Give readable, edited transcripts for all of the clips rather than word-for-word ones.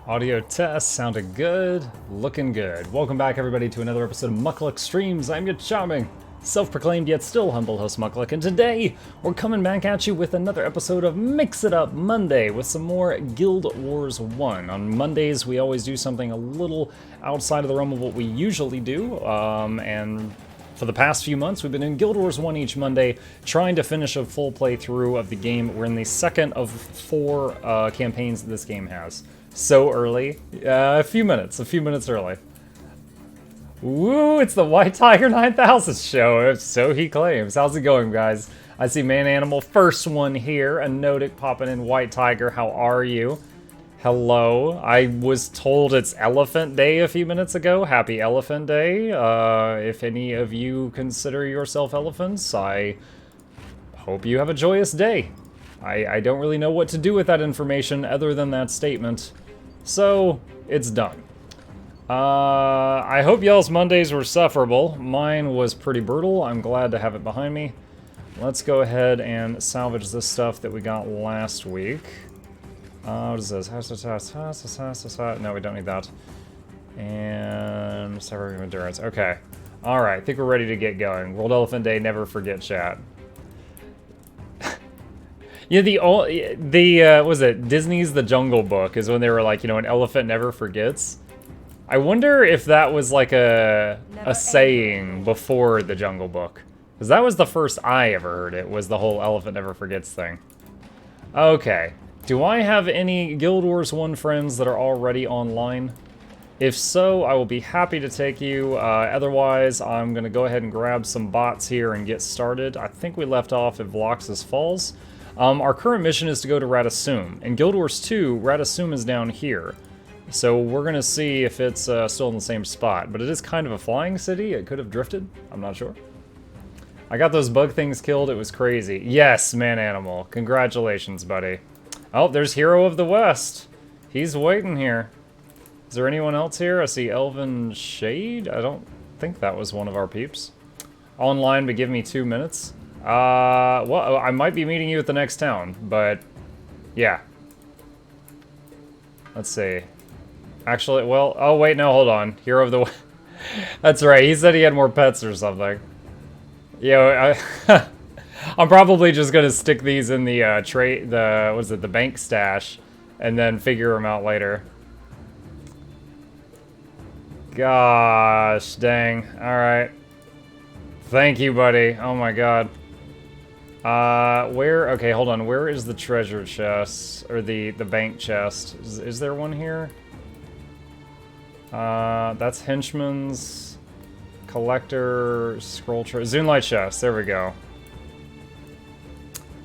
Audio test sounded good, looking good. Welcome back, everybody, to another episode of Muckluck Streams. I'm your charming, self-proclaimed yet still humble host Muckluck, and today we're coming back at you with another episode of Mix It Up Monday with some more Guild Wars 1. On Mondays, we always do something a little outside of the realm of what we usually do, and for the past few months, we've been in Guild Wars 1 each Monday, trying to finish a full playthrough of the game. We're in the second of four campaigns that this game has. So early. A few minutes early. Woo, it's the White Tiger 9000 show, so he claims. How's it going, guys? I see Man Animal, first one here. Anodic popping in. White Tiger, how are you? Hello. I was told it's Elephant Day a few minutes ago. Happy Elephant Day. If any of you consider yourself elephants, I hope you have a joyous day. I don't really know what to do with that information other than that statement. So, it's done. I hope y'all's Mondays were sufferable. Mine was pretty brutal. I'm glad to have it behind me. Let's go ahead and salvage this stuff that we got last week. What is this? No, we don't need that. And Severing of Endurance. Okay. Alright, I think we're ready to get going. World Elephant Day, never forget, chat. Yeah, was it Disney's The Jungle Book is when they were like, you know, an elephant never forgets. I wonder if that was like a saying before The Jungle Book. Because that was the first I ever heard it, was the whole elephant never forgets thing. Okay. Do I have any Guild Wars 1 friends that are already online? If so, I will be happy to take you. Otherwise, I'm going to go ahead and grab some bots here and get started. I think we left off at Vlox's Falls. Our current mission is to go to Rata. In Guild Wars 2, Rata is down here. So we're going to see if it's still in the same spot. But it is kind of a flying city. It could have drifted. I'm not sure. I got those bug things killed. It was crazy. Yes, Man Animal. Congratulations, buddy. Oh, there's Hero of the West. He's waiting here. Is there anyone else here? I see Elven Shade. I don't think that was one of our peeps. Online, but give me 2 minutes. Well, I might be meeting you at the next town, but yeah. Let's see. Actually, well, oh wait, no, hold on. Hero of the That's right, he said he had more pets or something. Yo, I'm probably just gonna stick these in the the bank stash and then figure them out later. Gosh, dang. Alright. Thank you, buddy. Oh my god. Okay, hold on. Where is the treasure chest? Or the bank chest? Is there one here? That's Henchman's Collector Scroll Chest. Zoomlight chest. There we go.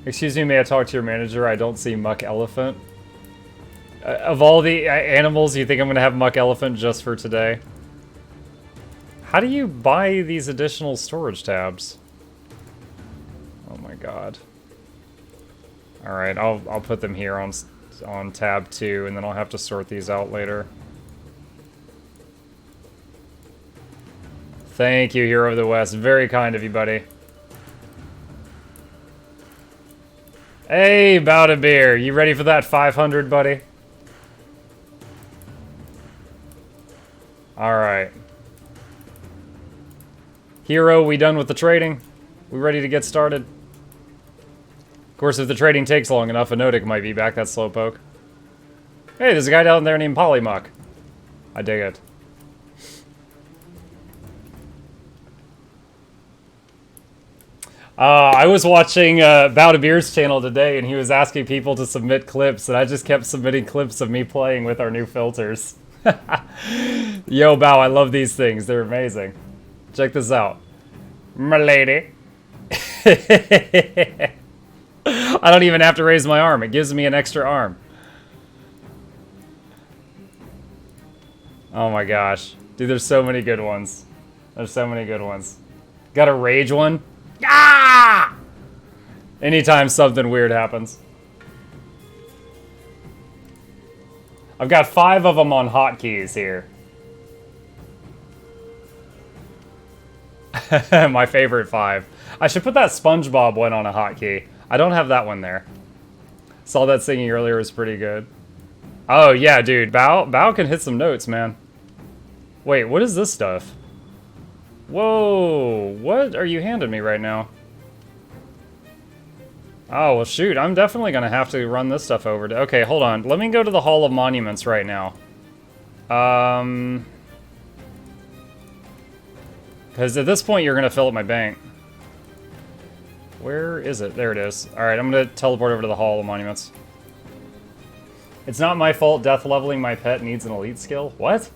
Excuse me, may I talk to your manager? I don't see Muck Elephant. Of all the animals, you think I'm gonna have Muck Elephant just for today? How do you buy these additional storage tabs? Oh my god. Alright, I'll put them here on tab 2, and then I'll have to sort these out later. Thank you, Hero of the West. Very kind of you, buddy. Hey, Bout a Beer. You ready for that 500, buddy? Alright. Hero, we done with the trading? We ready to get started? Of course, if the trading takes long enough, Anodic might be back, that slowpoke. Hey, there's a guy down there named Polymuck. I dig it. I was watching Bout a Beer's channel today, and he was asking people to submit clips, and I just kept submitting clips of me playing with our new filters. Yo, Bow, I love these things. They're amazing. Check this out. My lady. I don't even have to raise my arm. It gives me an extra arm. Oh my gosh. Dude, there's so many good ones. There's so many good ones. Got a rage one? Ah! Anytime something weird happens. I've got 5 of them on hotkeys here. My favorite 5. I should put that SpongeBob one on a hotkey. I don't have that one there. Saw that singing earlier, was pretty good. Oh, yeah, dude. Bao can hit some notes, man. Wait, what is this stuff? Whoa, what are you handing me right now? Oh, well, shoot. I'm definitely going to have to run this stuff over to... Okay, hold on. Let me go to the Hall of Monuments right now. Because at this point, you're going to fill up my bank. Where is it? There it is. Alright, I'm going to teleport over to the Hall of Monuments. It's not my fault death leveling my pet needs an elite skill. What?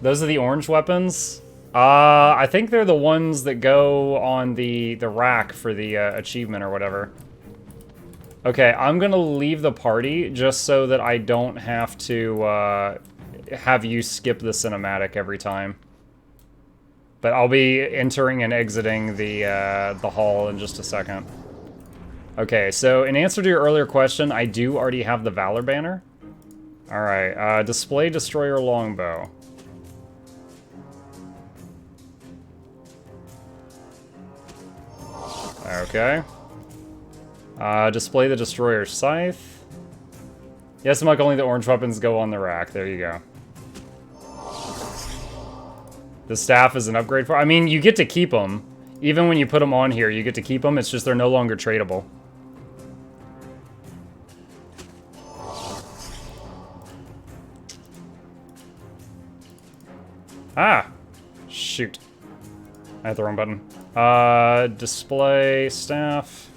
Those are the orange weapons? I think they're the ones that go on the rack for the achievement or whatever. Okay, I'm gonna leave the party just so that I don't have to have you skip the cinematic every time. But I'll be entering and exiting the hall in just a second. Okay, so in answer to your earlier question, I do already have the Valor banner. Alright, display Destroyer Longbow. Okay. Display the Destroyer Scythe. Yes, Mike, only the orange weapons go on the rack. There you go. The staff is an upgrade for... I mean, you get to keep them. Even when you put them on here, you get to keep them. It's just they're no longer tradable. Ah! Shoot. I hit the wrong button. Display staff.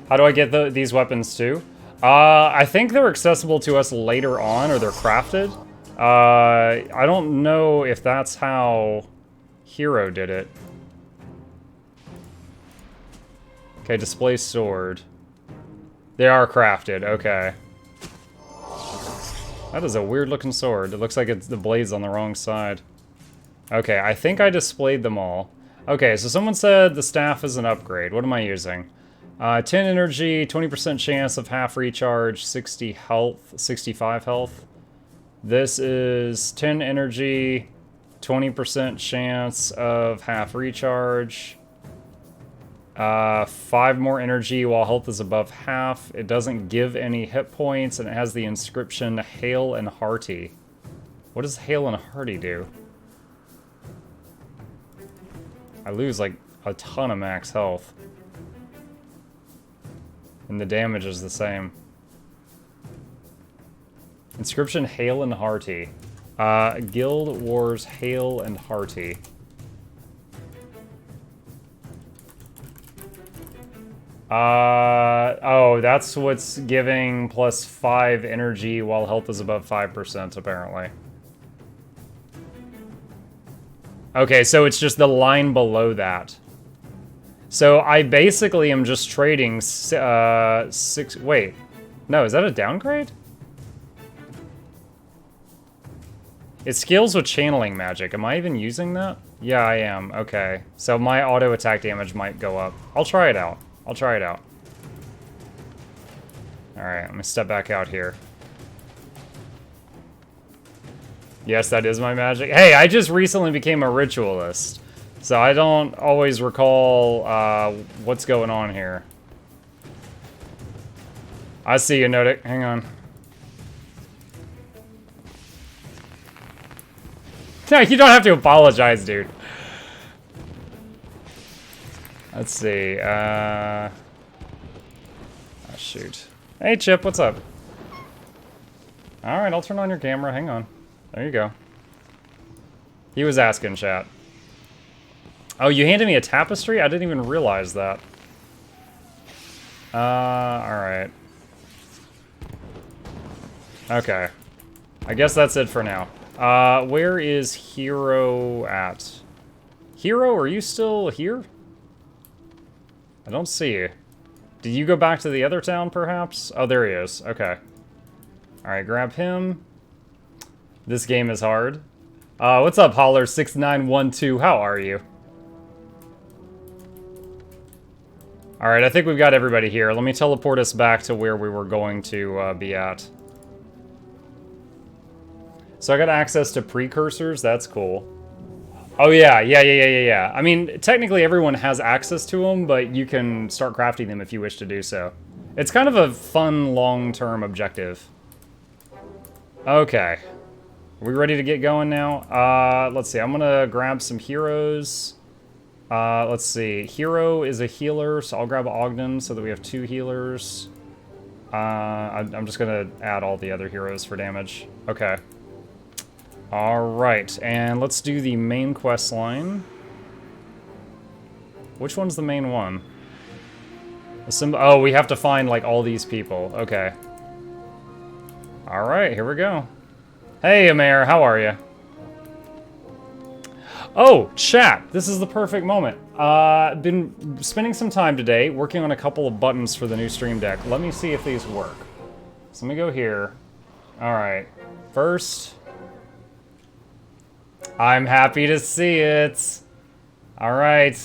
How do I get these weapons too? I think they're accessible to us later on, or they're crafted. I don't know if that's how Hero did it. Okay, display sword. They are crafted, okay. That is a weird looking sword. It looks like it's the blade's on the wrong side. Okay, I think I displayed them all. Okay, so someone said the staff is an upgrade. What am I using? 10 energy, 20% chance of half recharge, 60 health, 65 health. This is 10 energy, 20% chance of half recharge. 5 more energy while health is above half. It doesn't give any hit points, and it has the inscription Hale and Hearty. What does Hale and Hearty do? I lose like a ton of max health. And the damage is the same. Inscription Hale and Hearty. Guild Wars Hale and Hearty. Oh, that's what's giving plus 5 energy while health is above 5%, apparently. Okay, so it's just the line below that. So I basically am just trading 6... Wait. No, is that a downgrade? It scales with channeling magic. Am I even using that? Yeah, I am. Okay. So my auto attack damage might go up. I'll try it out. I'll try it out. Alright, let me step back out here. Yes, that is my magic. Hey, I just recently became a ritualist. So I don't always recall what's going on here. I see you, Nodik. Hang on. No, you don't have to apologize, dude. Let's see. Oh, shoot. Hey, Chip, what's up? Alright, I'll turn on your camera. Hang on. There you go. He was asking, chat. Oh, you handed me a tapestry? I didn't even realize that. Alright. Okay. I guess that's it for now. Where is Hero at? Hero, are you still here? I don't see you. Did you go back to the other town, perhaps? Oh, there he is. Okay. Alright, grab him. This game is hard. What's up, Holler6912? How are you? Alright, I think we've got everybody here. Let me teleport us back to where we were going to be at. So I got access to precursors. That's cool. Oh, yeah. I mean, technically everyone has access to them, but you can start crafting them if you wish to do so. It's kind of a fun long-term objective. Okay. Are we ready to get going now? Let's see. I'm gonna grab some heroes. Let's see. Hero is a healer, so I'll grab Ogden so that we have 2 healers. I'm just gonna add all the other heroes for damage. Okay. Alright, and let's do the main quest line. Which one's the main one? Oh, we have to find, like, all these people. Okay. Alright, here we go. Hey, Amer, how are you? Oh, chat! This is the perfect moment. Been spending some time today working on a couple of buttons for the new Stream Deck. Let me see if these work. So let me go here. Alright. First, I'm happy to see it. Alright.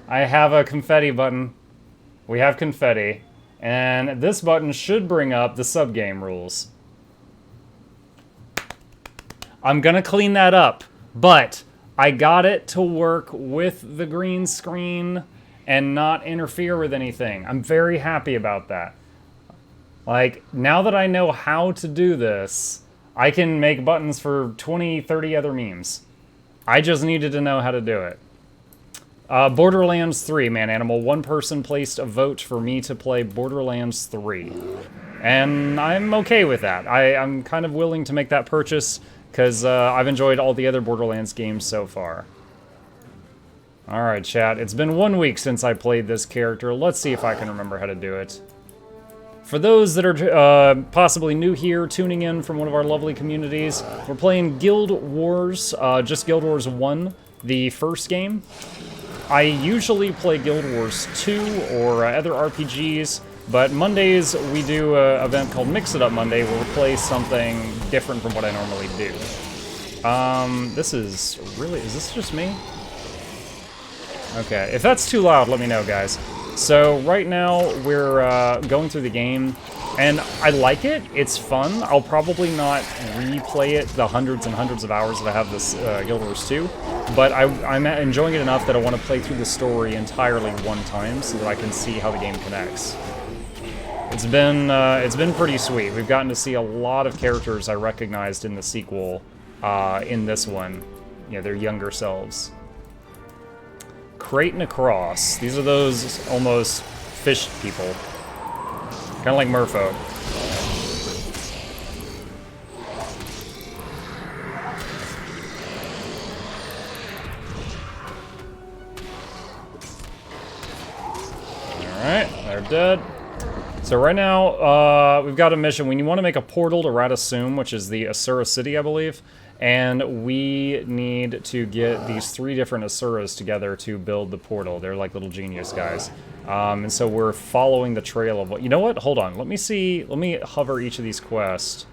I have a confetti button. We have confetti. And this button should bring up the subgame rules. I'm gonna clean that up, but I got it to work with the green screen and not interfere with anything. I'm very happy about that. Like, now that I know how to do this, I can make buttons for 20, 30 other memes. I just needed to know how to do it. Borderlands 3, Man Animal. One person placed a vote for me to play Borderlands 3. And I'm okay with that. I'm kind of willing to make that purchase because I've enjoyed all the other Borderlands games so far. Alright, chat. It's been 1 week since I played this character. Let's see if I can remember how to do it. For those that are possibly new here, tuning in from one of our lovely communities, we're playing Guild Wars, just Guild Wars 1, the first game. I usually play Guild Wars 2 or other RPGs, but Mondays we do an event called Mix It Up Monday where we play something different from what I normally do. This is this just me? Okay, if that's too loud, let me know, guys. So right now we're going through the game, and I like it. It's fun. I'll probably not replay it the hundreds and hundreds of hours that I have this Guild Wars 2, but I'm enjoying it enough that I want to play through the story entirely one time so that I can see how the game connects. It's been pretty sweet. We've gotten to see a lot of characters I recognized in the sequel, in this one. You know, their younger selves. Crate and across. These are those almost fish people. Kind of like merfolk. Alright, they're dead. So right now, we've got a mission. We want to make a portal to Rata, which is the Asura city, I believe. And we need to get these 3 different Asuras together to build the portal. They're like little genius guys. And so we're following the trail of what... You know what? Hold on. Let me see. Let me hover each of these quests.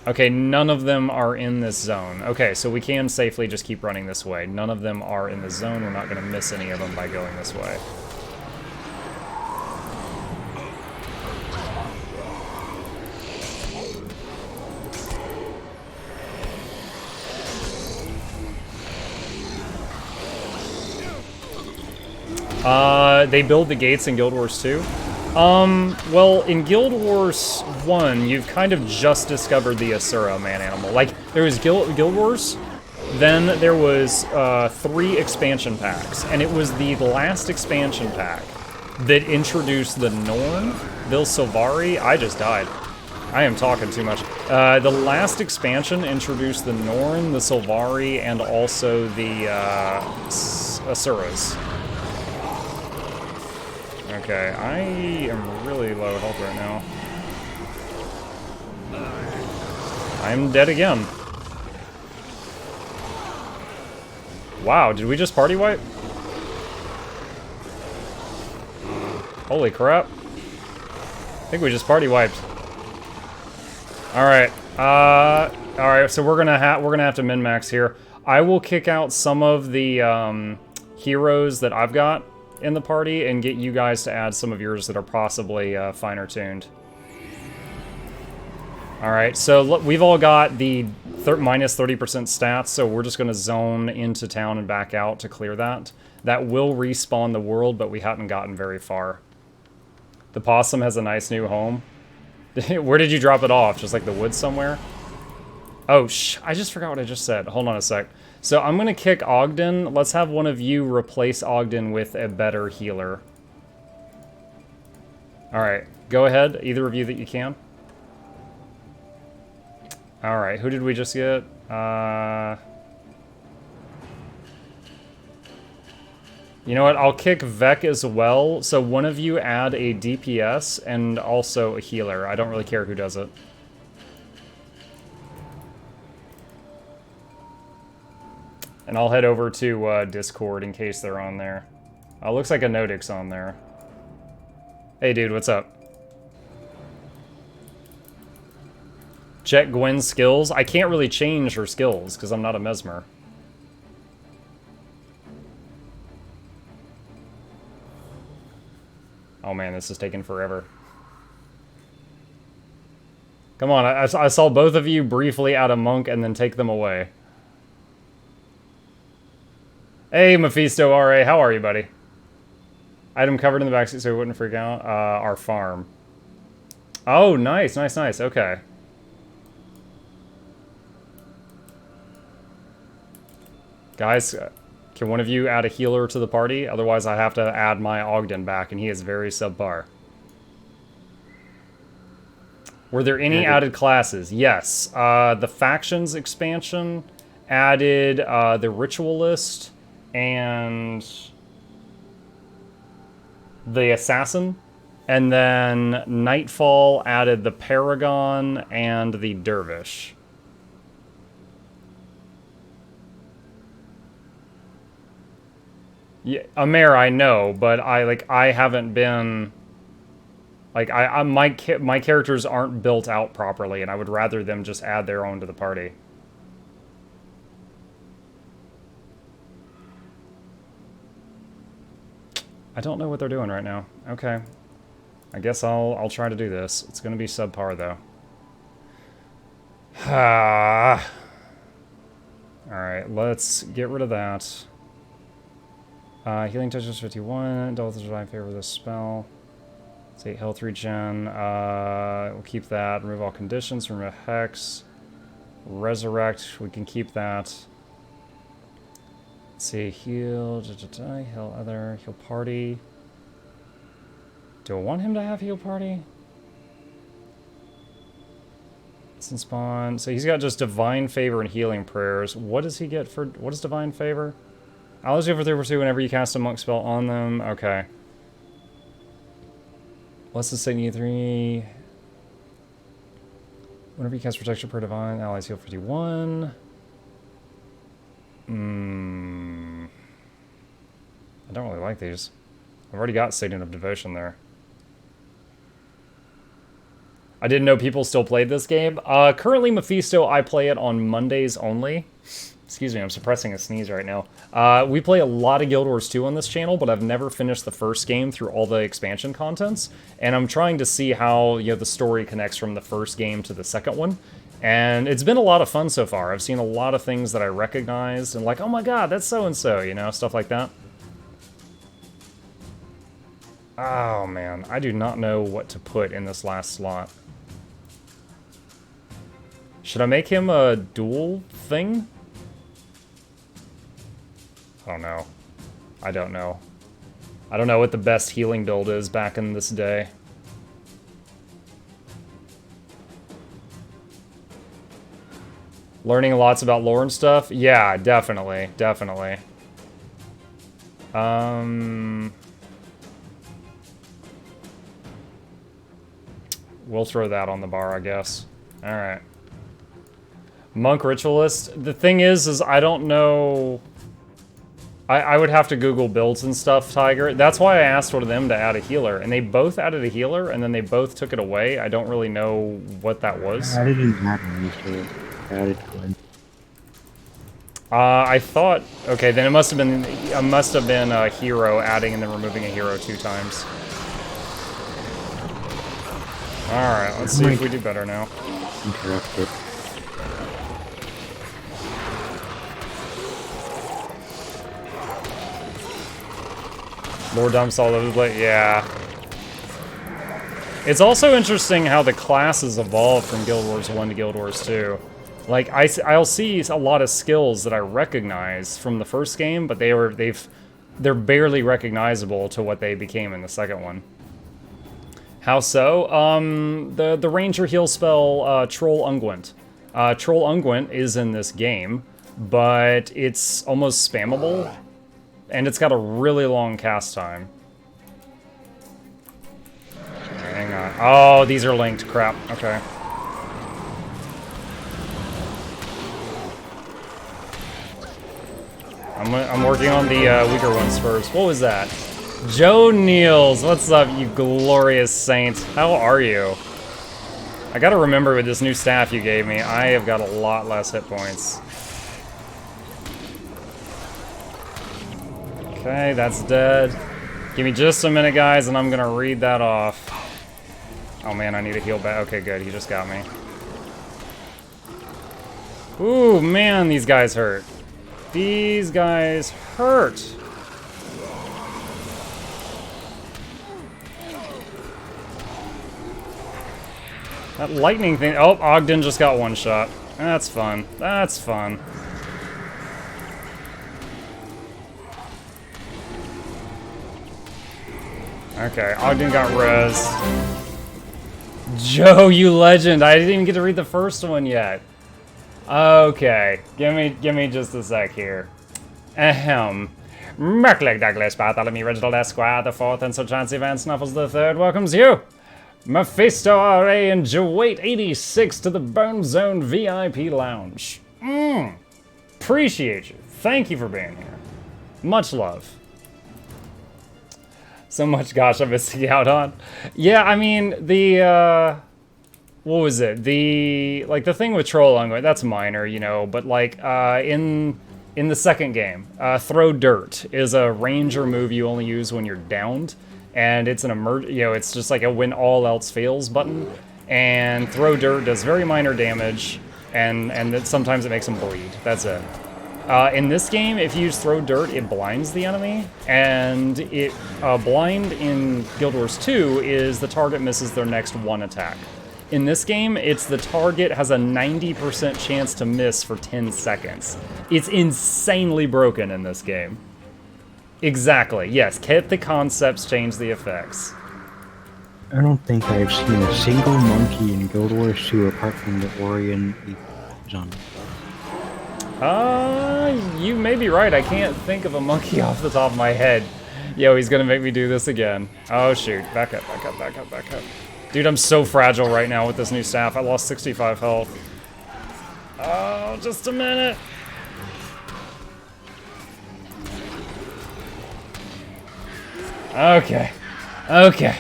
Okay, none of them are in this zone. Okay, so we can safely just keep running this way. None of them are in the zone. We're not going to miss any of them by going this way. They build the gates in Guild Wars 2. Well, in Guild Wars 1, you've kind of just discovered the Asura man animal. Like, there was Guild Wars, then there was 3 expansion packs, and it was the last expansion pack that introduced the Norn, Vil Silvari. I just died. I am talking too much. The last expansion introduced the Norn, the Silvari, and also the Asuras. Okay, I am really low health right now. I'm dead again. Wow, did we just party wipe? Holy crap. I think we just party wiped. Alright. Alright, so we're gonna have to min-max here. I will kick out some of the heroes that I've got in the party and get you guys to add some of yours that are possibly finer tuned. Alright, so look, we've all got the minus 30% stats, so we're just going to zone into town and back out to clear that. That will respawn the world, but we haven't gotten very far. The possum has a nice new home. Where did you drop it off? Just like the woods somewhere? Oh, I just forgot what I just said. Hold on a sec. So I'm going to kick Ogden. Let's have one of you replace Ogden with a better healer. Alright, go ahead. Either of you that you can. Alright, who did we just get? You know what? I'll kick Vec as well. So one of you add a DPS and also a healer. I don't really care who does it. And I'll head over to Discord in case they're on there. Looks like a Nodic's on there. Hey dude, what's up? Check Gwen's skills. I can't really change her skills because I'm not a Mesmer. Oh man, this is taking forever. Come on, I saw both of you briefly add a monk and then take them away. Hey, Mephisto RA, how are you, buddy? Item covered in the backseat so we wouldn't freak out. Our farm. Oh, nice, nice, nice. Okay. Guys, can one of you add a healer to the party? Otherwise, I have to add my Ogden back, and he is very subpar. Were there any added classes? Yes. The Factions expansion added the Ritualist and the Assassin. And then Nightfall added the Paragon and the Dervish. Yeah, Amer, I know, but I haven't been, like, my characters aren't built out properly, and I would rather them just add their own to the party. I don't know what they're doing right now. Okay. I guess I'll try to do this. It's gonna be subpar, though. Alright, let's get rid of that. Healing touches 51. Double divine favor this spell. It's 8 health regen. We'll keep that. Remove all conditions. Remove a hex. Resurrect. We can keep that. Let's see. Heal. Heal other. Heal party. Do I want him to have heal party? Instant spawn. So he's got just divine favor and healing prayers. What does he get for? What is divine favor? Allows you for 3/2 whenever you cast a monk spell on them. Okay. Less than 73. Whenever you cast protection per divine, allies heal 51. I don't really like these. I've already got Stadium of Devotion there. I didn't know people still played this game. Currently, Mephisto, I play it on Mondays only. Excuse me, I'm suppressing a sneeze right now. We play a lot of Guild Wars 2 on this channel, but I've never finished the first game through all the expansion contents, and I'm trying to see how, you know, the story connects from the first game to the second one. And it's been a lot of fun so far. I've seen a lot of things that I recognized, and like, oh my god, that's so-and-so, you know, stuff like that. Oh man, I do not know what to put in this last slot. Should I make him a dual thing? I don't know. I don't know. I don't know what the best healing build is back in this day. Learning lots about lore and stuff? Yeah, definitely. Definitely. We'll throw that on the bar, I guess. Alright. Monk Ritualist. The thing is I don't know... I would have to Google builds and stuff, Tiger. That's why I asked one of them to add a healer, and they both added a healer, and then they both took it away. I don't really know what that was. I didn't add an healer. I added one. I thought... Okay, then it must have been a hero adding and then removing a hero 2 times. Alright, let's see if we do better now. Interrupted. More dumps all over the place. Yeah. It's also interesting how the classes evolve from Guild Wars 1 to Guild Wars 2. Like, I'll see a lot of skills that I recognize from the first game, but they're barely recognizable to what they became in the second one. How so? The Ranger heal spell, Troll Unguent. Troll Unguent is in this game, but it's almost spammable, and it's got a really long cast time. Hang on. Oh, these are linked. Crap. Okay. I'm working on the weaker ones first. What was that? Joe Niels, what's up, you glorious saint? How are you? I gotta remember with this new staff you gave me, I have got a lot less hit points. Okay, that's dead. Give me just a minute, guys, and I'm gonna read that off. Oh man, I need to heal back. Okay, good, he just got me. Ooh, man, these guys hurt. These guys hurt. That lightning thing. Oh, Ogden just got one shot. That's fun. That's fun. Okay, Ogden got res. Joe, you legend. I didn't even get to read the first one yet. Okay, give me just a sec here. Ahem. Merkleg Douglas Bartholomew Reginald Esquire the fourth and Sir Chancey Van Snuffles the third welcomes you. Mephisto R.A. and Jawait 86 to the Burn Zone VIP Lounge. Appreciate you. Thank you for being here. Much love. So much gosh I'm missing out on. Yeah, I mean, the, what was it? The thing with Troll Unguent, that's minor, you know, but like, in the second game, Throw Dirt is a ranger move you only use when you're downed. And it's an it's just like a when all else fails button. And Throw Dirt does very minor damage, and sometimes it makes them bleed. That's it. In this game, if you use Throw Dirt, it blinds the enemy, and it blind in Guild Wars 2 is the target misses their next one attack. In this game, it's the target has a 90% chance to miss for 10 seconds. It's insanely broken in this game. Exactly, yes. Keep the concepts, change the effects. I don't think I've seen a single monkey in Guild Wars 2 apart from the Orion Zone. You may be right. I can't think of a monkey off the top of my head. Yo, he's gonna make me do this again. Oh shoot, back up, back up, back up, back up. Dude, I'm so fragile right now with this new staff. I lost 65 health. Oh, just a minute. Okay. Okay.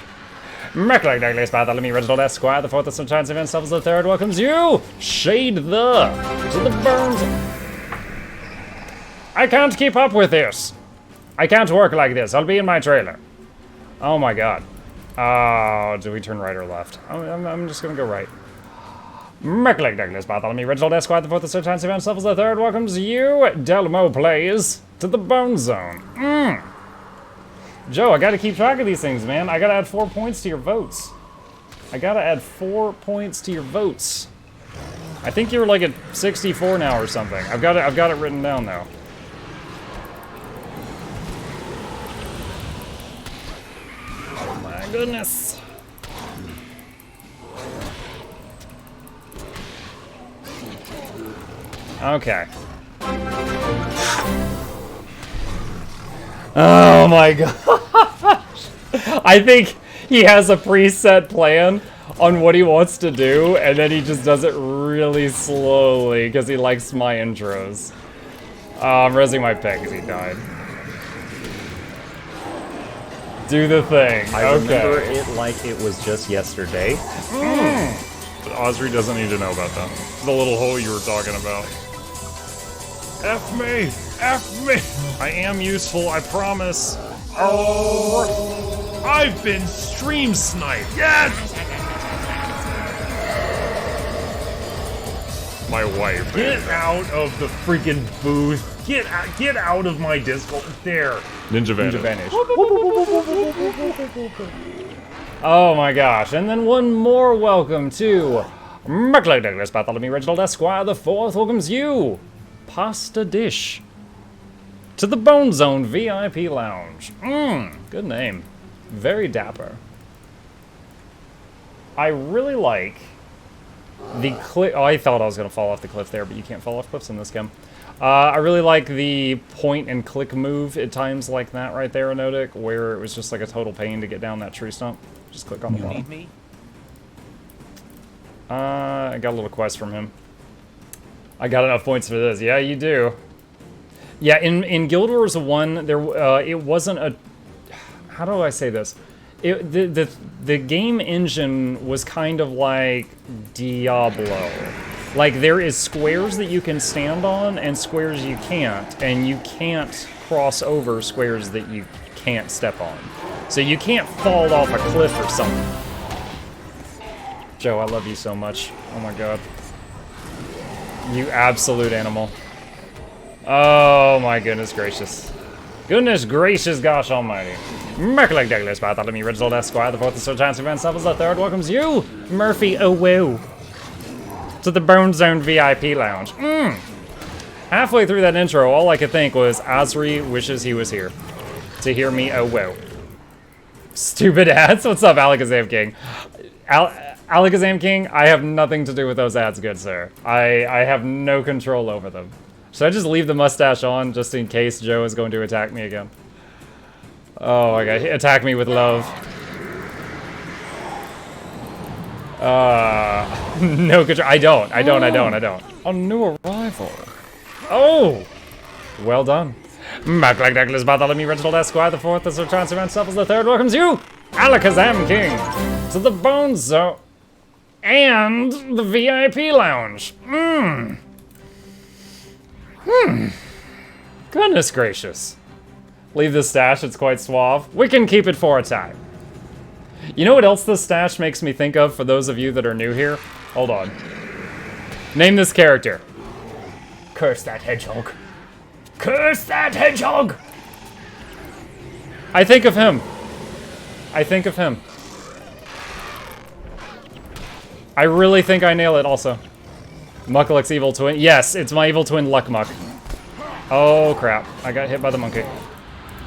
Merkleg Douglas Bartholomew Reginald Esquire, the fourth of St. Chance Event Suffles the third welcomes you! Shade the to the burns. I can't keep up with this. I can't work like this. I'll be in my trailer. Oh my god. Oh, do we turn right or left? I'm just gonna go right. Merkleg Douglas Bartholomew Reginald Esquire, the fourth of St. Chance Event Suffles the third welcomes you! Delmo plays to the Bone Zone. Joe, I gotta keep track of these things, man. I gotta add 4 points to your votes. I gotta add 4 points to your votes. I think you're like at 64 now or something. I've got it written down though. Oh my goodness. Okay. Oh my gosh. I think he has a preset plan on what he wants to do, and then he just does it really slowly because he likes my intros. I'm resing my pet because he died. Do the thing. I remember it like it was just yesterday. But Osri doesn't need to know about that. The little hole you were talking about. F me! F me! I am useful, I promise. Oh! I've been stream sniped! Yes! My wife. Get out of the freaking booth! Get out of my Discord! There! Ninja vanish. Oh my gosh. And then one more welcome to Merclay Douglas Bartholomew Reginald Esquire the Fourth welcomes you. Pasta Dish. To the Bone Zone VIP Lounge. Good name. Very dapper. I really like the cliff. Oh, I thought I was going to fall off the cliff there, but you can't fall off cliffs in this game. I really like the point and click move at times like that right there in Odic, where it was just like a total pain to get down that tree stump. Just click on the bottom. Me? I got a little quest from him. I got enough points for this. Yeah, you do. Yeah, in Guild Wars 1, there it wasn't a... How do I say this? The game engine was kind of like Diablo. Like, there is squares that you can stand on and squares you can't, and you can't cross over squares that you can't step on. So you can't fall off a cliff or something. Joe, I love you so much. Oh my god. You absolute animal. Oh my goodness gracious. Goodness gracious gosh almighty. Merclay Douglas Bartholomew Reginald Esquire, the fourth of Sir Chancellor Van Samples, the third welcomes you, Murphy O'Woo, to the Bone Zone VIP Lounge. Halfway through that intro, all I could think was Asri wishes he was here to hear me whoa. Stupid ads. What's up, Alakazam King? Alakazam King, I have nothing to do with those ads, good sir. I have no control over them. Should I just leave the mustache on just in case Joe is going to attack me again? Oh my god, attack me with love. No control. I don't. A new arrival. Oh! Well done. Merclay Douglas Bartholomew Reginald Esquire, the fourth, Sir Chancellor Van Samples, the third welcomes you, Alakazam King, to the Bone Zone and the VIP Lounge. Goodness gracious. Leave the stash, it's quite suave. We can keep it for a time. You know what else this stash makes me think of for those of you that are new here? Hold on. Name this character. Curse that hedgehog. Curse that hedgehog! I think of him. I really think I nail it also. Muckluck's evil twin. Yes, it's my evil twin Luckmuck. Oh crap, I got hit by the monkey.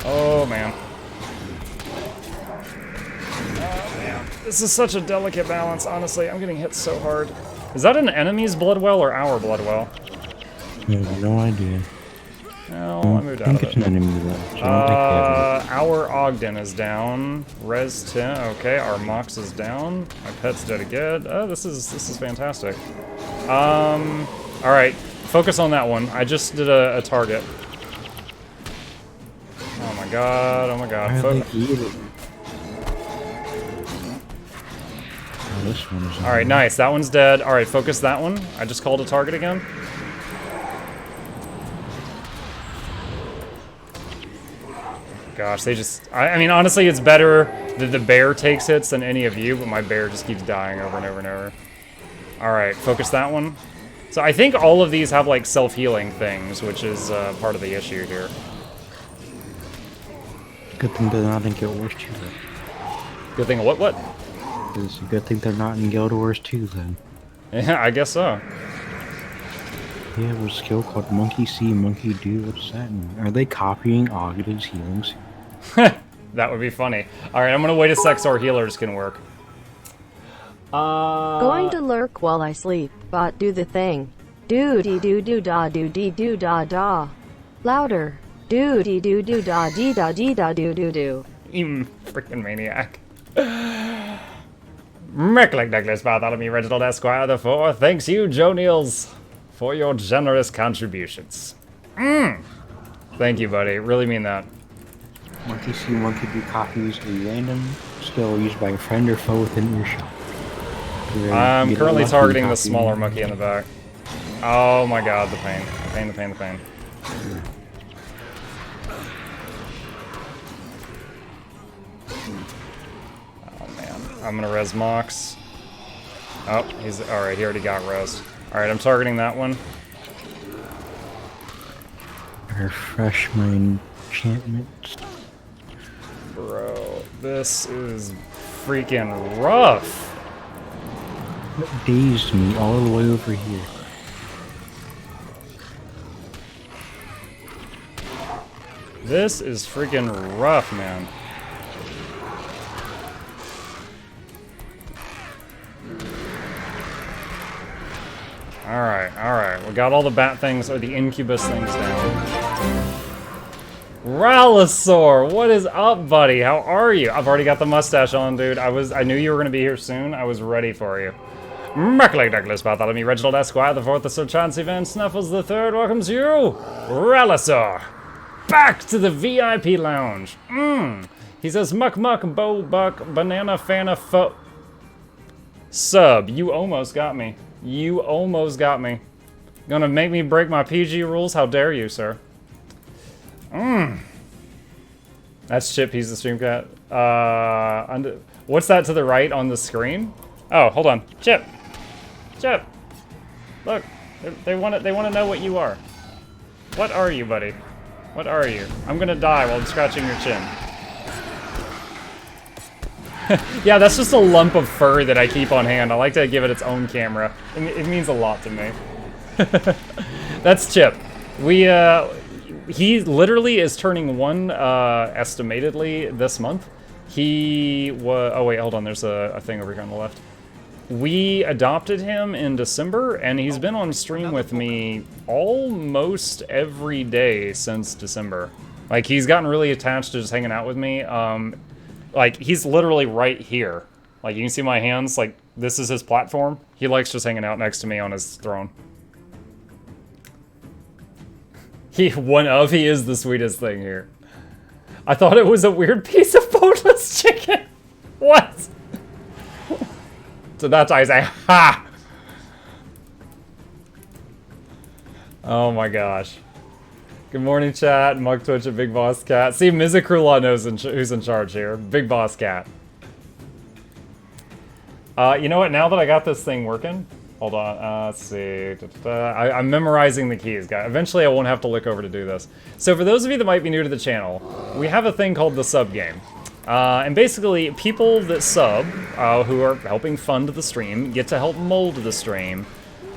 Oh man. Oh man. This is such a delicate balance, honestly. I'm getting hit so hard. Is that an enemy's blood well or our blood well? I have no idea. No, I moved out I of think it's it. an enemy though. So I don't Our Ogden is down. Res 10. Okay, our Mox is down. My pet's dead again. Oh, this is fantastic. All right, focus on that one. I just did a target. Oh my god! Oh my god! I think he is. Oh, this one is. All right, nice. That one's dead. All right, focus that one. I just called a target again. Gosh, they just... I mean, honestly, it's better that the bear takes hits than any of you, but my bear just keeps dying over and over and over. Alright, focus that one. So I think all of these have, like, self-healing things, which is part of the issue here. Good thing they're not in Guild Wars 2 then. Good thing what? It's a good thing they're not in Guild Wars 2 then. Yeah, I guess so. They have a skill called Monkey See, Monkey Do. What's that mean? Are they copying Ogden's healings? That would be funny. Alright, I'm gonna wait a sec so our healers can work. Going to lurk while I sleep, but do the thing. Do dee do do da do dee do da da. Louder. Do dee do do da dee da dee da do do do. You freaking maniac. Merclay Douglas Bartholomew Reginald Esquire the fourth. Thanks you, Joe Niels, for your generous contributions. Thank you, buddy. Really mean that. Monkey See, Monkey Do copies a random skill used by a friend or foe within earshot. I'm currently targeting the smaller monkey in the back. Oh my god, the pain. The pain. Oh man. I'm gonna res Mox. Oh, he's... Alright, he already got res. Alright, I'm targeting that one. Refresh my enchantments. Bro, this is freaking rough. It dazed me all the way over here. This is freaking rough, man. Alright. We got all the bat things, or the incubus things down. Rallisaur, what is up, buddy? How are you? I've already got the mustache on, dude. I knew you were gonna be here soon. I was ready for you. Merkley Douglas, Bartholomew, Reginald Esquire, the fourth, the Sir Chauncey Van Snuffles the third welcomes you, Rallisaur. Back to the VIP lounge. He says, muck, bo, buck, banana, fana, fo. Sub, you almost got me. You almost got me. Gonna make me break my PG rules? How dare you, sir? That's Chip, he's the stream cat. What's that to the right on the screen? Oh, hold on. Chip! Chip! Look, they want to know what you are. What are you, buddy? What are you? I'm gonna die while I'm scratching your chin. Yeah, that's just a lump of fur that I keep on hand. I like to give it its own camera. It means a lot to me. That's Chip. He literally is turning 1, estimatedly, this month. He was... Oh, wait, hold on. There's a thing over here on the left. We adopted him in December, and he's been on stream with me almost every day since December. Like, he's gotten really attached to just hanging out with me. Like, he's literally right here. Like, you can see my hands, like, this is his platform. He likes just hanging out next to me on his throne. He is the sweetest thing here. I thought it was a weird piece of boneless chicken. What? So that's why I say, ha! Oh my gosh. Good morning, chat. Mug Twitch and Big Boss Cat. See, Mizakrula knows who's in charge here. Big Boss Cat. You know what? Now that I got this thing working, hold on. Let's see. I'm memorizing the keys, guys. Eventually, I won't have to look over to do this. So, for those of you that might be new to the channel, we have a thing called the sub game. And basically, people that sub, who are helping fund the stream, get to help mold the stream.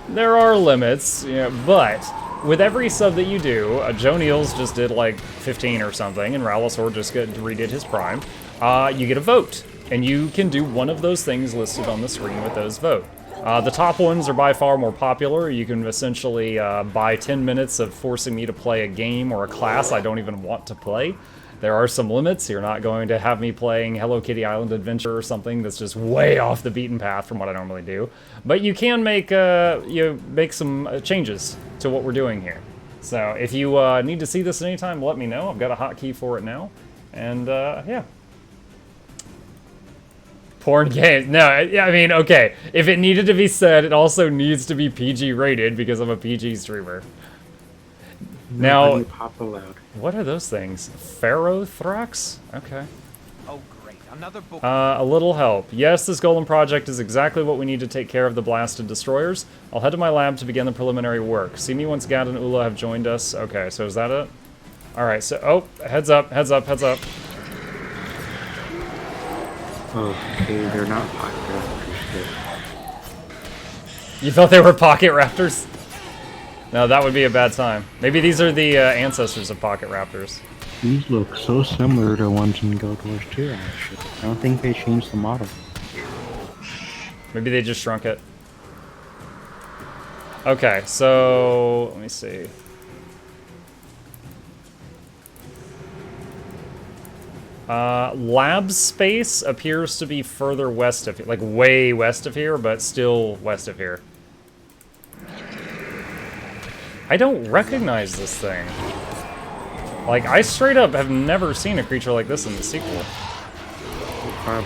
There are limits, you know, but with every sub that you do, Joe Neals just did like 15 or something, and Rallisaur just redid his prime, you get a vote. And you can do one of those things listed on the screen with those votes. The top ones are by far more popular. You can essentially buy 10 minutes of forcing me to play a game or a class I don't even want to play. There are some limits. You're not going to have me playing Hello Kitty Island Adventure or something that's just way off the beaten path from what I normally do. But you can make some changes to what we're doing here. So if you need to see this at any time, let me know. I've got a hotkey for it now. And yeah. Porn games. No, I mean, okay. If it needed to be said, it also needs to be PG rated because I'm a PG streamer. Now, what are those things? Ferrothrax? Okay. Oh, great. Another book. A little help. Yes, this Golem project is exactly what we need to take care of the blasted destroyers. I'll head to my lab to begin the preliminary work. See me once Gad and Ula have joined us. Okay, so is that it? Alright, so, oh, heads up, heads up, heads up. Okay, they're not pocket raptors. You thought they were pocket raptors? No, that would be a bad time. Maybe these are the ancestors of pocket raptors. These look so similar to ones in Guild Wars 2, actually. I don't think they changed the model. Maybe they just shrunk it. Okay, so let me see. Lab space appears to be further west of here, like way west of here, but still west of here. I don't recognize this thing. Like, I straight up have never seen a creature like this in the sequel. Oh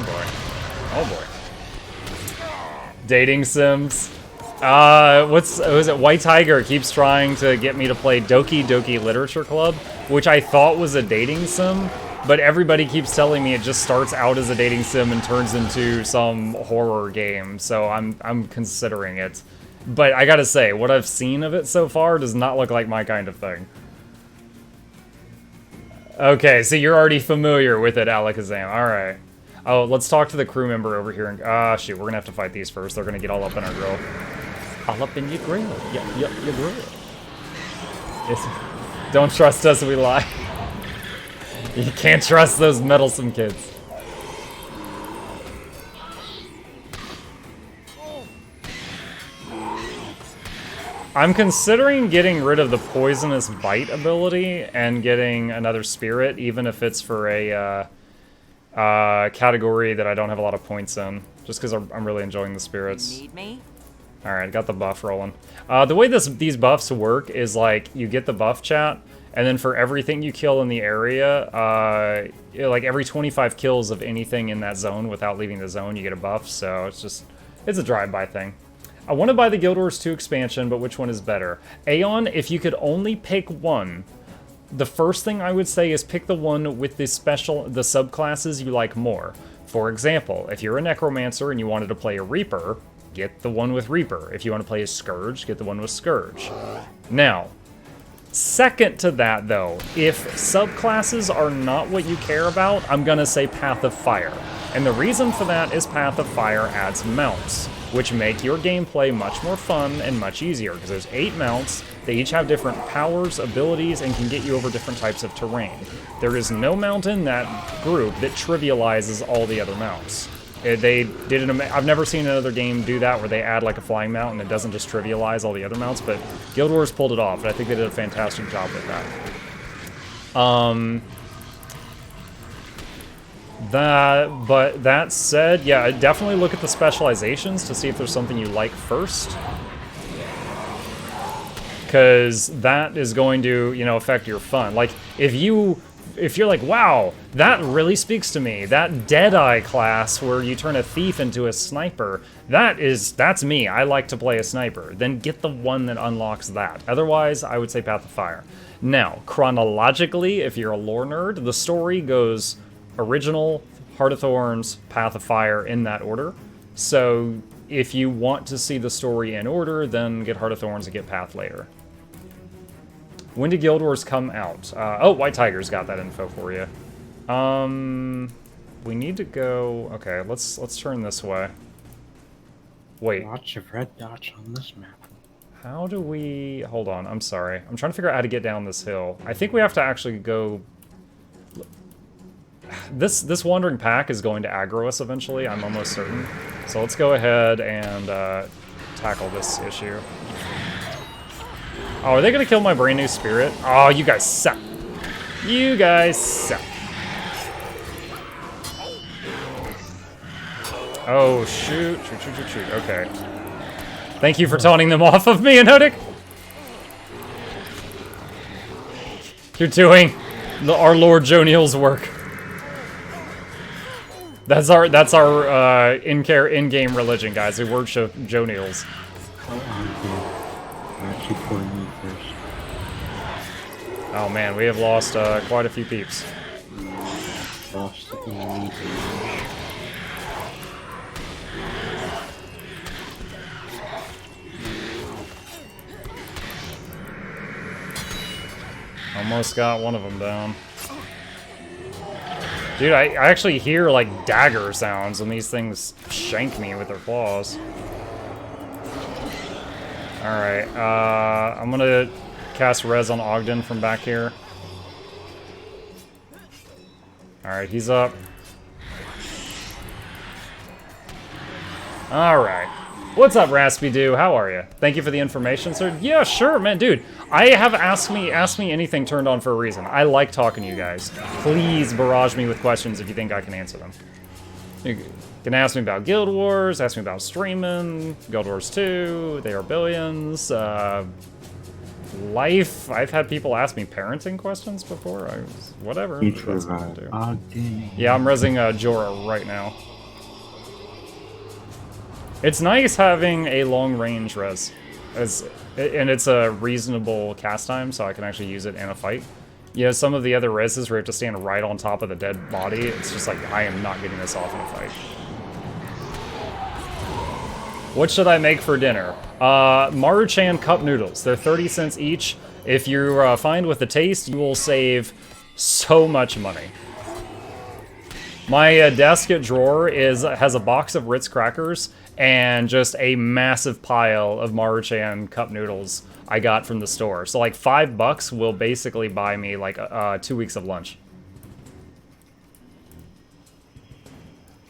boy. Oh boy. Dating sims. Was it White Tiger keeps trying to get me to play Doki Doki Literature Club, which I thought was a dating sim, but everybody keeps telling me it just starts out as a dating sim and turns into some horror game, so I'm considering it. But I gotta say, what I've seen of it so far does not look like my kind of thing. Okay, so you're already familiar with it, Alakazam. Alright. Oh, let's talk to the crew member over here. Shoot, we're gonna have to fight these first. They're gonna get all up in our grill. All up in your grill. Your grill. Don't trust us, we lie. You can't trust those meddlesome kids. I'm considering getting rid of the poisonous bite ability and getting another spirit, even if it's for a category that I don't have a lot of points in, just because I'm really enjoying the spirits. You need me? Alright, got the buff rolling. The way these buffs work is like, you get the buff chat, and then for everything you kill in the area, like every 25 kills of anything in that zone without leaving the zone, you get a buff, so it's a drive-by thing. I want to buy the Guild Wars 2 expansion, but which one is better? Aeon, if you could only pick one, the first thing I would say is pick the one with the subclasses you like more. For example, if you're a Necromancer and you wanted to play a Reaper, get the one with Reaper. If you want to play a Scourge, get the one with Scourge. Now, second to that though, if subclasses are not what you care about, I'm gonna say Path of Fire. And the reason for that is Path of Fire adds mounts, which make your gameplay much more fun and much easier, because there's 8 mounts, they each have different powers, abilities, and can get you over different types of terrain. There is no mount in that group that trivializes all the other mounts. I've never seen another game do that where they add like a flying mount and it doesn't just trivialize all the other mounts, but Guild Wars pulled it off, and I think they did a fantastic job with that. But that said, yeah, definitely look at the specializations to see if there's something you like first. Because that is going to, affect your fun. Like, if you're like, wow, that really speaks to me. That Deadeye class where you turn a thief into a sniper, that's me. I like to play a sniper. Then get the one that unlocks that. Otherwise, I would say Path of Fire. Now, chronologically, if you're a lore nerd, the story goes original, Heart of Thorns, Path of Fire in that order. So if you want to see the story in order, then get Heart of Thorns and get Path later. When did Guild Wars come out? Oh, White Tiger's got that info for you. We need to go... Okay, let's turn this way. Wait. Lots of red dots on this map. How do we... Hold on, I'm sorry. I'm trying to figure out how to get down this hill. I think we have to actually go... This wandering pack is going to aggro us eventually, I'm almost certain. So let's go ahead and tackle this issue. Oh, are they gonna kill my brand new spirit? Oh, you guys suck. You guys suck. Oh, shoot. Okay. Thank you for taunting them off of me, Anodic. You're doing our Lord Joniel's work. That's our in-game religion, guys. We worship Joniels. Oh man, we have lost quite a few peeps. Almost got one of them down. Dude, I actually hear like dagger sounds when these things shank me with their claws. Alright, I'm gonna cast Res on Ogden from back here. Alright, he's up. Alright. What's up, Raspy Doo? How are you? Thank you for the information, sir. Yeah, sure, man, dude. I have ask me anything turned on for a reason. I like talking to you guys. Please barrage me with questions if you think I can answer them. You can ask me about Guild Wars, ask me about streaming, Guild Wars 2, They Are Billions, life. I've had people ask me parenting questions before. Whatever. Yeah, I'm rezzing Jorah right now. It's nice having a long-range res, and it's a reasonable cast time, so I can actually use it in a fight. You know, some of the other reses where you have to stand right on top of the dead body, it's just like, I am not getting this off in a fight. What should I make for dinner? Maruchan cup noodles. They're 30 cents each. If you're fine with the taste, you will save So much money. My desk drawer has a box of Ritz crackers and just a massive pile of Maruchan cup noodles I got from the store. So like $5 will basically buy me like 2 weeks of lunch.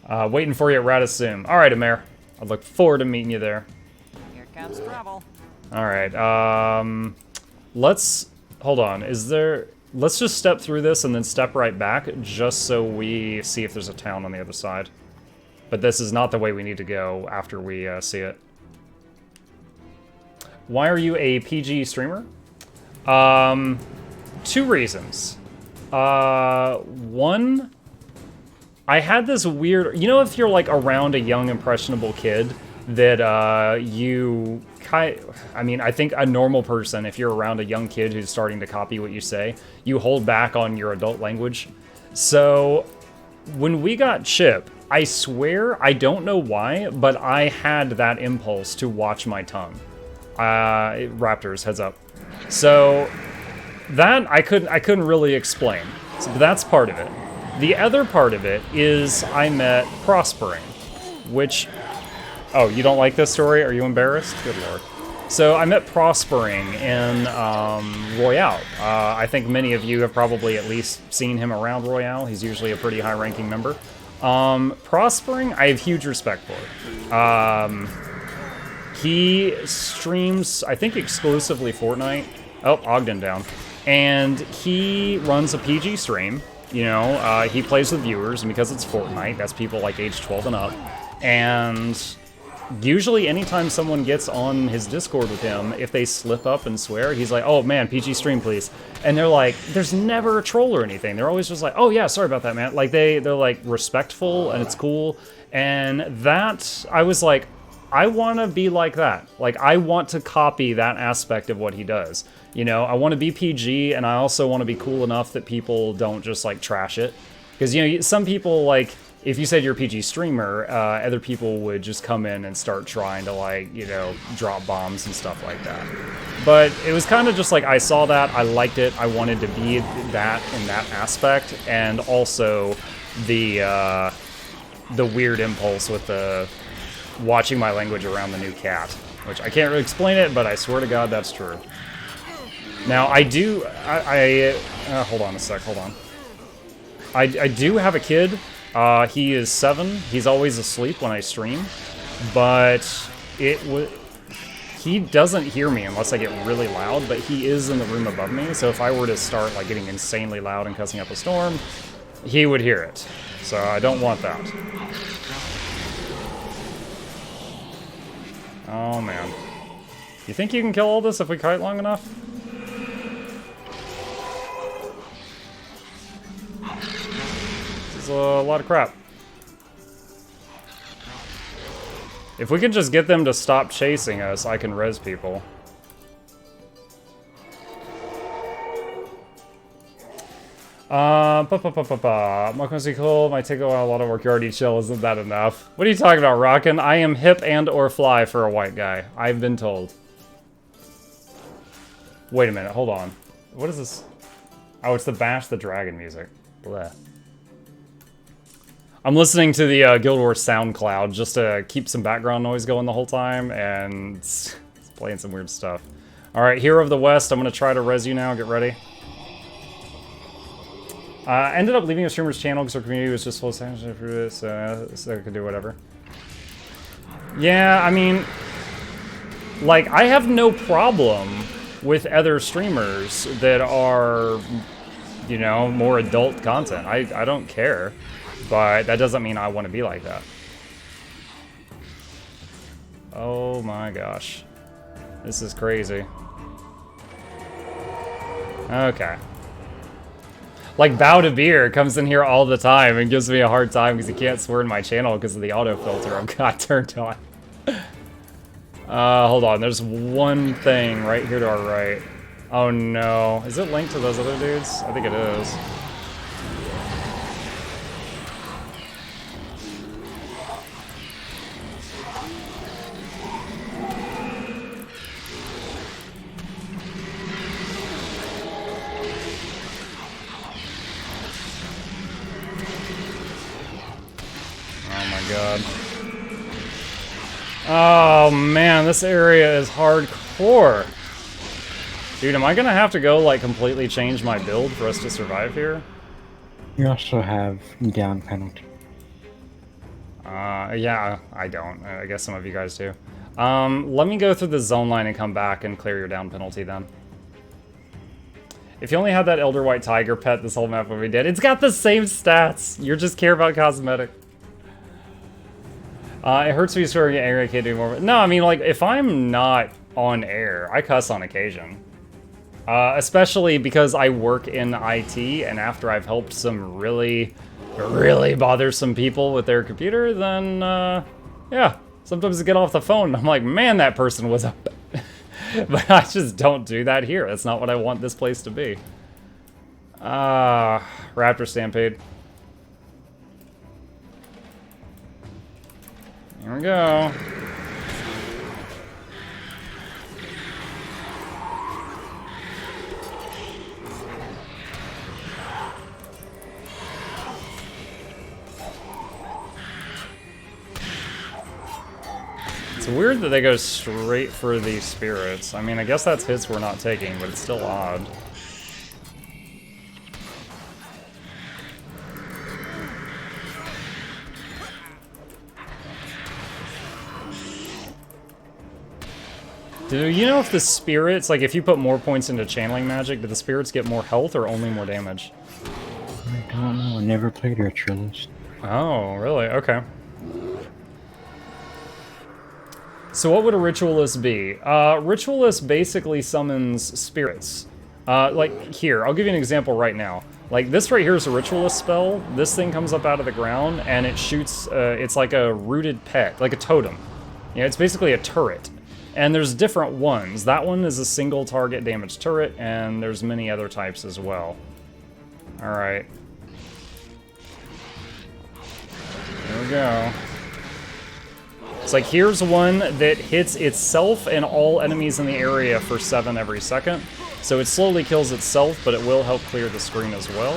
Waiting for you at Rata soon. All right, Amir. I look forward to meeting you there. Here comes trouble. All right. Let's hold on. Let's just step through this and then step right back, just so we see if there's a town on the other side. But this is not the way we need to go after we see it. Why are you a PG streamer? 2 reasons. One, I had this weird... You know if you're, like, around a young, impressionable kid that I mean, I think a normal person, if you're around a young kid who's starting to copy what you say, you hold back on your adult language. So, when we got Chip, I swear, I don't know why, but I had that impulse to watch my tongue. Raptors, heads up. So, that I couldn't really explain. So that's part of it. The other part of it is I met Prospering, which... Oh, you don't like this story? Are you embarrassed? Good lord. So I met Prospering in Royale. I think many of you have probably at least seen him around Royale. He's usually a pretty high-ranking member. Prospering, I have huge respect for. He streams, I think, exclusively Fortnite. Oh, Ogden down. And he runs a PG stream. You know, he plays with viewers, and because it's Fortnite, that's people like age 12 and up. And... usually anytime someone gets on his Discord with him, if they slip up and swear, he's like, oh man, PG stream please. And they're like, there's never a troll or anything. They're always just like, oh yeah, sorry about that, man. Like they're like respectful and it's cool. And that, I was like, I want to be like that. Like I want to copy that aspect of what he does. You know, I want to be PG and I also want to be cool enough that people don't just like trash it. Because, you know, some people like, if you said you're a PG streamer, other people would just come in and start trying to, like, you know, drop bombs and stuff like that. But it was kind of just like, I saw that, I liked it, I wanted to be that in that aspect, and also the weird impulse with the watching my language around the new cat, which I can't really explain it, but I swear to God that's true. Now, I do, hold on a sec, hold on. I do have a kid. He is 7. He's always asleep when I stream, but he doesn't hear me unless I get really loud, but he is in the room above me, so if I were to start like getting insanely loud and cussing up a storm, he would hear it. So I don't want that. Oh man. You think you can kill all this if we kite long enough? A lot of crap. If we can just get them to stop chasing us, I can res people. Must cool. Might take a lot of work. You already chill. Isn't that enough? What are you talking about, Rockin'? I am hip and or fly for a white guy. I've been told. Wait a minute. Hold on. What is this? Oh, it's the Bash the Dragon music. Bleh. I'm listening to the Guild Wars SoundCloud just to keep some background noise going the whole time, and it's playing some weird stuff. Alright, Hero of the West, I'm going to try to res you now, get ready. I ended up leaving a streamer's channel because our community was just full of sanctions for this, so I could do whatever. Yeah, I mean, like, I have no problem with other streamers that are, you know, more adult content. I don't care. But that doesn't mean I want to be like that. Oh my gosh. This is crazy. Okay. Like, Bow to Beer comes in here all the time and gives me a hard time because he can't swear in my channel because of the auto filter I've got turned on. Hold on. There's one thing right here to our right. Oh no. Is it linked to those other dudes? I think it is. god. Oh man, this area is hardcore. Dude, am I gonna have to go like completely change my build for us to survive here? You also have down penalty. Yeah, I don't. I guess some of you guys do. Let me go through the zone line and come back and clear your down penalty then. If you only had that Elder White Tiger pet, this whole map would be dead. It's got the same stats. You just care about cosmetic. It hurts me swearing at air. I can't do more. No, I mean, like, if I'm not on air, I cuss on occasion. Especially because I work in IT, and after I've helped some really bothersome people with their computer, then, yeah. Sometimes I get off the phone, and I'm like, man, that person was up. But I just don't do that here. That's not what I want this place to be. Raptor Stampede. Here we go. It's weird that they go straight for these spirits. I mean, I guess that's hits we're not taking, but it's still odd. Do you know if the spirits, like if you put more points into channeling magic, do the spirits get more health or only more damage? I don't know. I never played Ritualist. Oh, really? Okay. So what would a Ritualist be? Ritualist basically summons spirits. Like here, I'll give you an example right now. Like this right here is a Ritualist spell. This thing comes up out of the ground and it shoots, it's like a rooted pet, like a totem. You know, it's basically a turret. And there's different ones. That one is a single target damage turret, and there's many other types as well. Alright. There we go. It's like, here's one that hits itself and all enemies in the area for 7 every second. So it slowly kills itself, but it will help clear the screen as well.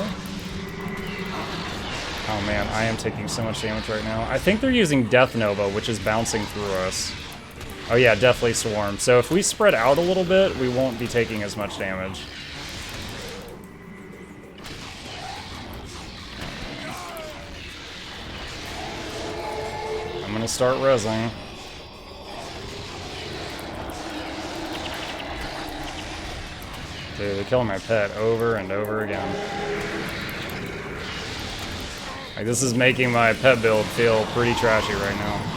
Oh man, I am taking so much damage right now. I think they're using Death Nova, which is bouncing through us. Oh yeah, Deathly Swarm. So if we spread out a little bit, we won't be taking as much damage. I'm gonna start rezzing. Dude, they're killing my pet over and over again. Like, this is making my pet build feel pretty trashy right now.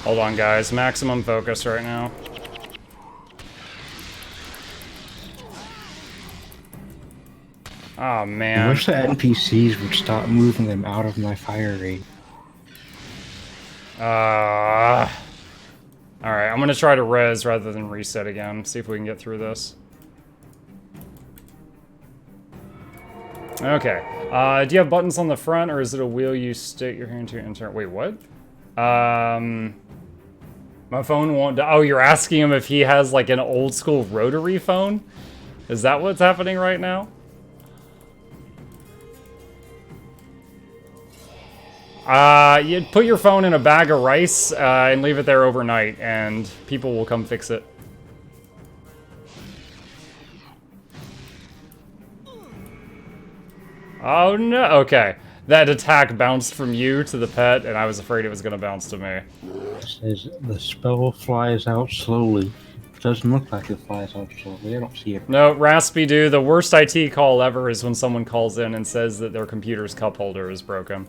Hold on, guys. Maximum focus right now. Oh, man. I wish the NPCs would stop moving them out of my fire rate. Alright, I'm gonna try to res rather than reset again. See if we can get through this. Okay. Do you have buttons on the front, or is it a wheel you stick your hand to enter? Wait, what? My phone won't... Oh, you're asking him if he has, like, an old-school rotary phone? Is that what's happening right now? You put your phone in a bag of rice and leave it there overnight, and people will come fix it. Oh, no. Okay. That attack bounced from you to the pet, and I was afraid it was going to bounce to me. It says the spell flies out slowly. It doesn't look like it flies out slowly. I don't see it. No, Raspy Doo, the worst IT call ever is when someone calls in and says that their computer's cup holder is broken.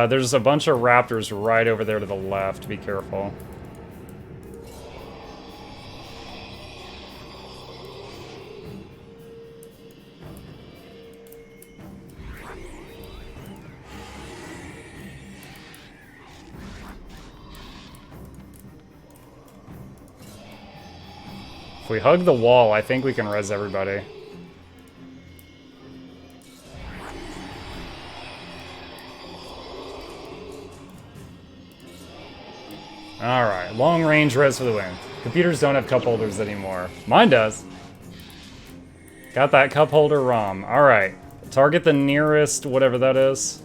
There's a bunch of raptors right over there to the left. Be careful. we hug the wall, I think we can res everybody. Alright, long range res for the win. Computers don't have cup holders anymore. Mine does. Got that cup holder ROM. Alright. Target the nearest, whatever that is.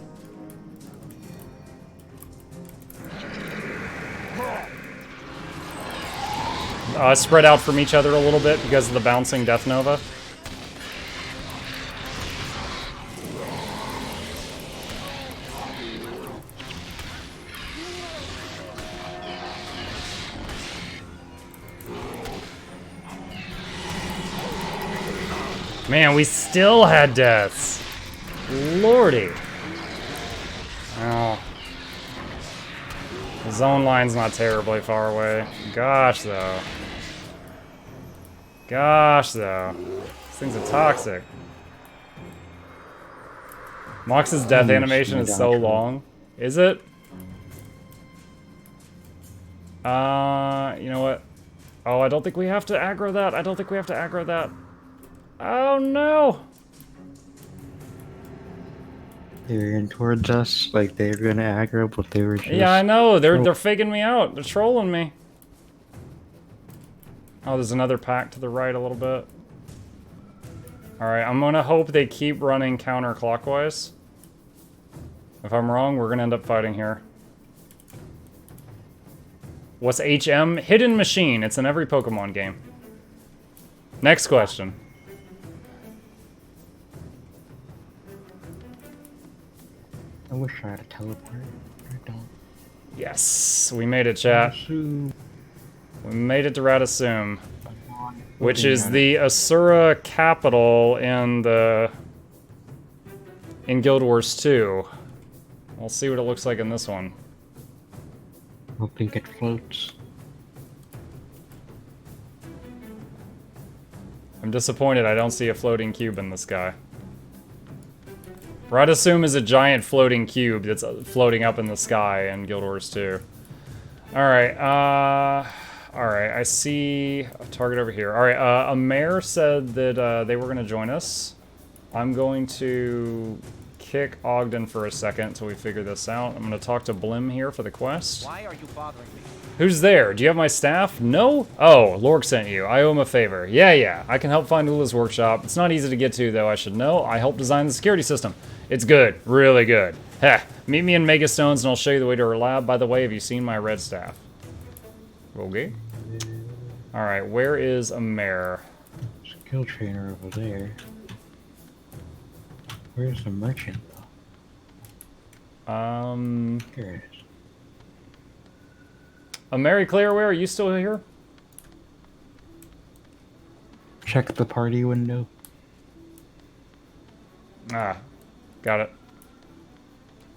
Spread out from each other a little bit because of the bouncing Death Nova. Man, we still had deaths. Lordy. Oh. The zone line's not terribly far away. Gosh, though. Gosh, though. These things are toxic. Mox's death animation is so long. Is it? You know what? Oh, I don't think we have to aggro that. I don't think we have to aggro that. Oh, no! They ran towards us like they were gonna aggro, but they were just... Yeah, I know. They're faking me out. They're trolling me. Oh, there's another pack to the right a little bit. Alright, I'm gonna hope they keep running counterclockwise. If I'm wrong, we're gonna end up fighting here. What's HM? Hidden Machine. It's in every Pokemon game. Next question. I wish I had a teleport. I don't. Yes, we made it, chat. We made it to Rata, which is the Asura capital in Guild Wars 2. We'll see what it looks like in this one. I don't think it floats. I'm disappointed I don't see a floating cube in the sky. Rata is a giant floating cube that's floating up in the sky in Guild Wars 2. Alright, alright, I see a target over here. Alright, a mayor said that they were going to join us. I'm going to kick Ogden for a second until we figure this out. I'm going to talk to Blim here for the quest. Why are you bothering me? Who's there? Do you have my staff? No? Oh, Lork sent you. I owe him a favor. Yeah, I can help find Ula's workshop. It's not easy to get to, though, I should know. I helped design the security system. It's good. Really good. Heh. Meet me in Megastones and I'll show you the way to her lab. By the way, have you seen my red staff? Okay. Alright, where is a mare? Skill trainer over there. Where's the merchant, though? Here it is. Mary Claire, where are you still here? Check the party window. Ah, got it.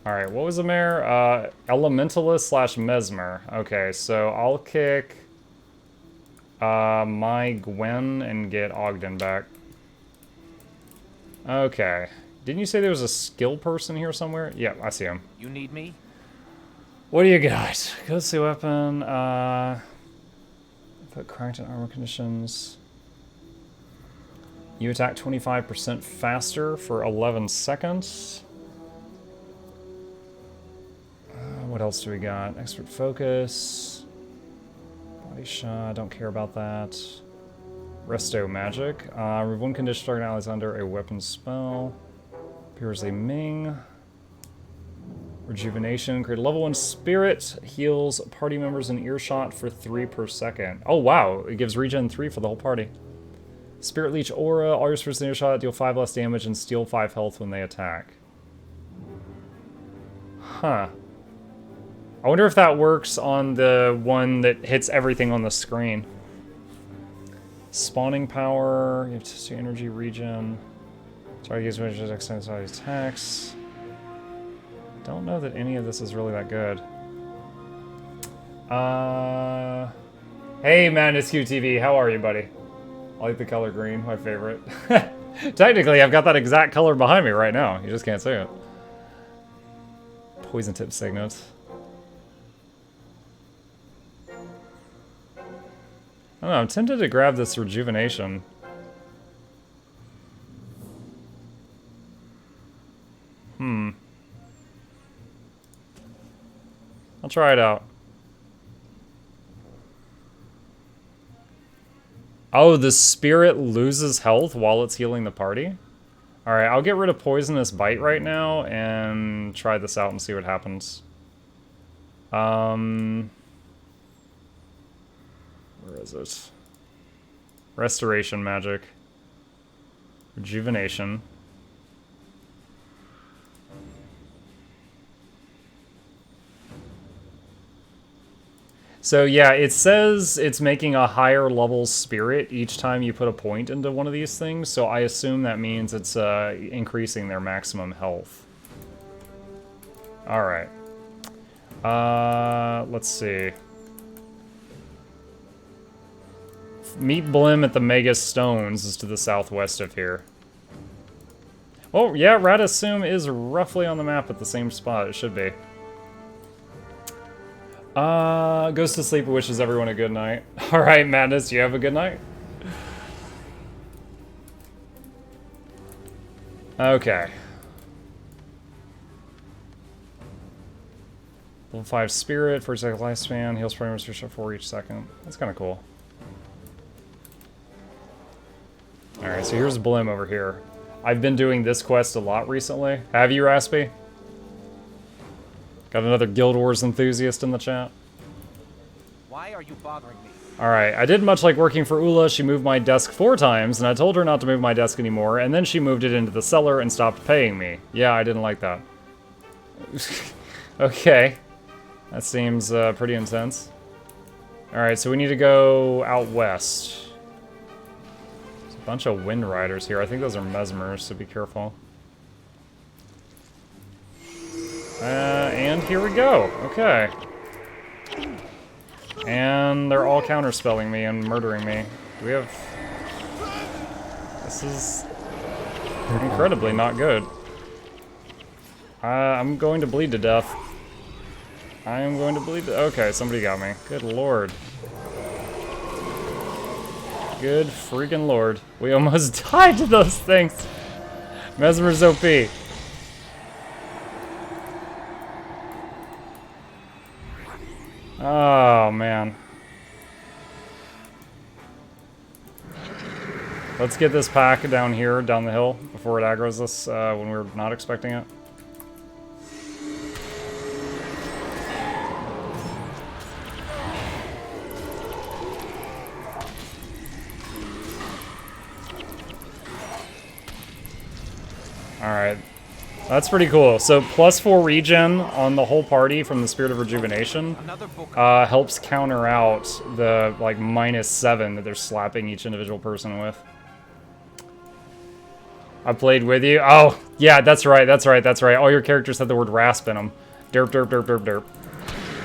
Alright, what was a mare? Elementalist slash Mesmer. Okay, so I'll kick my Gwen and get Ogden back. Okay. Didn't you say there was a skill person here somewhere? Yeah, I see him. You need me? What do you got? Go see weapon. Put cracked in armor conditions. You attack 25% faster for 11 seconds. What else do we got? Expert focus. Body shot. Don't care about that. Resto magic. Remove one condition target allies under a weapon spell. Appears a Ming. Rejuvenation. Create a level 1 spirit. Heals party members in earshot for 3 per second. Oh wow, it gives regen 3 for the whole party. Spirit Leech Aura. All your spirits in earshot deal 5 less damage and steal 5 health when they attack. Huh. I wonder if that works on the one that hits everything on the screen. Spawning power. You have to see energy regen. Sorry, gives me extended size attacks. Don't know that any of this is really that good. Hey, Madness QTV, how are you, buddy? I like the color green, my favorite. Technically, I've got that exact color behind me right now. You just can't see it. Poison tip signet. I don't know, I'm tempted to grab this rejuvenation. I'll try it out. Oh, the spirit loses health while it's healing the party? Alright, I'll get rid of Poisonous Bite right now and try this out and see what happens. Where is it? Restoration magic. Rejuvenation. So yeah, it says it's making a higher level spirit each time you put a point into one of these things, so I assume that means it's increasing their maximum health. Alright. Let's see. Meet Blim at the Mega Stones is to the southwest of here. Oh, yeah, Rata is roughly on the map at the same spot. It should be. Goes to sleep and wishes everyone a good night. Alright, Madness, you have a good night? Okay. Level 5 Spirit, 40-second lifespan, heals primary for 4 each second. That's kind of cool. Alright, so here's Blim over here. I've been doing this quest a lot recently. Have you, Raspy? Got another Guild Wars enthusiast in the chat. Why are you bothering me? Alright, I did much like working for Ula. She moved my desk 4 times, and I told her not to move my desk anymore, and then she moved it into the cellar and stopped paying me. Yeah, I didn't like that. Okay. That seems pretty intense. Alright, so we need to go out west. There's a bunch of Wind Riders here. I think those are Mesmers, so be careful. And here we go. Okay. And they're all counterspelling me and murdering me. Do we have... This is incredibly not good. I'm going to bleed to death. I am going to bleed to... Okay, somebody got me. Good lord. Good freaking lord. We almost died to those things. Mesmer's OP. Oh, man. Let's get this pack down here, down the hill, before it aggroes us when we're not expecting it. Alright. That's pretty cool. So +4 regen on the whole party from the Spirit of Rejuvenation helps counter out the like -7 that they're slapping each individual person with. I played with you. Oh, yeah, that's right, that's right, that's right. All your characters had the word rasp in them. Derp, derp, derp, derp, derp.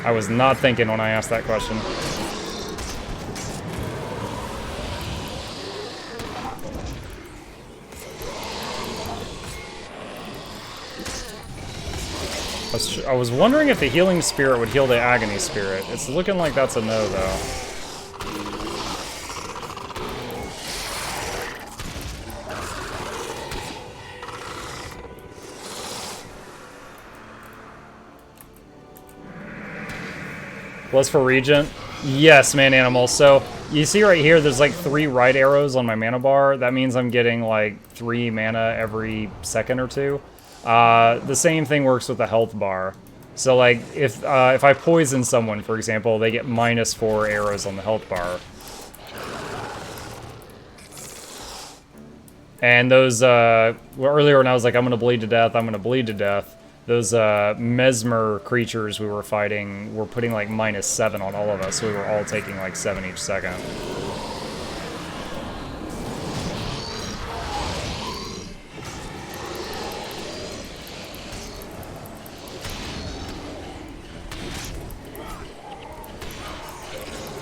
I was not thinking when I asked that question. I was wondering if the Healing Spirit would heal the Agony Spirit. It's looking like that's a no, though. +4 Regent? Yes, man animal. So, you see right here, there's like 3 right arrows on my mana bar. That means I'm getting like 3 mana every second or 2. The same thing works with the health bar. So like, if I poison someone, for example, they get -4 arrows on the health bar. And those, earlier when I was like, I'm gonna bleed to death, I'm gonna bleed to death, those Mesmer creatures we were fighting were putting like -7 on all of us, so we were all taking like 7 each second.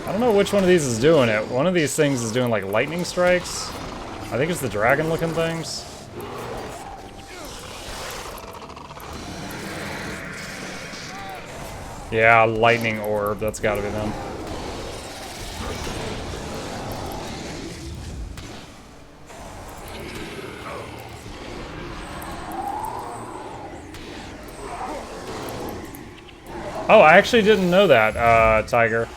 I don't know which one of these is doing it. One of these things is doing like lightning strikes. I think it's the dragon looking things. Yeah, lightning orb. That's gotta be them. Oh, I actually didn't know that, Tiger.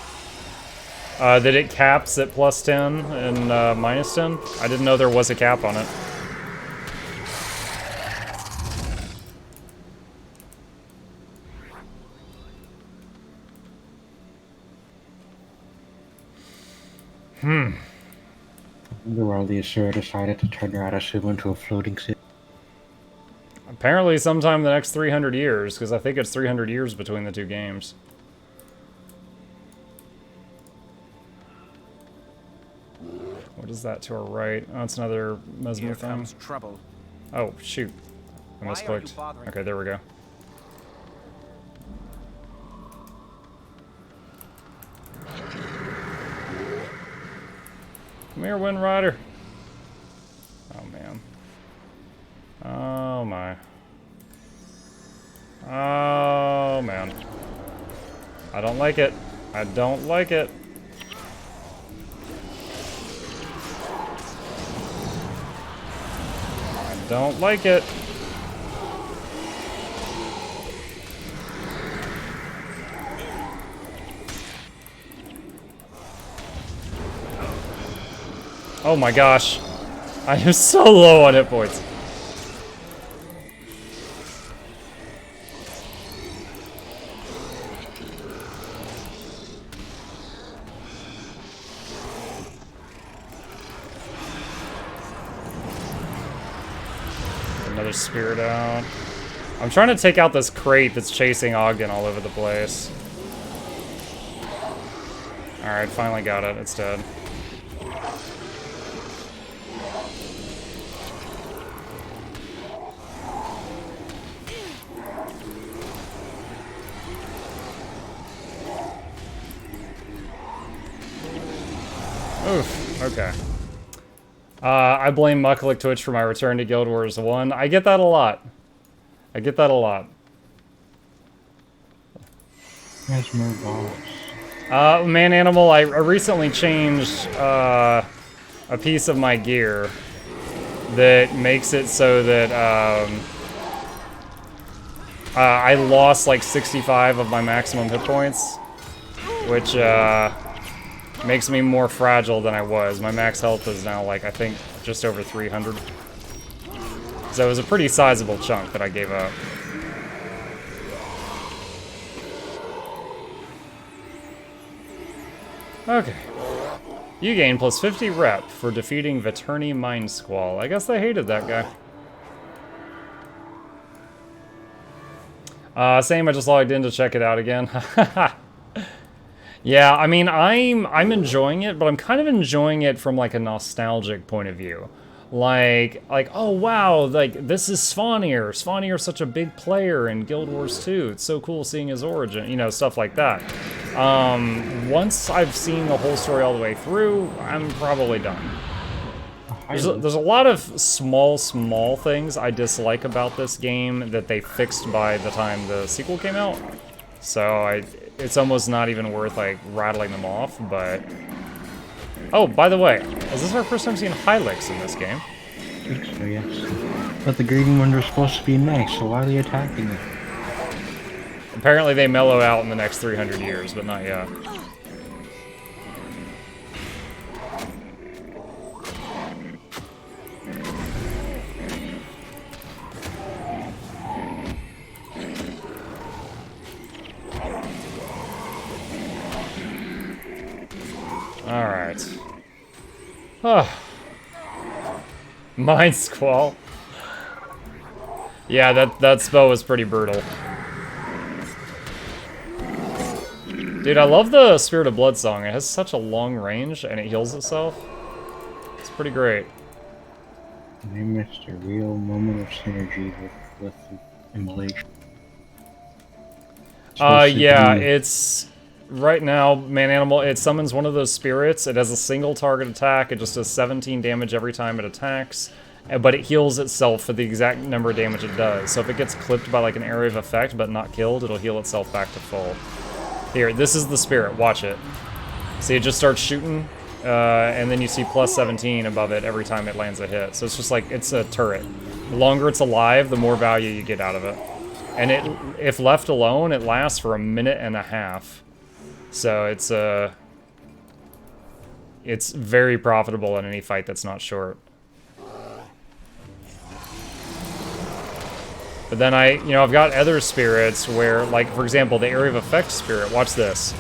That it caps at plus 10 and minus 10. I didn't know there was a cap on it. I wonder why the Asura decided to turn Rata into a floating city. Apparently sometime in the next 300 years, because I think it's 300 years between the two games. What is that to our right? Oh, it's another mesmer Here thing. comes trouble. Oh, shoot. I Why are you misclicked. bothering Okay, there we go. Come here, Wind Rider. Oh, man. Oh, my. Oh, man. I don't like it. I don't like it. I don't like it. Oh my gosh. I am so low on hit points. Another spirit out. I'm trying to take out this crate that's chasing Ogden all over the place. Alright, finally got it. It's dead. Oof, okay. I blame Mucklick Twitch for my return to Guild Wars 1. I get that a lot. I get that a lot. There's more balls. Man Animal, I recently changed a piece of my gear that makes it so that I lost like 65 of my maximum hit points, which makes me more fragile than I was. My max health is now like, I think, just over 300. So it was a pretty sizable chunk that I gave up. Okay. You gain plus 50 rep for defeating Veterni Mind Squall. I guess they hated that guy. Same, I just logged in to check it out again. Yeah, I mean, I'm enjoying it, but I'm kind of enjoying it from like a nostalgic point of view. Like, oh wow, like this is Svanir. Svanir's such a big player in Guild Wars 2. It's so cool seeing his origin, you know, stuff like that. Once I've seen the whole story all the way through, I'm probably done. There's a lot of small things I dislike about this game that they fixed by the time the sequel came out. So it's almost not even worth like rattling them off, but... Oh, by the way, is this our first time seeing Hylix in this game? I think so, yes. But the green ones are supposed to be nice, so why are they attacking them? Apparently they mellow out in the next 300 years, but not yet. Alright. Mind Squall. Yeah, that spell was pretty brutal. Dude, I love the Spirit of Blood song. It has such a long range and it heals itself. It's pretty great. I missed a real moment of synergy with immolation. Yeah, it's... Right now, Man Animal, it summons one of those spirits. It has a single target attack. It just does 17 damage every time it attacks. But it heals itself for the exact number of damage it does. So if it gets clipped by like an area of effect but not killed, it'll heal itself back to full. Here, this is the spirit. Watch it. See, it just starts shooting. And then you see plus 17 above it every time it lands a hit. So it's just like, it's a turret. The longer it's alive, the more value you get out of it. And if left alone, it lasts for 1.5 minutes. So it's very profitable in any fight that's not short. But then I've got other spirits where, like, for example, the Area of Effect spirit, watch this.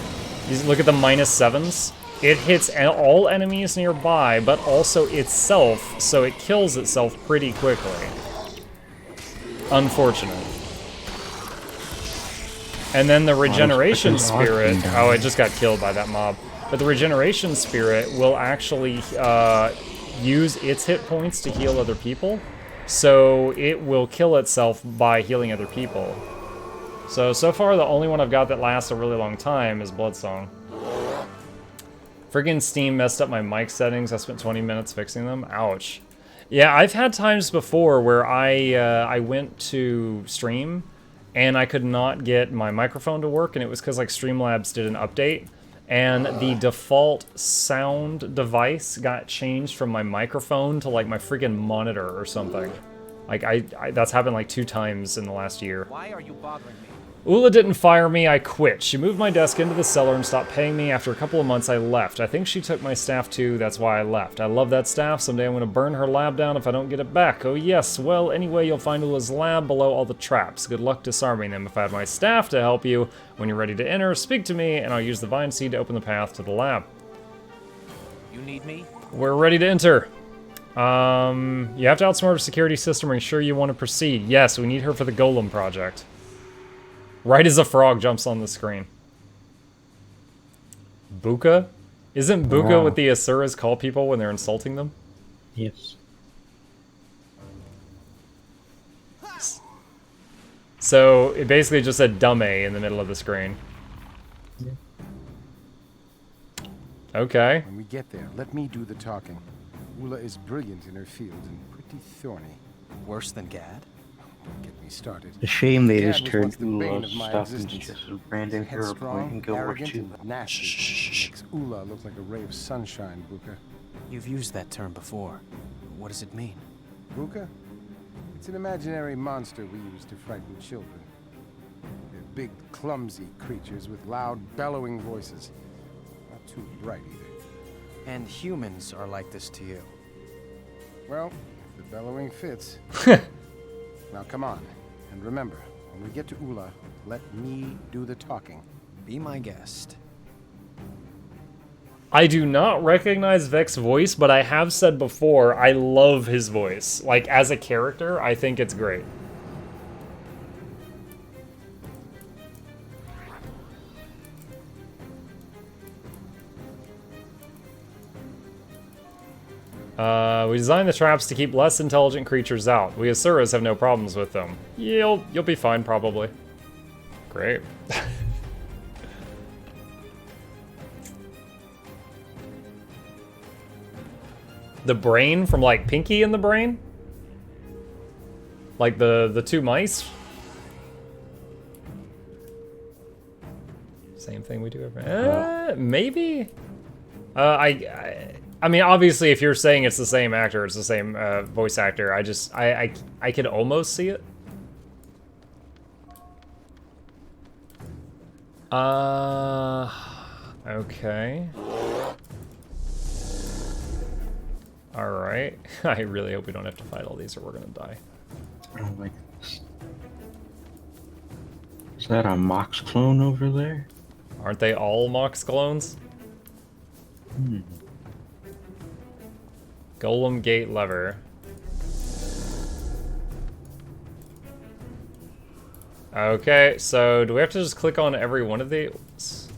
You look at the -7s. It hits all enemies nearby, but also itself, so it kills itself pretty quickly. Unfortunate. And then the regeneration spirit, oh, it just got killed by that mob. But the regeneration spirit will actually use its hit points to heal other people. So it will kill itself by healing other people. So far the only one I've got that lasts a really long time is Bloodsong. Friggin' Steam messed up my mic settings. I spent 20 minutes fixing them. Ouch. Yeah, I've had times before where I went to stream and I could not get my microphone to work, and it was because like Streamlabs did an update, and the default sound device got changed from my microphone to like my freaking monitor or something. Like that's happened like 2 times in the last year. Why are you bothering me? Ula didn't fire me, I quit. She moved my desk into the cellar and stopped paying me. After a couple of months, I left. I think she took my staff too, that's why I left. I love that staff. Someday I'm gonna burn her lab down if I don't get it back. Oh yes, well, anyway, you'll find Ula's lab below all the traps. Good luck disarming them. If I had my staff to help you, when you're ready to enter, speak to me, and I'll use the vine seed to open the path to the lab. You need me? We're ready to enter. You have to outsmart a security system. Are you sure you want to proceed? Yes, we need her for the Golem project. Right as a frog jumps on the screen. Buka? Isn't Buka what the Asuras call people when they're insulting them? Yes. So it basically just said dumb in the middle of the screen. Yeah. Okay. When we get there, let me do the talking. Ula is brilliant in her field and pretty thorny. Worse than Gad? Don't get me started. It's a shame they Gad just was turned once the bane Ula's of my stuff into existence. just a random hero point Headstrong, in Guild Wars arrogant, 2. and nasty. Makes Ula look like a ray of sunshine, Buka. You've used that term before. What does it mean? Buka? It's an imaginary monster we use to frighten children. They're big, clumsy creatures with loud, bellowing voices. Not too bright either. And humans are like this to you. Well, if the bellowing fits. Now come on, and remember, when we get to Ula, let me do the talking. Be my guest. I do not recognize Vex's voice, but I have said before, I love his voice. Like, as a character, I think it's great. We designed the traps to keep less intelligent creatures out. We Asuras have no problems with them. You'll be fine, probably. Great. The brain from, like, Pinky and the Brain? Like the 2 mice? Same thing we do every... maybe? I mean, obviously, if you're saying it's the same actor, it's the same voice actor. I could almost see it. Okay. Alright. I really hope we don't have to fight all these or we're gonna die. I don't like this. Is that a Mox clone over there? Aren't they all Mox clones? Hmm. Golem gate lever. Okay, so do we have to just click on every one of these?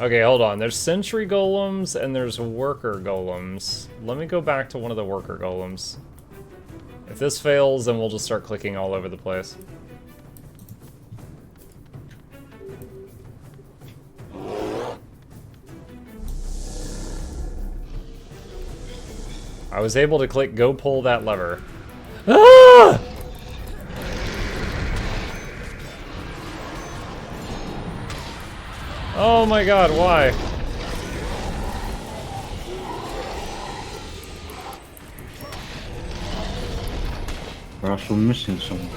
Okay, hold on. There's sentry golems and there's worker golems. Let me go back to one of the worker golems. If this fails, then we'll just start clicking all over the place. I was able to click go pull that lever. Ah! Oh my god, why? We're also missing something.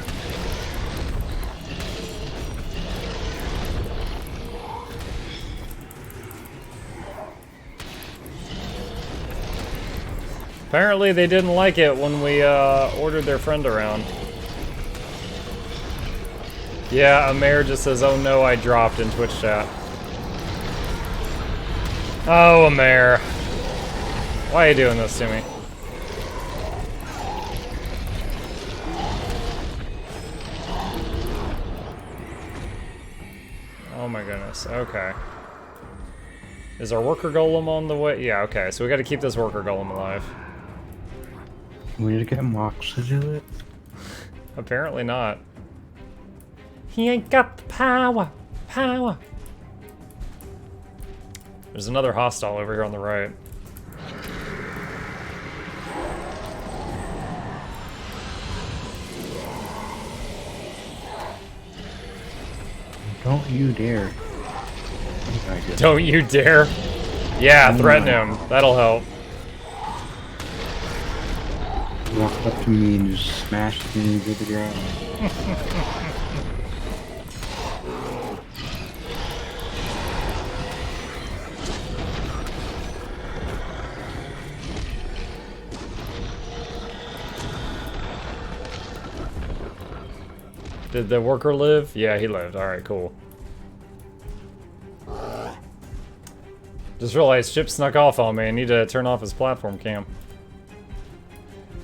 Apparently they didn't like it when we ordered their friend around. Yeah, Amer just says, oh no, I dropped in Twitch chat. Oh, Amer. Why are you doing this to me? Oh my goodness, okay. Is our worker golem on the way? Yeah, okay, so we gotta keep this worker golem alive. We need to get Mox to do it. Apparently not. He ain't got the power. Power. There's another hostile over here on the right. Don't you dare. Don't you dare. Yeah, threaten him. That'll help. Walk up to me and just smash me into the ground. Did the worker live? Yeah, he lived. Alright, cool. Just realized Chip snuck off on me. I need to turn off his platform cam.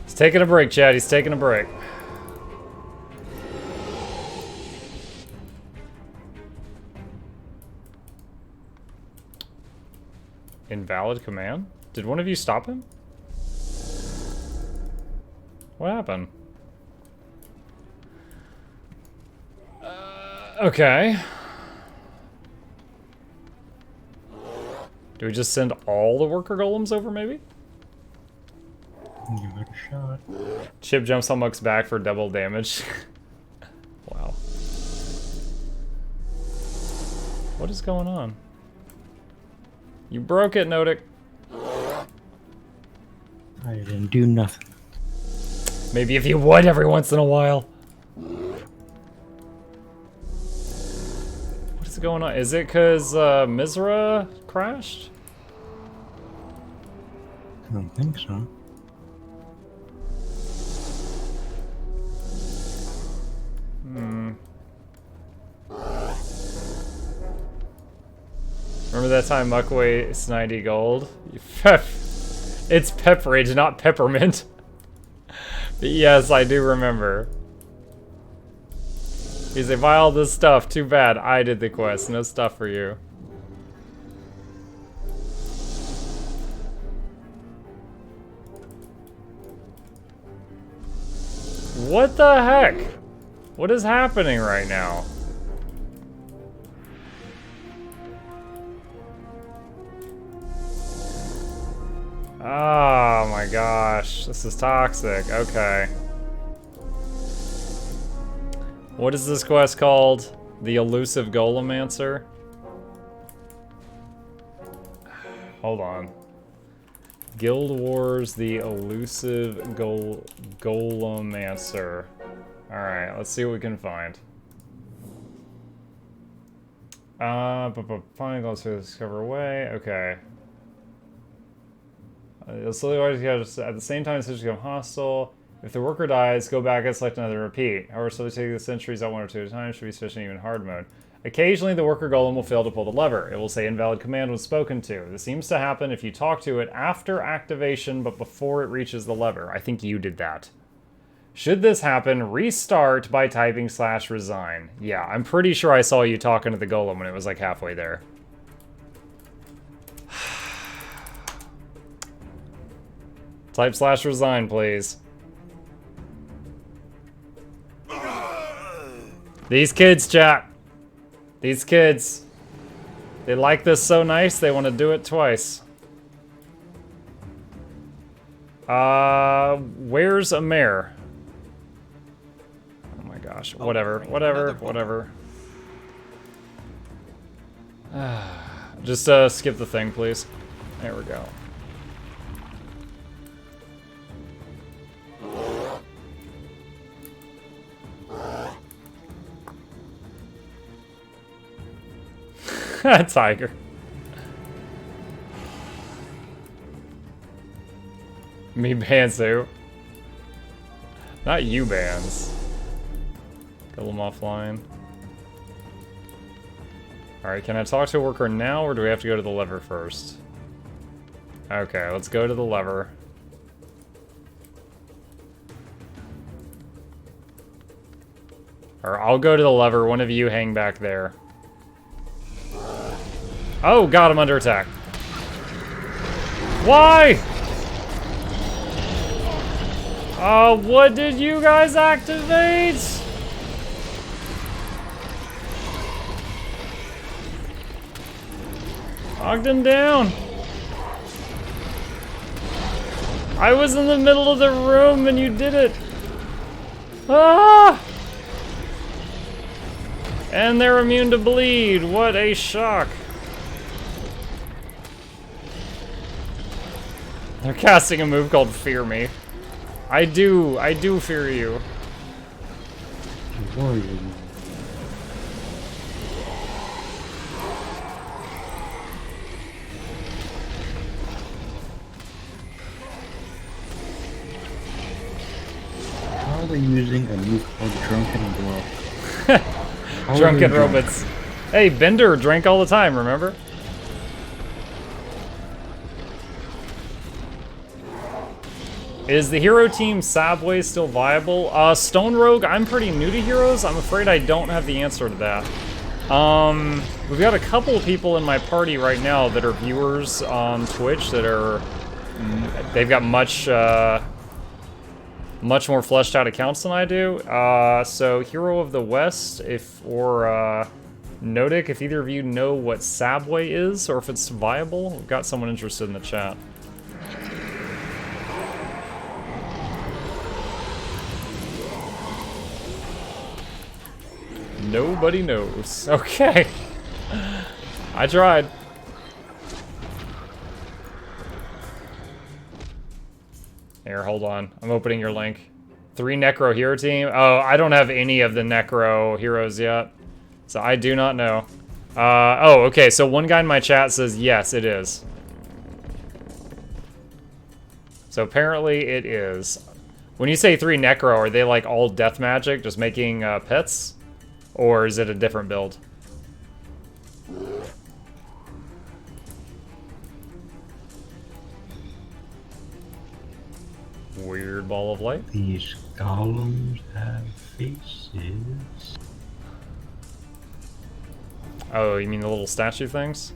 He's taking a break, Chad. He's taking a break. Invalid command? Did one of you stop him? What happened? Okay. Do we just send all the worker golems over, maybe? Give it a shot. Chip jumps on Muck's back for double damage. Wow. What is going on? You broke it, Nodic. I didn't do nothing. Maybe if you would every once in a while. What is going on? Is it because Mizra crashed? I don't think so. Remember that time Muck wastes 90 gold? It's pepperage, not peppermint. But yes, I do remember. He's like, buy all this stuff. Too bad. I did the quest. No stuff for you. What the heck? What is happening right now? Oh my gosh, this is toxic. Okay. What is this quest called? The Elusive Golemancer? Hold on. Guild Wars, the Elusive Golemancer. Alright, let's see what we can find. Finding gloves to discover a way. Okay. Slowly at the same time, the centuries become hostile. If the worker dies, go back and select another repeat. However, slowly taking the centuries out one or two at a time should be sufficient even in hard mode. Occasionally, the worker golem will fail to pull the lever. It will say invalid command was spoken to. This seems to happen if you talk to it after activation, but before it reaches the lever. I think you did that. Should this happen, restart by typing /resign. Yeah, I'm pretty sure I saw you talking to the golem when it was like halfway there. Type /resign, please. These kids, chat. These kids. They like this so nice, they want to do it twice. Where's a mare? Oh my gosh. Whatever. Just skip the thing, please. There we go. Tiger. Me Banzu. Not you, Bands. Kill them offline. Alright, can I talk to a worker now, or do we have to go to the lever first? Okay, let's go to the lever. Or I'll go to the lever, one of you hang back there. Oh, got him under attack. Why? What did you guys activate? Knocked him down. I was in the middle of the room and you did it. Ah! And they're immune to bleed. What a shock. They're casting a move called Fear Me. I do fear you. Warrior. How are they using a move called Drunken Blow? Drunken robots. Hey, Bender drank all the time, remember? Is the hero team Sabway still viable? Stone Rogue, I'm pretty new to heroes. I'm afraid I don't have the answer to that. We've got a couple of people in my party right now that are viewers on Twitch that are... They've got much more fleshed out accounts than I do. So Hero of the West, or Nodic, if either of you know what Sabway is, or if it's viable. We've got someone interested in the chat. Nobody knows. Okay. I tried. Here, hold on. I'm opening your link. 3 Necro hero team. Oh, I don't have any of the Necro heroes yet. So I do not know. Oh, okay. So one guy in my chat says, yes, it is. So apparently it is. When you say 3 Necro, are they like all death magic, just making pets? Or is it a different build? Weird ball of light. These golems have faces. Oh, you mean the little statue things?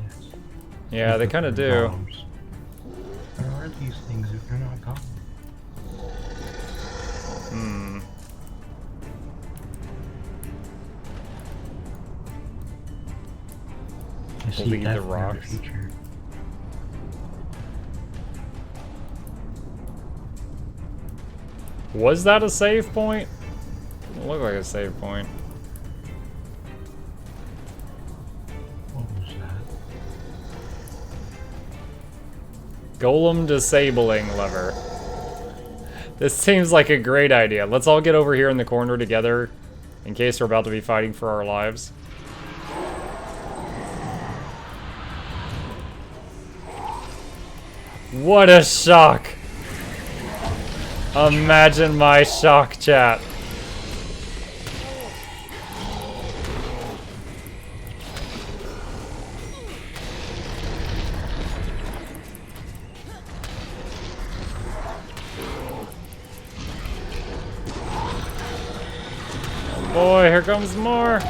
Yes. Yeah, they kind of do. Golems. What are these things if they're not golems? Hmm. Bleed the rocks. Was that a save point? It looked like a save point. What was that? Golem disabling lever. This seems like a great idea. Let's all get over here in the corner together in case we're about to be fighting for our lives. What a shock! Imagine my shock, chat. Oh boy, here comes more.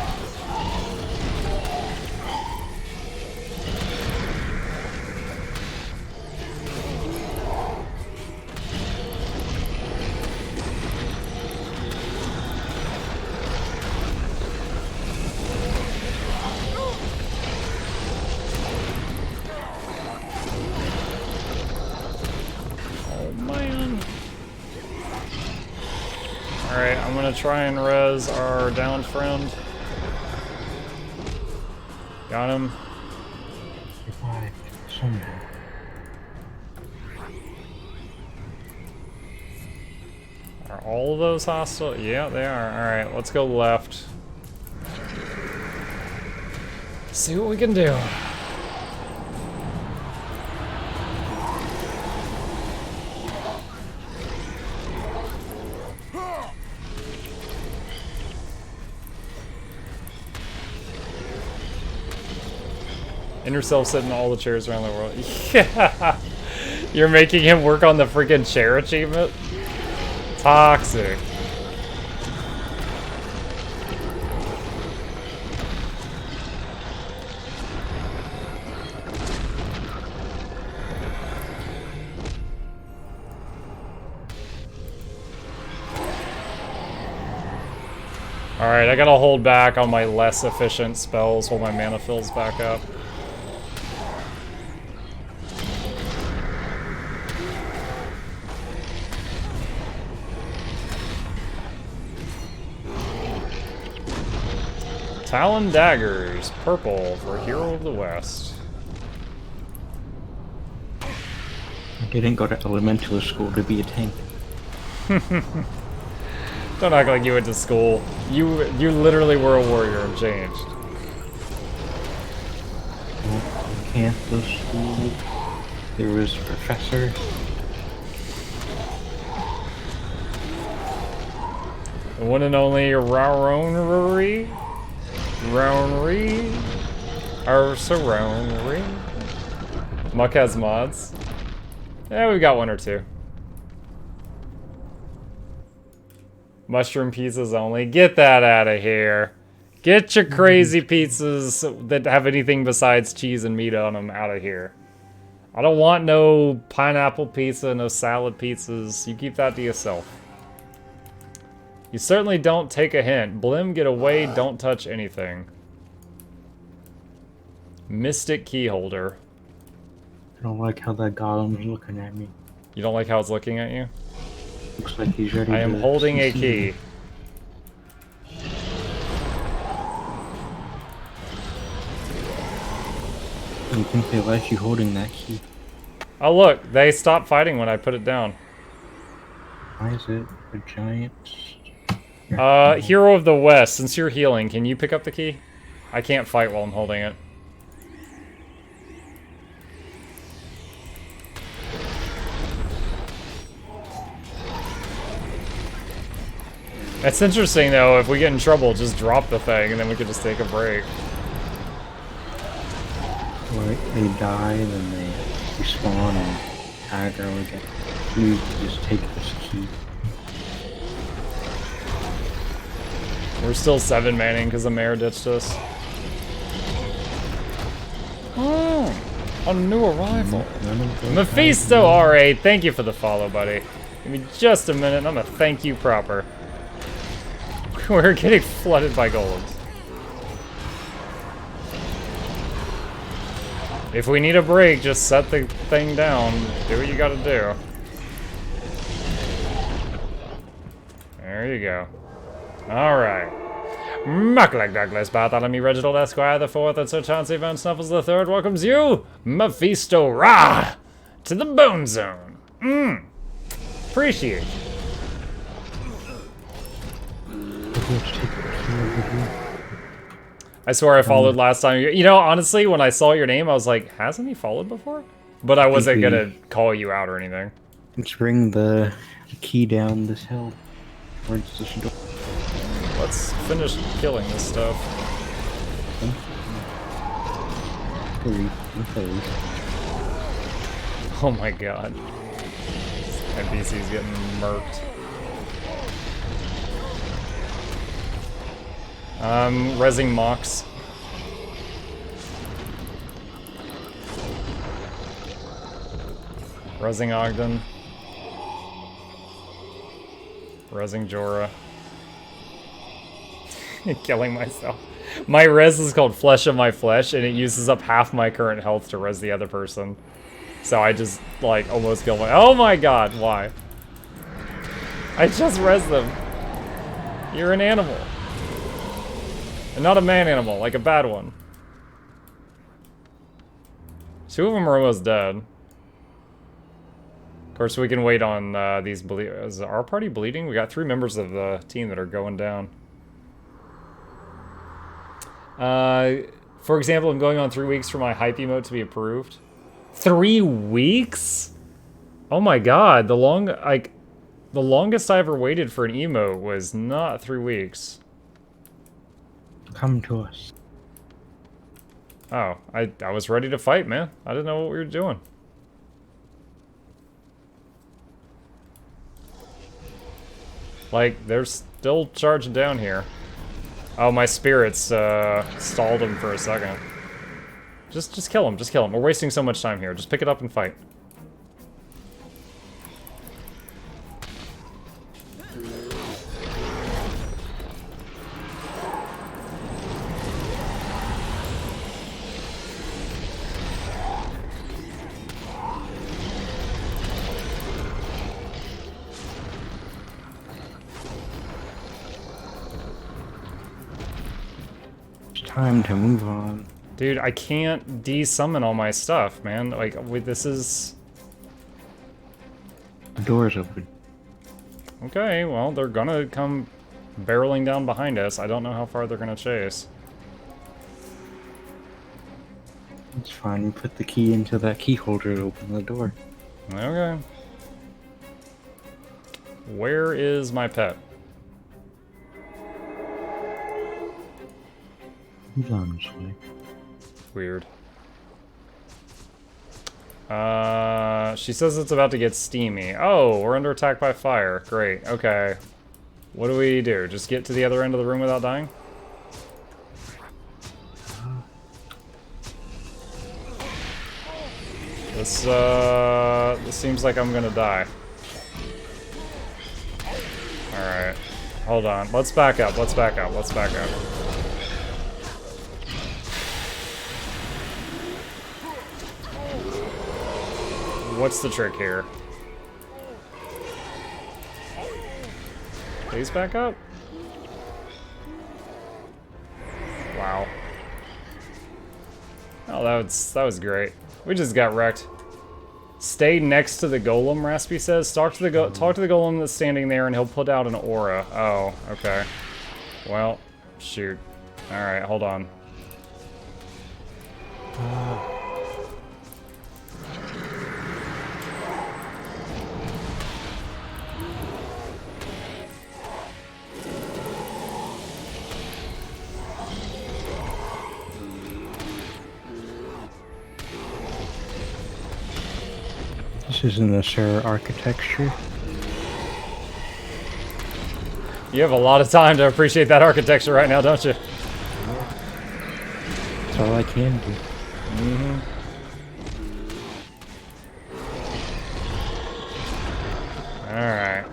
Alright, I'm gonna try and res our downed friend. Got him. Revive someone. Are all of those hostile? Yeah, they are. Alright, let's go left. See what we can do. And yourself sitting in all the chairs around the world. Yeah. You're making him work on the freaking chair achievement? Toxic. Alright, I gotta hold back on my less efficient spells while my mana fills back up. Talon Daggers, purple for Hero of the West. I didn't go to elemental school to be a tank. Don't act like you went to school. You literally were a warrior and changed. Well, on campus school, there was professors. The one and only Rowanry? Rowanry? Rowanry? Muck has mods. Yeah, we've got one or two. Mushroom pizzas only. Get that out of here. Get your crazy pizzas that have anything besides cheese and meat on them out of here. I don't want no pineapple pizza, no salad pizzas. You keep that to yourself. You certainly don't take a hint. Blim, get away. Don't touch anything. Mystic key holder. I don't like how that golem's looking at me. You don't like how it's looking at you? Looks like he's ready I am to holding a CC. key. You think they like you holding that key? Oh look, they stopped fighting when I put it down. Why is it a giant? Hero of the West, since you're healing, can you pick up the key? I can't fight while I'm holding it. It's interesting though, if we get in trouble, just drop the thing and then we could just take a break. Right, they die, then they respawn and aggro again. You just take this key. We're still 7 manning because the mayor ditched us. Oh, a new arrival. Mephisto RA, thank you for the follow, buddy. Give me just a minute and I'm gonna thank you proper. We're getting flooded by golems. If we need a break, just set the thing down. Do what you gotta do. There you go. Alright. Muckluck Douglas, Bartholomew Reginald Esquire the Fourth, and Sir Chauncey Van Snuffles the Third welcomes you, Mephisto Ra, to the Bone Zone. Appreciate you. I swear I followed last time. You know, honestly, when I saw your name, I was like, hasn't he followed before? But I wasn't gonna call you out or anything. Let's bring the key down this hill. Towards this door. Let's finish killing this stuff. Oh my god. NPC's getting murked. Rezzing Mox. Rezzing Ogden. Rezzing Jorah. Killing myself. My res is called Flesh of My Flesh, and it uses up half my current health to res the other person. So I just, like, almost kill my- Oh my god, why? I just res them. You're an animal. And not a man animal, like a bad one. 2 of them are almost dead. Of course, we can wait on these Is our party bleeding? We got 3 members of the team that are going down. For example, I'm going on 3 weeks for my hype emote to be approved. 3 weeks? Oh my god, the longest I ever waited for an emote was not 3 weeks. Come to us. Oh, I was ready to fight, man. I didn't know what we were doing. Like, they're still charging down here. Oh, my spirits stalled him for a second. Just kill him. Just kill him. We're wasting so much time here. Just pick it up and fight. Time to move on. Dude, I can't de-summon all my stuff, man. Like, this is... The door's open. Okay, well, they're gonna come barreling down behind us. I don't know how far they're gonna chase. It's fine. We put the key into that key holder to open the door. Okay. Where is my pet? He's on his way. Weird. She says it's about to get steamy. Oh, we're under attack by fire. Great, okay. What do we do? Just get to the other end of the room without dying? This seems like I'm gonna die. Alright. Hold on. Let's back up, let's back up, let's back up. What's the trick here? Please back up. Wow. Oh, that was great. We just got wrecked. Stay next to the golem, Raspy says. Talk to the golem that's standing there, and he'll put out an aura. Oh, okay. Well, shoot. All right, hold on. This is an Asura architecture. You have a lot of time to appreciate that architecture right now, don't you? That's all I can do. Mm-hmm. Alright.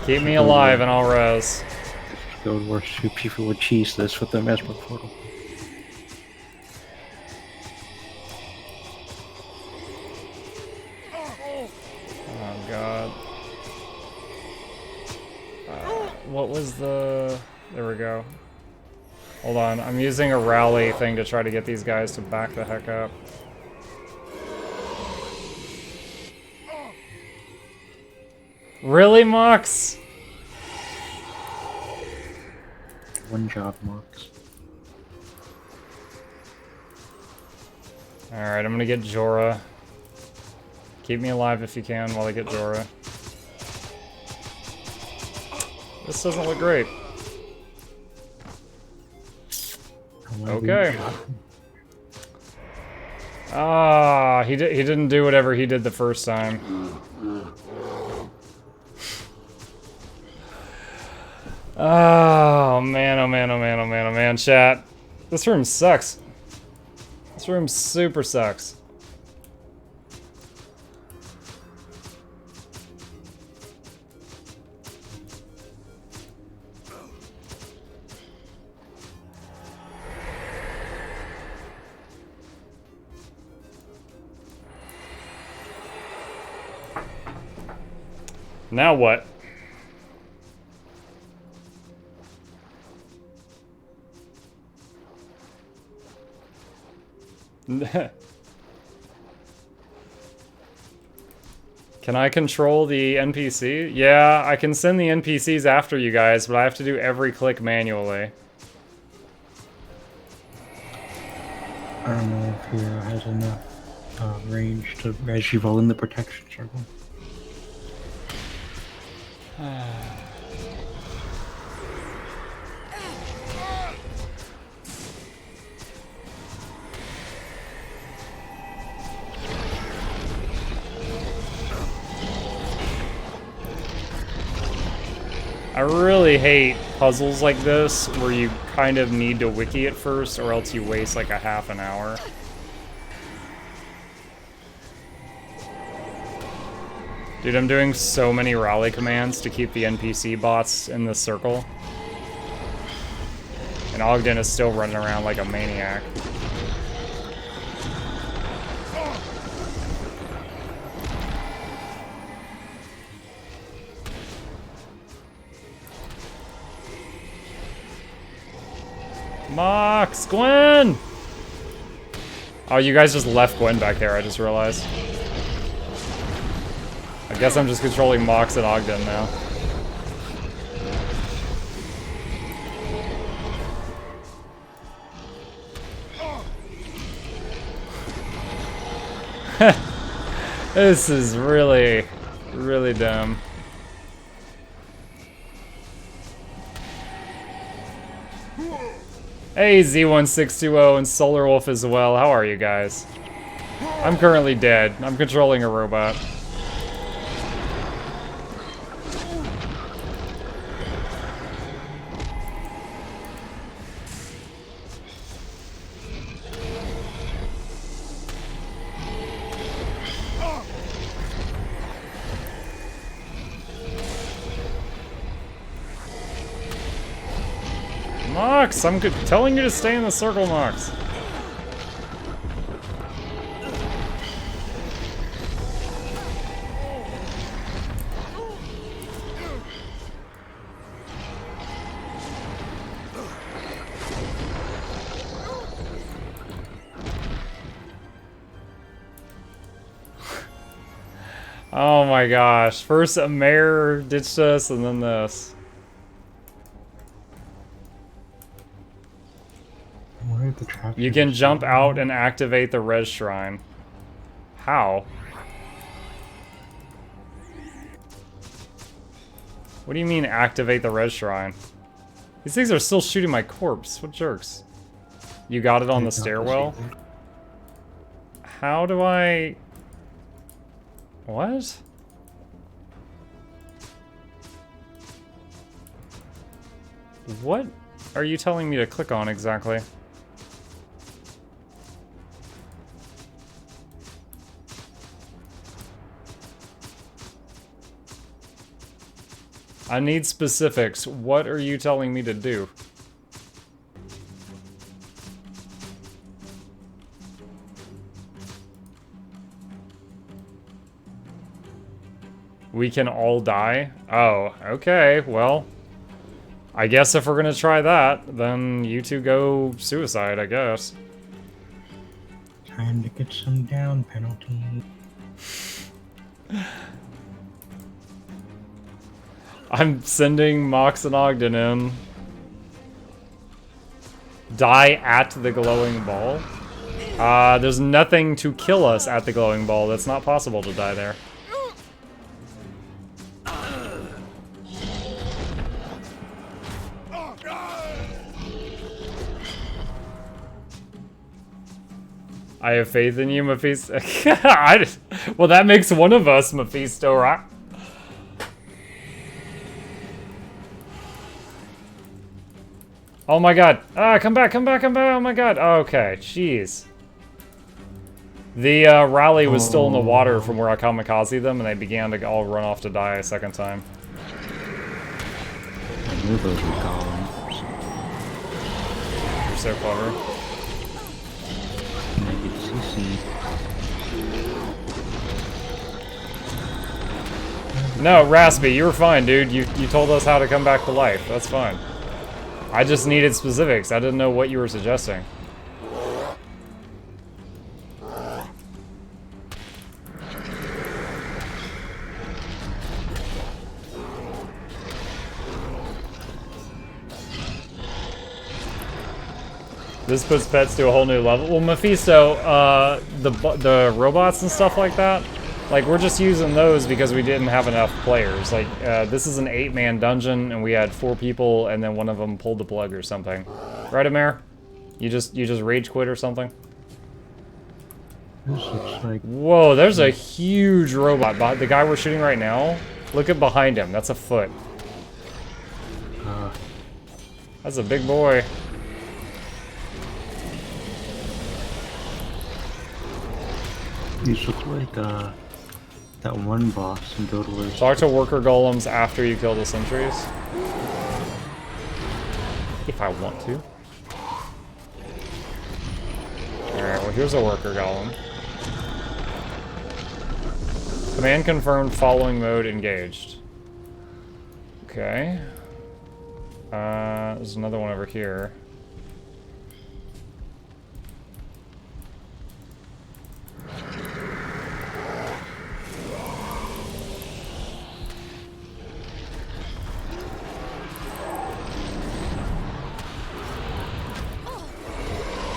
Keep me alive and I'll res. Guild Wars 2 people would cheese this with the Mesmer portal. Oh god. What was the... There we go. Hold on, I'm using a rally thing to try to get these guys to back the heck up. Really, Mox? One job, Mox. Alright, I'm gonna get Jorah. Keep me alive if you can while I get Jorah. This doesn't look great. Okay. Ah, he didn't do whatever he did the first time. Oh man, oh man, oh man, oh man, oh man, chat. This room sucks. This room super sucks. Now what? Can I control the NPC? Yeah, I can send the NPCs after you guys, but I have to do every click manually. I don't know if Hero has enough range to res you all in the protection circle. I really hate puzzles like this where you kind of need to wiki it first or else you waste like a half an hour. Dude, I'm doing so many rally commands to keep the NPC bots in the circle. And Ogden is still running around like a maniac. Mox! Gwen! Oh, you guys just left Gwen back there, I just realized. I guess I'm just controlling Mox and Ogden now. This is really, really dumb. Hey, Z1620 and Solar Wolf as well. How are you guys? I'm currently dead. I'm controlling a robot. Mox, I'm telling you to stay in the circle, Mox. Oh my gosh. First a mayor ditched us and then this. You can jump out and activate the res shrine. How? What do you mean activate the res shrine? These things are still shooting my corpse. What jerks? You got it on the stairwell? How do I... What? What are you telling me to click on exactly? I need specifics. What are you telling me to do? We can all die? Oh, okay, well. I guess if we're gonna try that, then you two go suicide, I guess. Time to get some down penalty. I'm sending Mox and Ogden in. Die at the glowing ball? There's nothing to kill us at the glowing ball. That's not possible to die there. I have faith in you, Mephisto. Well, that makes one of us Mephisto, right? Oh my god. Ah, come back, come back, come back. Oh my god. Okay, jeez. The rally was still in the water from where I kamikaze them, and they began to all run off to die a second time. I knew those were golems. You're so clever. Naked CC. No, Raspy, you were fine, dude. You told us how to come back to life. That's fine. I just needed specifics. I didn't know what you were suggesting. This puts pets to a whole new level. Well, Mephisto, the robots and stuff like that, like, we're just using those because we didn't have enough players. Like, this is an 8-man dungeon, and we had 4 people, and then one of them pulled the plug or something. Right, Amir? You just rage quit or something? This looks like... Whoa, there's a huge robot. The guy we're shooting right now, look at behind him. That's a foot. That's a big boy. These look like that one boss in Guild Wars. Talk to worker golems after you kill the sentries. If I want to. Alright, well here's a worker golem. Command confirmed, following mode engaged. Okay. There's another one over here.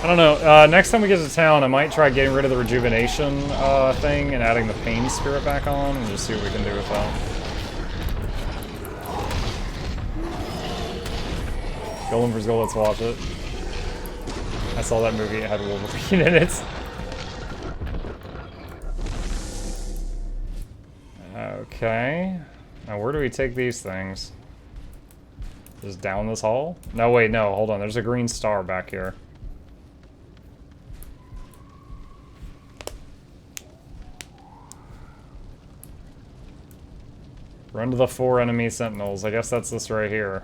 I don't know. Next time we get to town, I might try getting rid of the rejuvenation thing and adding the pain spirit back on and just see what we can do with that. Golem vs. Gold, let's watch it. I saw that movie, it had Wolverine in it. Okay. Now where do we take these things? Just down this hall? No, wait, no, hold on. There's a green star back here. Run to the 4 enemy sentinels. I guess that's this right here.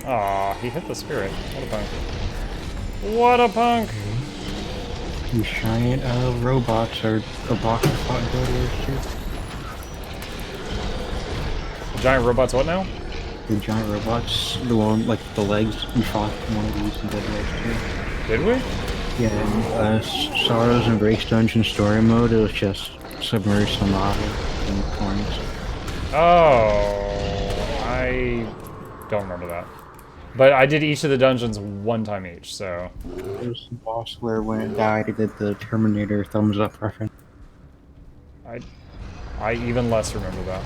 Aw, he hit the spirit. What a punk. What a punk! These giant robots are a box of hot Guild Wars too. The giant robots what now? The giant robots, the one like the legs, we fought one of these in Guild Wars too. Did we? Yeah, in Sorrow's Embrace Dungeon story mode, it was just submerged in lava and coins. Oh, I don't remember that. But I did each of the dungeons one time each, so... There was the boss where when it died, it did the Terminator thumbs up reference. I even less remember that.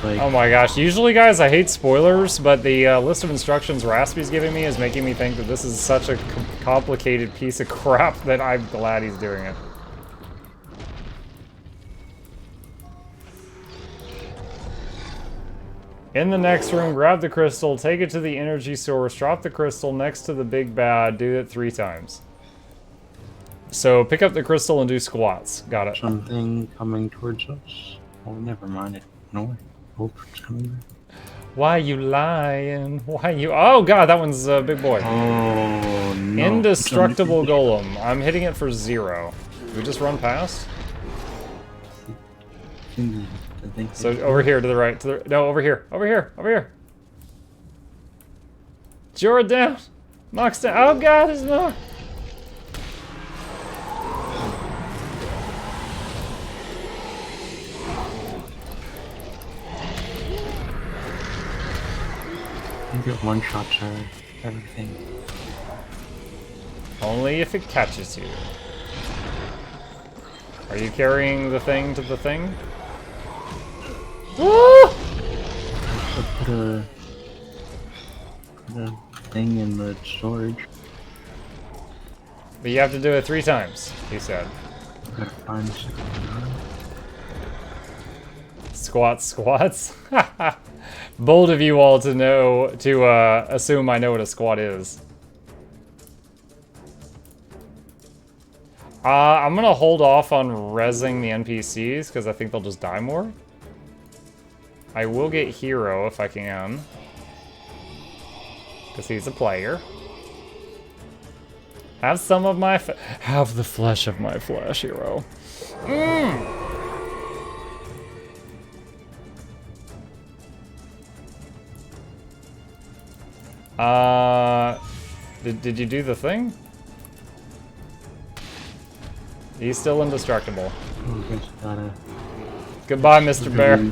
Like, Oh my gosh, usually guys I hate spoilers, but the list of instructions Raspy's giving me is making me think that this is such a complicated piece of crap that I'm glad he's doing it. In the next room, grab the crystal, take it to the energy source, drop the crystal next to the big bad, do it 3 times. So pick up the crystal and do squats. Got it. something coming towards us. Oh, never mind it. No, hope it's coming back. Why you lying? Why you... Oh god, that one's a big boy. Oh, no. Indestructible golem. I'm hitting it for 0. Did we just run past? So over here to the right. No, over here. Over here. Over here. Jorah down. Mox down. Oh god, there's more. You get one shots are everything. Only if it catches you. Are you carrying the thing to the thing? So put a thing in the storage. But you have to do it 3 times, he said. Gotta find something. Squats, squats. Bold of you all to know, to assume I know what a squat is. I'm gonna hold off on rezzing the NPCs because I think they'll just die more. I will get Hero if I can. Because he's a player. Have some of my have the flesh of my flesh, Hero. Did you do the thing? He's still indestructible. Oh, I guess gotta... Goodbye, Mr. Bear.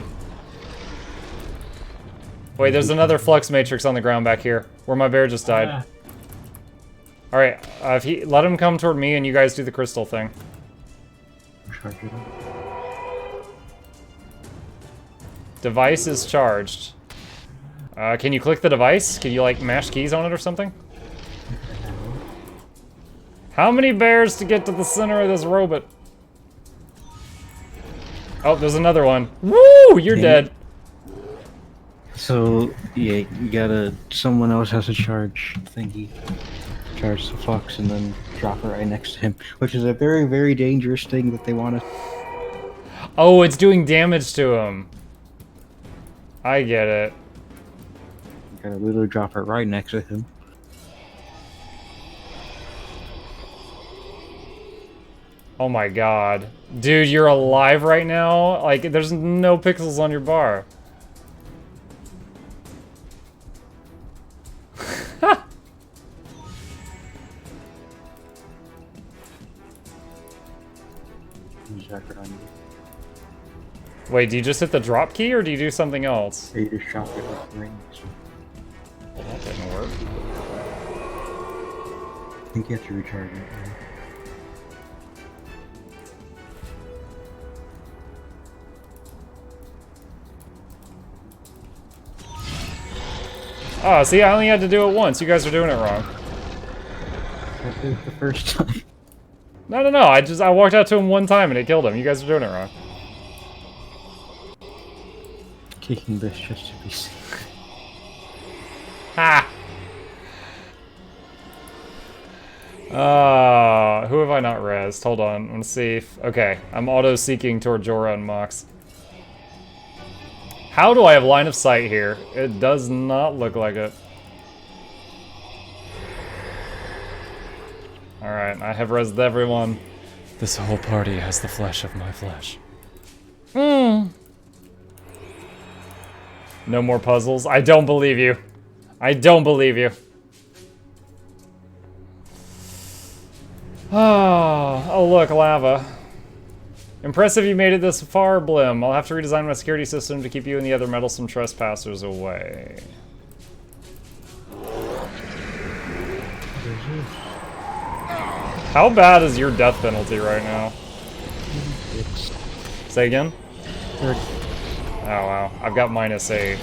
Wait, there's another flux matrix on the ground back here, where my bear just died. Alright, let him come toward me and you guys do the crystal thing. Charge it up. Device is charged. Can you click the device? Can you, like, mash keys on it or something? How many bears to get to the center of this robot? Oh, there's another one. Woo! You're dead. So, yeah, you gotta... Someone else has to charge thingy. Charge the fox and then drop it right next to him. Which is a very, very dangerous thing that they want to... Oh, it's doing damage to him. I get it. You gotta literally drop it right next to him. Oh my god. Dude, you're alive right now? Like, there's no pixels on your bar. Wait, do you just hit the drop key or do you do something else? Or you just drop it right next to him. Well, that didn't work. I think you have to recharge it. Yeah. Oh, see, I only had to do it once. You guys are doing it wrong. I did it the first time. No, I walked out to him one time and it killed him. You guys are doing it wrong. Kicking this just to be seen. Ha! Who have I not rezzed? Hold on, I'm gonna see if... Okay, I'm auto-seeking toward Jorah and Mox. How do I have line of sight here? It does not look like it. Alright, I have rezzed everyone. This whole party has the flesh of my flesh. No more puzzles? I don't believe you. I don't believe you. Oh, look, lava. Impressive you made it this far, Blim. I'll have to redesign my security system to keep you and the other meddlesome trespassers away. How bad is your death penalty right now? Say again? 30. Oh wow, I've got -8.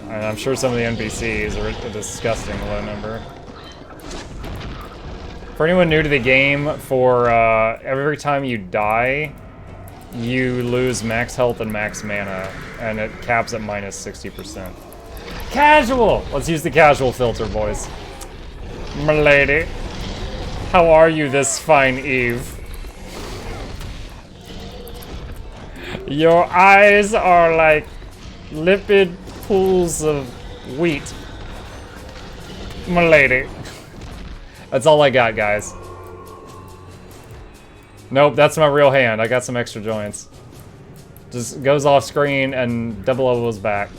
And I'm sure some of the NPCs are a disgusting low number. For anyone new to the game, for every time you die, you lose max health and max mana, and it caps at -60%. Casual! Let's use the casual filter, boys. M'lady, how are you this fine eve? Your eyes are like lipid pools of wheat. M'lady. That's all I got, guys. Nope, that's my real hand. I got some extra joints. Just goes off screen and double elbows back.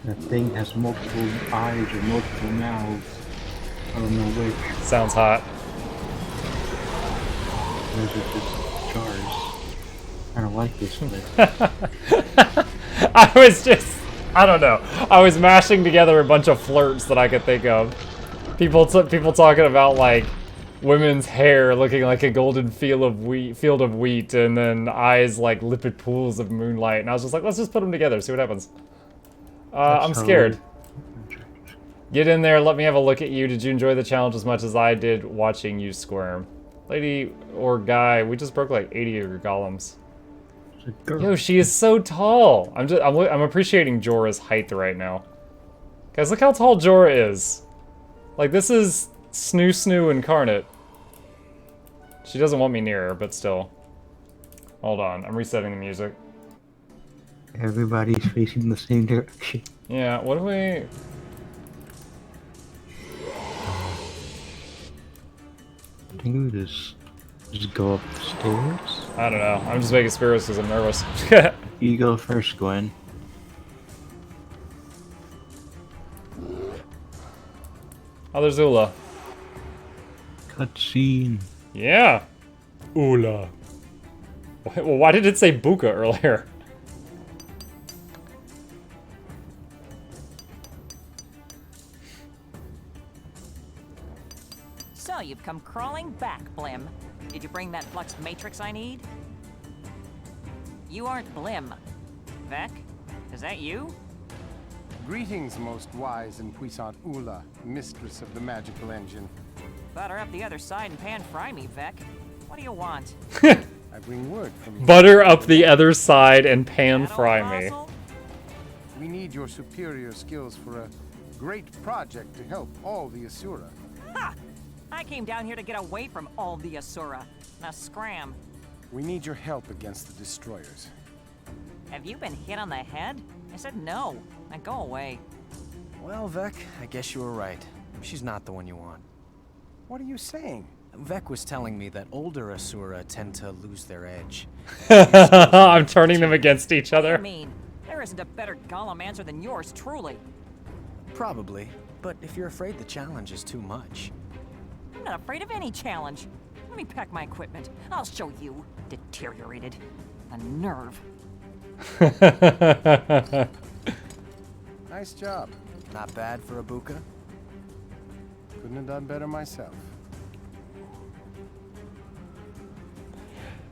That thing has multiple eyes or multiple mouths. I don't know which. Sounds hot. Those are just jars. I don't like this one. I don't know. I was mashing together a bunch of flirts that I could think of. People talking about, like, women's hair looking like a golden field of wheat, and then eyes like lipid pools of moonlight. And I was just like, let's just put them together, see what happens. I'm scared. Get in there, let me have a look at you. Did you enjoy the challenge as much as I did watching you squirm? Lady or guy, we just broke like 80 of your golems. Yo, she is so tall. I'm appreciating Jorah's height right now. Guys, look how tall Jorah is. Like, this is Snoo incarnate. She doesn't want me near her, but still. Hold on, I'm resetting the music. Everybody's facing the same direction. Yeah, what do we... I think we just go up the stairs. I don't know. I'm just making spirits because I'm nervous. You go first, Gwen. Oh, there's Ula. Cutscene. Yeah. Ula. Well, why did it say Buka earlier? So, you've come crawling back, Blim. Did you bring that flux matrix I need? You aren't Blim. Vec? Is that you? Greetings, most wise and puissant Ula, mistress of the magical engine. Butter up the other side and pan fry me, Vec. What do you want? I bring word from you. Butter up the other side and pan That old fry me. fossil? We need your superior skills for a great project to help all the Asura. Ha! I came down here to get away from all the Asura. Now scram. We need your help against the destroyers. Have you been hit on the head? I said no. Now go away. Well, Vec, I guess you were right. She's not the one you want. What are you saying? Vec was telling me that older Asura tend to lose their edge. I'm turning them against each I other. mean, there isn't a better golem answer than yours, truly. Probably, but if you're afraid the challenge is too much. I'm not afraid of any challenge. Let me pack my equipment. I'll show you. Deteriorated. The nerve. Nice job. Not bad for a Buka. Couldn't have done better myself.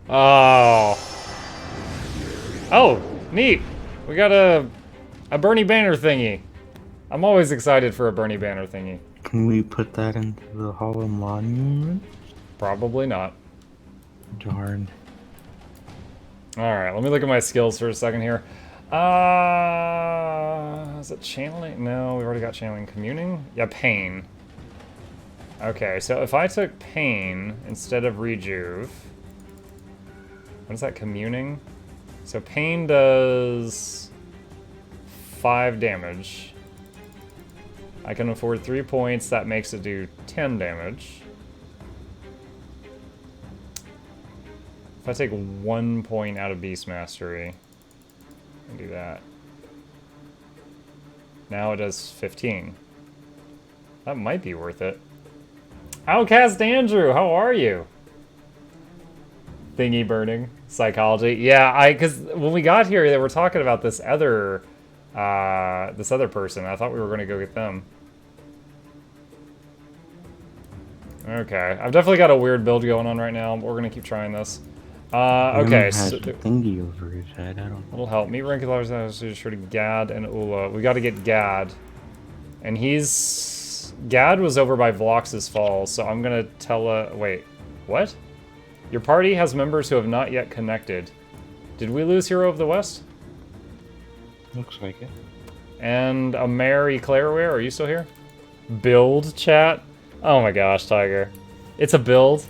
Oh. Oh, neat. We got a Bernie banner thingy. I'm always excited for a Bernie banner thingy. Can we put that into the Hollow Monument? Probably not. Darn. Alright, let me look at my skills for a second here. Is it channeling? No, we already got channeling. Communing? Yeah, pain. Okay, so if I took pain instead of rejuve, what is that, communing? So pain does 5 damage. I can afford 3 points, that makes it do 10 damage. If I take 1 point out of Beast Mastery, I can do that. Now it does 15. That might be worth it. Outcast Andrew, how are you? Thingy burning, psychology. Yeah, because when we got here, they were talking about this other person. I thought we were going to go get them. Okay, I've definitely got a weird build going on right now, but we're going to keep trying this. Okay, Has so a thingy over his head. I don't. it'll help. Meet Rankulars, sure to Gad and Ula. We got to get Gad, and Gad was over by Vlox's Falls, so I'm gonna wait, what? Your party has members who have not yet connected. Did we lose Hero of the West? Looks like it. And a Mary Clareware, are you still here? Build chat? Oh my gosh, Tiger. It's a build.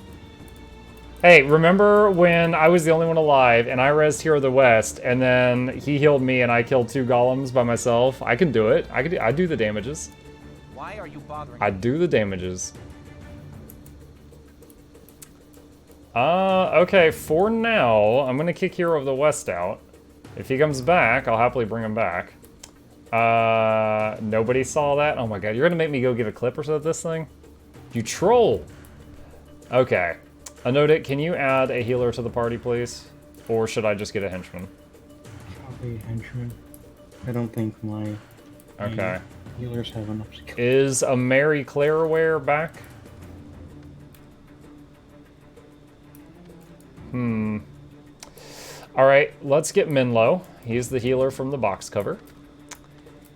Hey, remember when I was the only one alive and I rezzed Hero of the West and then he healed me and I killed 2 golems by myself? I can do it. I do the damages. Why are you bothering? I do the damages. Okay, for now, I'm gonna kick Hero of the West out. If he comes back, I'll happily bring him back. Nobody saw that? Oh my god, you're gonna make me go get a clip or so of this thing? You troll! Okay. Anodit, can you add a healer to the party, please? Or should I just get a henchman? Probably a henchman. I don't think my Okay. healers have enough skill. Is a Mary Clareware back? Alright, let's get Minlo. He's the healer from the box cover.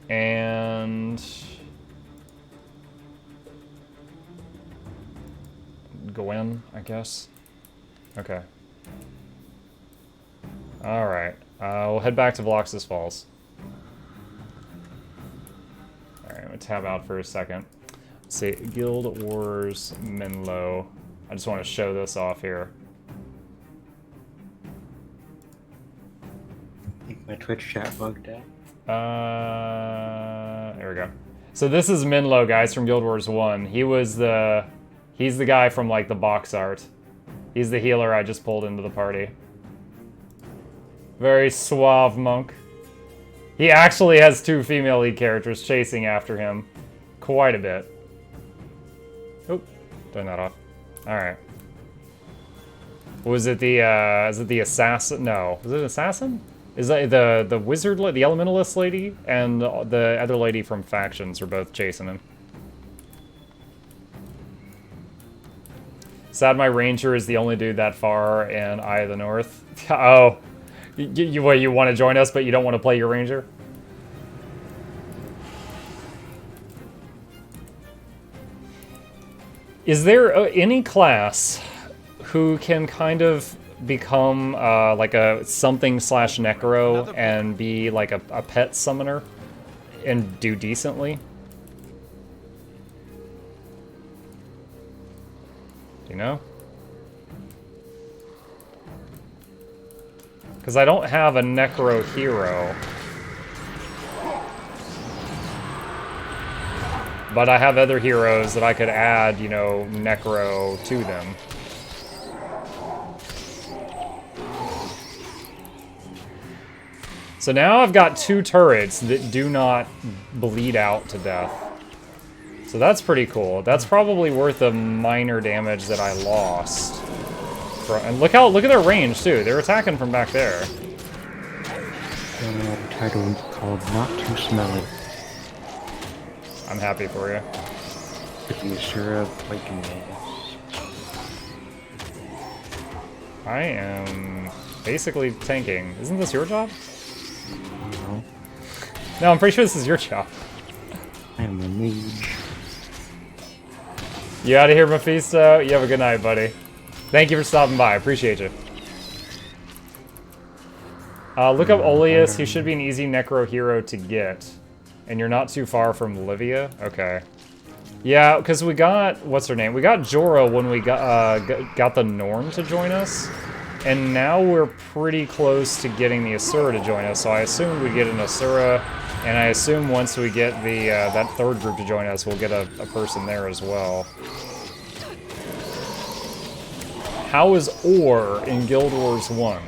And Gwen, I guess. Okay. Alright. We'll head back to Vlox's Falls. Alright, I'm gonna tab out for a second. Let's see, Guild Wars Menlo. I just want to show this off here. I think my Twitch chat bugged out. There we go. So this is Menlo, guys, from Guild Wars 1. He's the guy from, like, the box art. He's the healer I just pulled into the party. Very suave monk. He actually has 2 female lead characters chasing after him. Quite a bit. Oop, turn that off. Alright. Was it is it the assassin? No. Was it assassin? Is that the wizard, the elementalist lady, and the other lady from factions are both chasing him. Sad my ranger is the only dude that far in Eye of the North. Oh, You want to join us, but you don't want to play your ranger? Is there any class who can kind of become like a something slash necro and be like a pet summoner and do decently? Do you know? Because I don't have a necro hero. But I have other heroes that I could add, you know, necro to them. So now I've got 2 turrets that do not bleed out to death. So that's pretty cool. That's probably worth the minor damage that I lost. And look at their range too. They're attacking from back there. Title called Not Too Smelly. I'm happy for you. With the Asura Viking I am basically tanking. Isn't this your job? No. No, I'm pretty sure this is your job. I am a mage. You out of here, Mephisto? You have a good night, buddy. Thank you for stopping by. I appreciate you. Look up Oleus. He should be an easy necro hero to get. And you're not too far from Livia? Okay. Yeah, because we got... What's her name? We got Jorah when we got the Norn to join us. And now we're pretty close to getting the Asura to join us. So I assume we get an Asura. And I assume once we get the that 3rd group to join us, we'll get a person there as well. How is Ore in Guild Wars 1?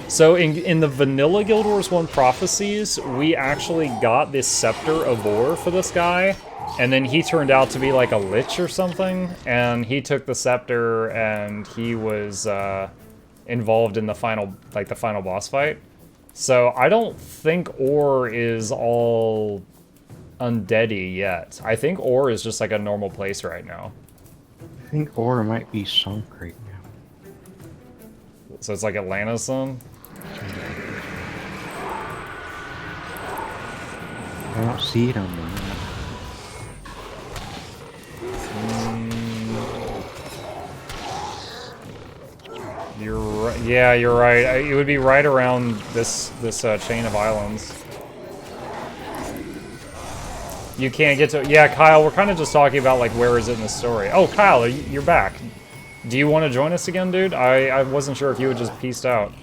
So in the vanilla Guild Wars 1 prophecies, we actually got this Scepter of Ore for this guy, and then he turned out to be like a lich or something, and he took the scepter and he was involved in the final boss fight. So I don't think Ore is all undeady yet. I think Ore is just like a normal place right now. I think Ore might be sunk right now. So it's like Atlanta's son? I don't see it on the map. You're right. Yeah, you're right. It would be right around this chain of islands. You can't get to... Yeah, Kyle, we're kind of just talking about, like, where is it in the story. Oh, Kyle, you're back. Do you want to join us again, dude? I wasn't sure if you had just peaced out.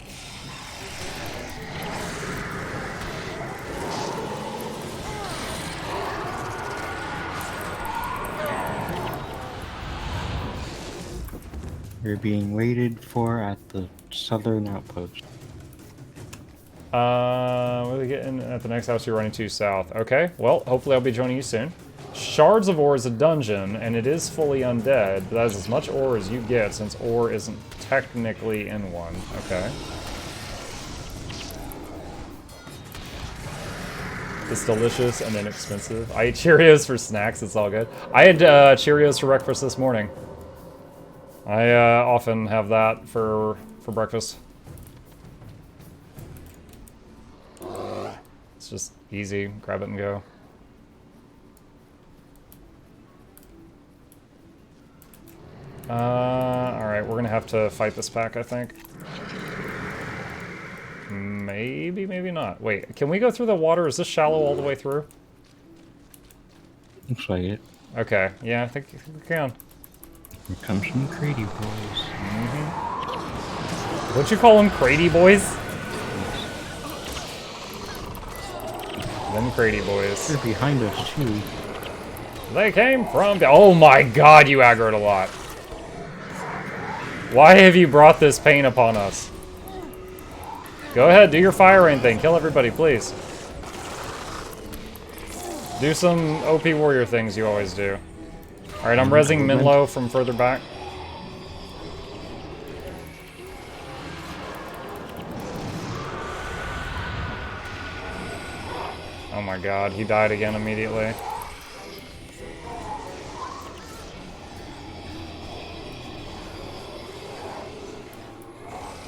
You're being waited for at the southern outpost. We're getting at the next house you're running to south. Okay, well, hopefully I'll be joining you soon. Shards of Ore is a dungeon, and it is fully undead, but that is as much ore as you get, since ore isn't technically in one. Okay. It's delicious and inexpensive. I eat Cheerios for snacks, it's all good. I had Cheerios for breakfast this morning. I often have that for breakfast. It's just easy, grab it and go. Alright, we're gonna have to fight this pack, I think. Maybe, maybe not. Wait, can we go through the water? Is this shallow all the way through? Looks like it. Okay, yeah, I think we can. Here comes some Crady boys. What'd you call them, Crady boys? Them Crady boys. They're behind us, too. They came from... Oh my god, you aggroed a lot. Why have you brought this pain upon us? Go ahead, do your fire rain thing. Kill everybody, please. Do some OP warrior things you always do. Alright, I'm rezzing Minlo from further back. Oh my god, he died again immediately.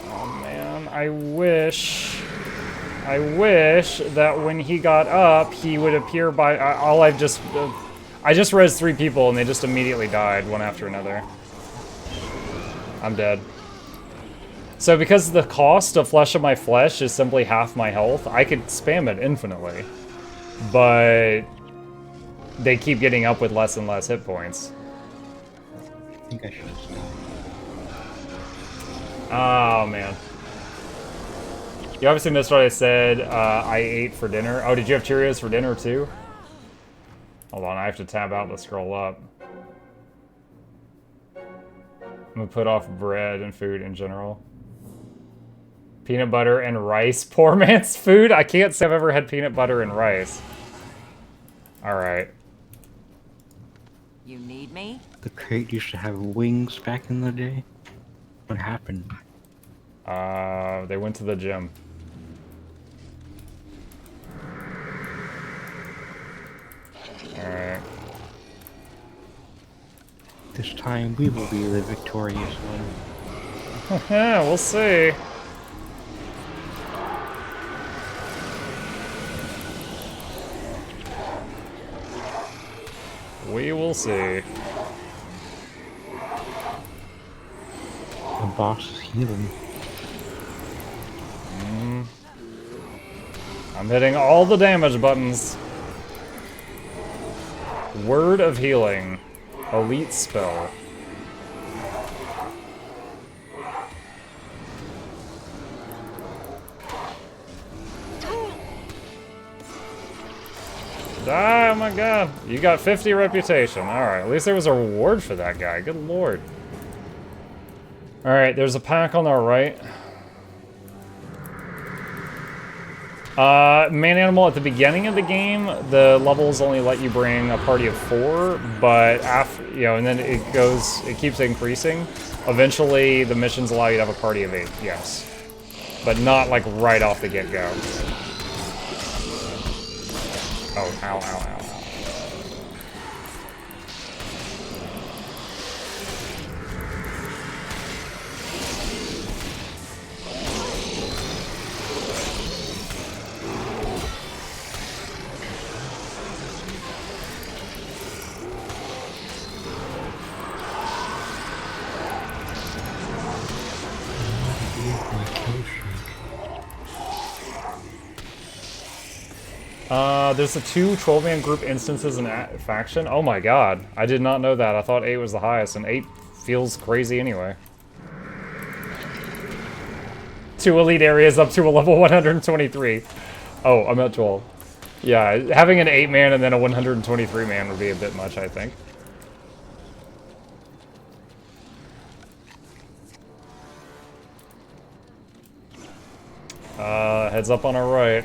Oh man, I wish... I wish that when he got up, he would appear by... I just rezzed 3 people and they just immediately died, one after another. I'm dead. So because the cost of Flesh of my Flesh is simply half my health, I could spam it infinitely. But they keep getting up with less and less hit points. I think I should have stopped. Oh, man. You obviously missed what I said. I ate for dinner. Oh, did you have Cheerios for dinner, too? Hold on, I have to tab out to scroll up. I'm gonna put off bread and food in general. Peanut butter and rice. Poor man's food? I can't say I've ever had peanut butter and rice. Alright. You need me? The crate used to have wings back in the day. What happened? They went to the gym. Alright. This time we will be the victorious one. Yeah, we'll see. We will see. The boss is healing. I'm hitting all the damage buttons. Word of Healing. Elite spell. Die, oh my god. You got 50 reputation. Alright, at least there was a reward for that guy. Good lord. Alright, there's a pack on our right. Man animal at the beginning of the game, the levels only let you bring a party of 4, but after, you know, and then it keeps increasing. Eventually, the missions allow you to have a party of 8, yes. But not like right off the get-go. Oh, ow, ow, ow, ow. There's the 2 12-man group instances in faction. Oh my god. I did not know that. I thought 8 was the highest, and 8 feels crazy anyway. 2 elite areas up to a level 123. Oh, I'm at 12. Yeah, having an 8-man and then a 123-man would be a bit much, I think. Heads up on our right.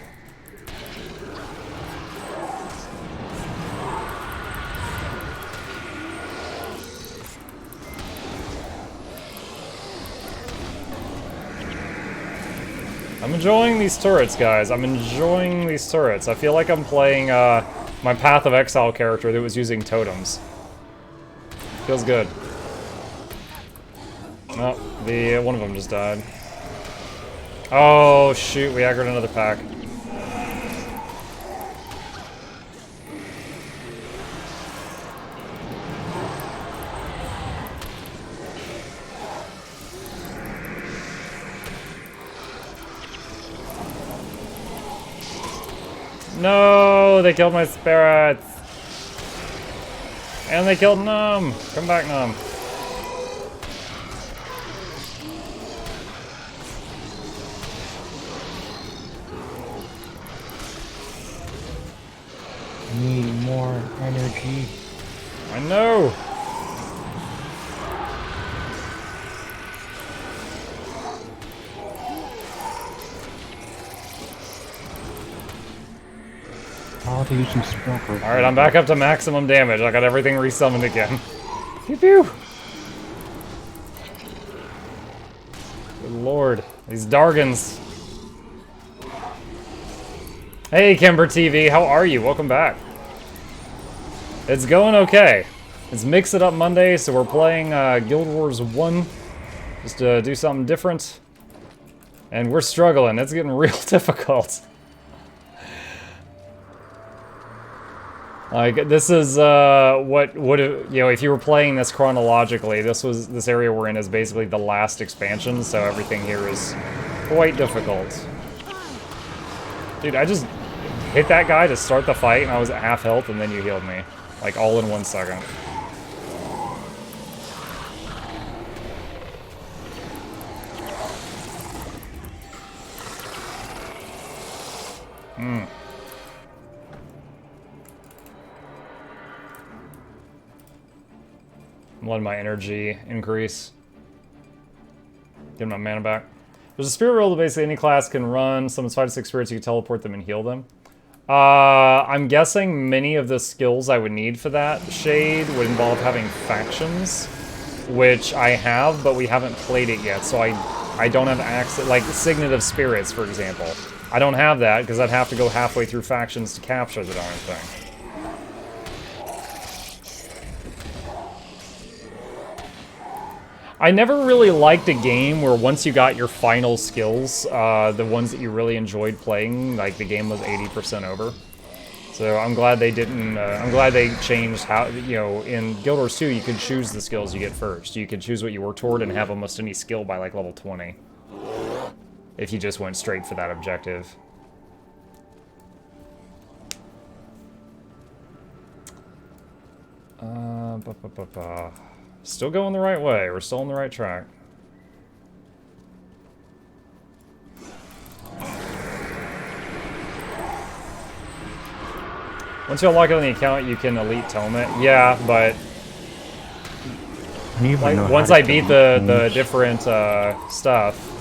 I'm enjoying these turrets, guys. I'm enjoying these turrets. I feel like I'm playing my Path of Exile character that was using totems. Feels good. Oh, one of them just died. Oh, shoot, we aggroed another pack. No, they killed my spirits. And they killed Num. Come back, Num. Need more energy. I know. Oh, they're using smoker. Alright, I'm back up to maximum damage. I got everything resummoned again. Pew pew! Good lord. These Dargans. Hey, Kimber TV, how are you? Welcome back. It's going okay. It's Mix It Up Monday, so we're playing Guild Wars 1. Just to do something different. And we're struggling. It's getting real difficult. Like, this is, what would, you know, if you were playing this chronologically, this area we're in is basically the last expansion, so everything here is quite difficult. Dude, I just hit that guy to start the fight, and I was at half health, and then you healed me. Like, all in 1 second. I'm letting my energy increase. Get my mana back. There's a spirit roll that basically any class can run. Summons 5 to 6 spirits, you can teleport them and heal them. I'm guessing many of the skills I would need for that shade would involve having factions, which I have, but we haven't played it yet, so I don't have access, like Signet of Spirits, for example. I don't have that, because I'd have to go halfway through factions to capture the darn thing. I never really liked a game where once you got your final skills, the ones that you really enjoyed playing, like the game was 80% over. So I'm glad they didn't, I'm glad they changed how, you know, in Guild Wars 2 you could choose the skills you get first. You could choose what you work toward and have almost any skill by like level 20. If you just went straight for that objective. Still going the right way. We're still on the right track. Once you unlock it on the account, you can elite tome it. Yeah, but like, once I beat the different stuff,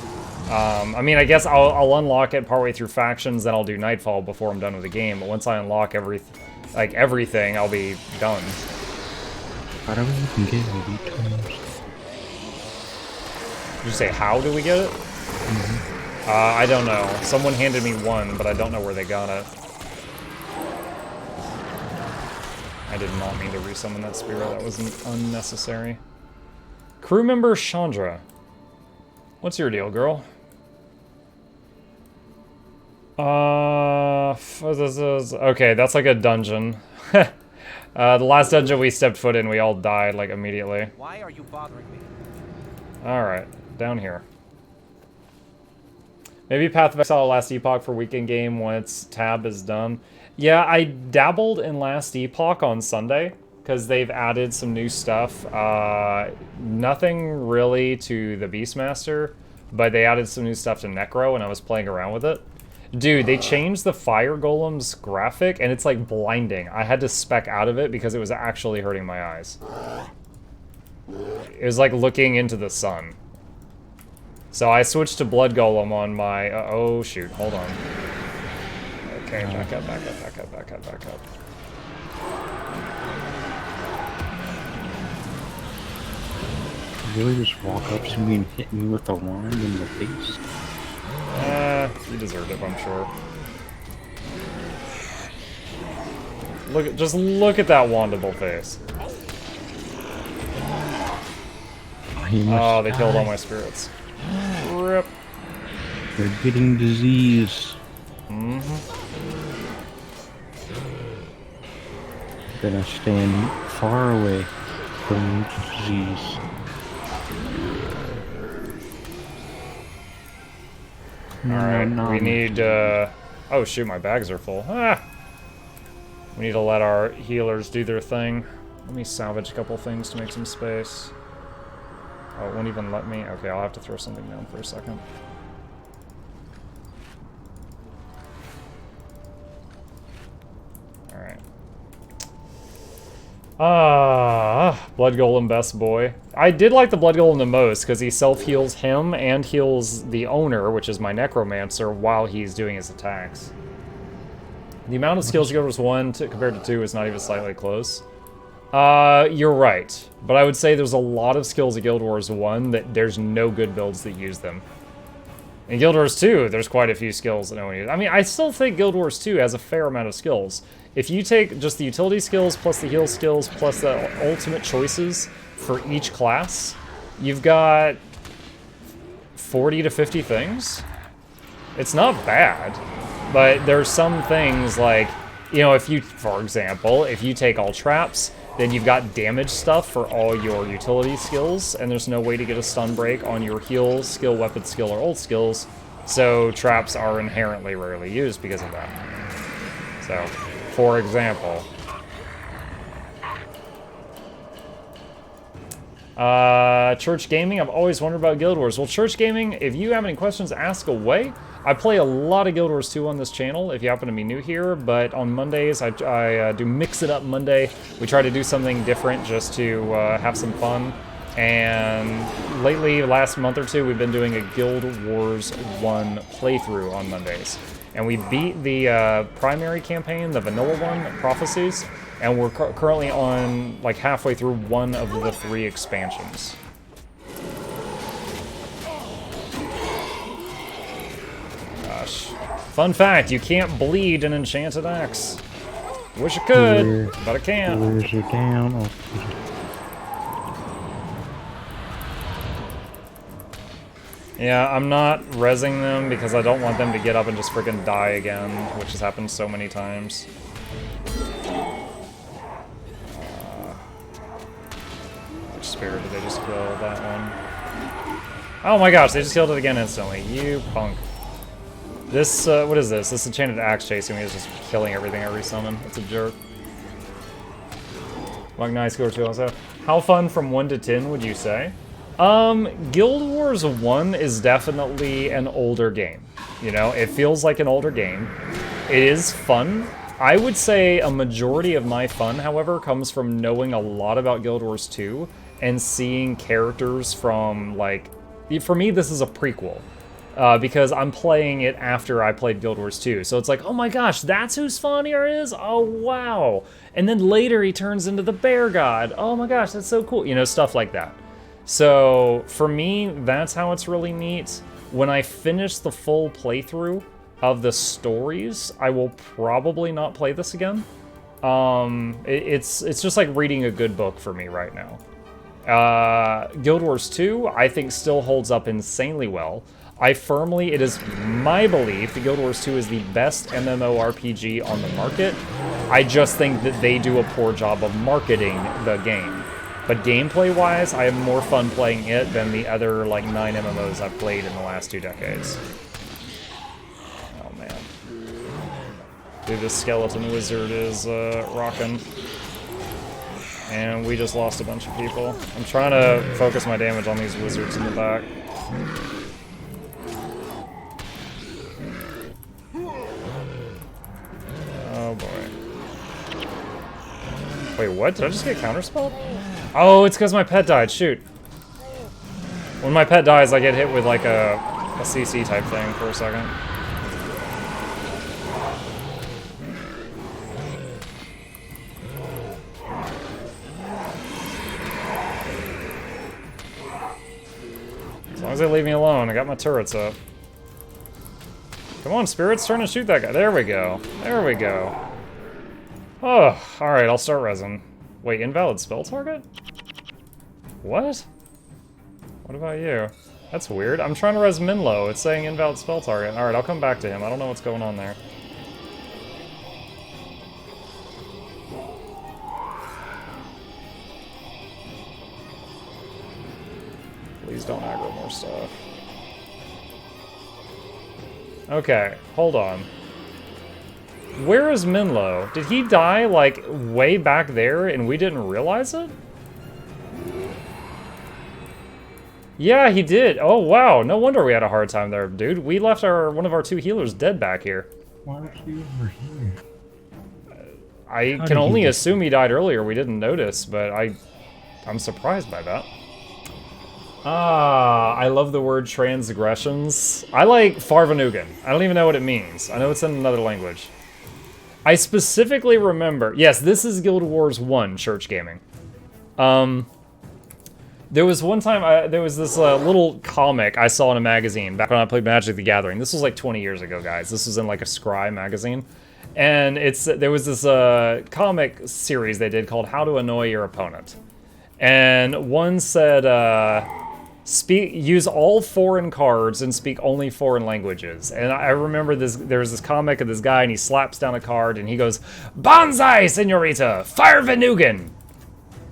I mean, I guess I'll unlock it partway through factions, then I'll do Nightfall before I'm done with the game. But once I unlock everything, I'll be done. How do we even get elite tomes? Did you say how do we get it? Mm-hmm. I don't know. Someone handed me one, but I don't know where they got it. I did not mean to resummon that spirit. That was unnecessary. Crew member Chandra. What's your deal, girl? Okay, that's like a dungeon. The last dungeon we stepped foot in, we all died, like, immediately. Why are you bothering me? Alright, down here. Maybe Path of Exile Last Epoch for weekend game once tab is done. Yeah, I dabbled in Last Epoch on Sunday, because they've added some new stuff. Nothing really to the Beastmaster, but they added some new stuff to Necro, and I was playing around with it. Dude, they changed the Fire Golem's graphic, and it's like blinding. I had to spec out of it because it was actually hurting my eyes. It was like looking into the sun. So I switched to Blood Golem on my... oh, shoot. Hold on. Okay, back up, back up, back up, back up, back up. You really just walk up to me and hit me with a wand in the face? You deserved it, I'm sure. Just look at that wandable face. Oh, they killed all my spirits. Rip. They're getting disease. Gonna stand far away from disease. Alright, we need, oh shoot, my bags are full. Ah! We need to let our healers do their thing. Let me salvage a couple things to make some space. Oh, it won't even let me? Okay, I'll have to throw something down for a second. Alright. Blood Golem best boy. I did like the Blood Golem the most, because he self-heals him and heals the owner, which is my Necromancer, while he's doing his attacks. The amount of skills Guild Wars 1 compared to 2 is not even slightly close. You're right. But I would say there's a lot of skills in Guild Wars 1 that there's no good builds that use them. In Guild Wars 2, there's quite a few skills that no one uses. I mean, I still think Guild Wars 2 has a fair amount of skills. If you take just the utility skills, plus the heal skills, plus the ultimate choices for each class, you've got 40 to 50 things. It's not bad, but there's some things like, you know, if you, for example, if you take all traps, then you've got damage stuff for all your utility skills, and there's no way to get a stun break on your heal, skill, weapon skill, or ult skills, so traps are inherently rarely used because of that. So, for example, Church Gaming, I've always wondered about Guild Wars. Well, Church Gaming, if you have any questions, ask away. I play a lot of Guild Wars 2 on this channel, if you happen to be new here, but on Mondays, I do Mix It Up Monday. We try to do something different just to have some fun. And lately, last month or two, we've been doing a Guild Wars 1 playthrough on Mondays. And we beat the primary campaign, the vanilla one, Prophecies, and we're currently on, like, halfway through one of the 3 expansions. Gosh. Fun fact, you can't bleed an enchanted axe. Wish I could, but I can't. Where's it down? Oh. Yeah, I'm not rezzing them because I don't want them to get up and just freaking die again, which has happened so many times. Which spirit did they just kill? That one. Oh my gosh, they just killed it again instantly. You punk. This, what is this? This enchanted axe chasing me is just killing everything I resummon. It's a jerk. Like, nice, go to also. How fun from 1 to 10 would you say? Guild Wars 1 is definitely an older game. You know, it feels like an older game. It is fun. I would say a majority of my fun, however, comes from knowing a lot about Guild Wars 2 and seeing characters from, like... For me, this is a prequel. Because I'm playing it after I played Guild Wars 2. So it's like, oh my gosh, that's who Svanir is? Oh, wow. And then later he turns into the bear god. Oh my gosh, that's so cool. You know, stuff like that. So for me, that's how it's really neat. When I finish the full playthrough of the stories, I will probably not play this again. It's just like reading a good book for me right now. Guild Wars 2, I think still holds up insanely well. It is my belief that Guild Wars 2 is the best MMORPG on the market. I just think that they do a poor job of marketing the game. But gameplay-wise, I have more fun playing it than the other, like, 9 MMOs I've played in the last 2 decades. Oh, man. Dude, this skeleton wizard is, rocking. And we just lost a bunch of people. I'm trying to focus my damage on these wizards in the back. Oh, boy. Wait, what? Did I just get counterspelled? Oh, it's because my pet died. Shoot. When my pet dies, I get hit with like a CC type thing for a second. As long as they leave me alone, I got my turrets up. Come on, spirits, turn and shoot that guy. There we go. There we go. Oh, alright, I'll start resin. Wait, invalid spell target? What? What about you? That's weird. I'm trying to res Minlo. It's saying invalid spell target. Alright, I'll come back to him. I don't know what's going on there. Please don't aggro more stuff. Okay, hold on. Where is Minlo? Did he die, like, way back there and we didn't realize it? Yeah, he did. Oh, wow. No wonder we had a hard time there, dude. We left one of our 2 healers dead back here. Why is he over here? I can only assume he died earlier. We didn't notice, but I'm surprised by that. Ah, I love the word transgressions. I like Farvanugan. I don't even know what it means. I know it's in another language. I specifically remember... Yes, this is Guild Wars 1, Church Gaming. There was one time, there was this little comic I saw in a magazine back when I played Magic the Gathering. This was like 20 years ago, guys. This was in like a Scry magazine. And there was this comic series they did called How to Annoy Your Opponent. And one said, use all foreign cards and speak only foreign languages. And I remember there was this comic of this guy, and he slaps down a card, and he goes, "Bonsai, senorita! Fire Venugan!"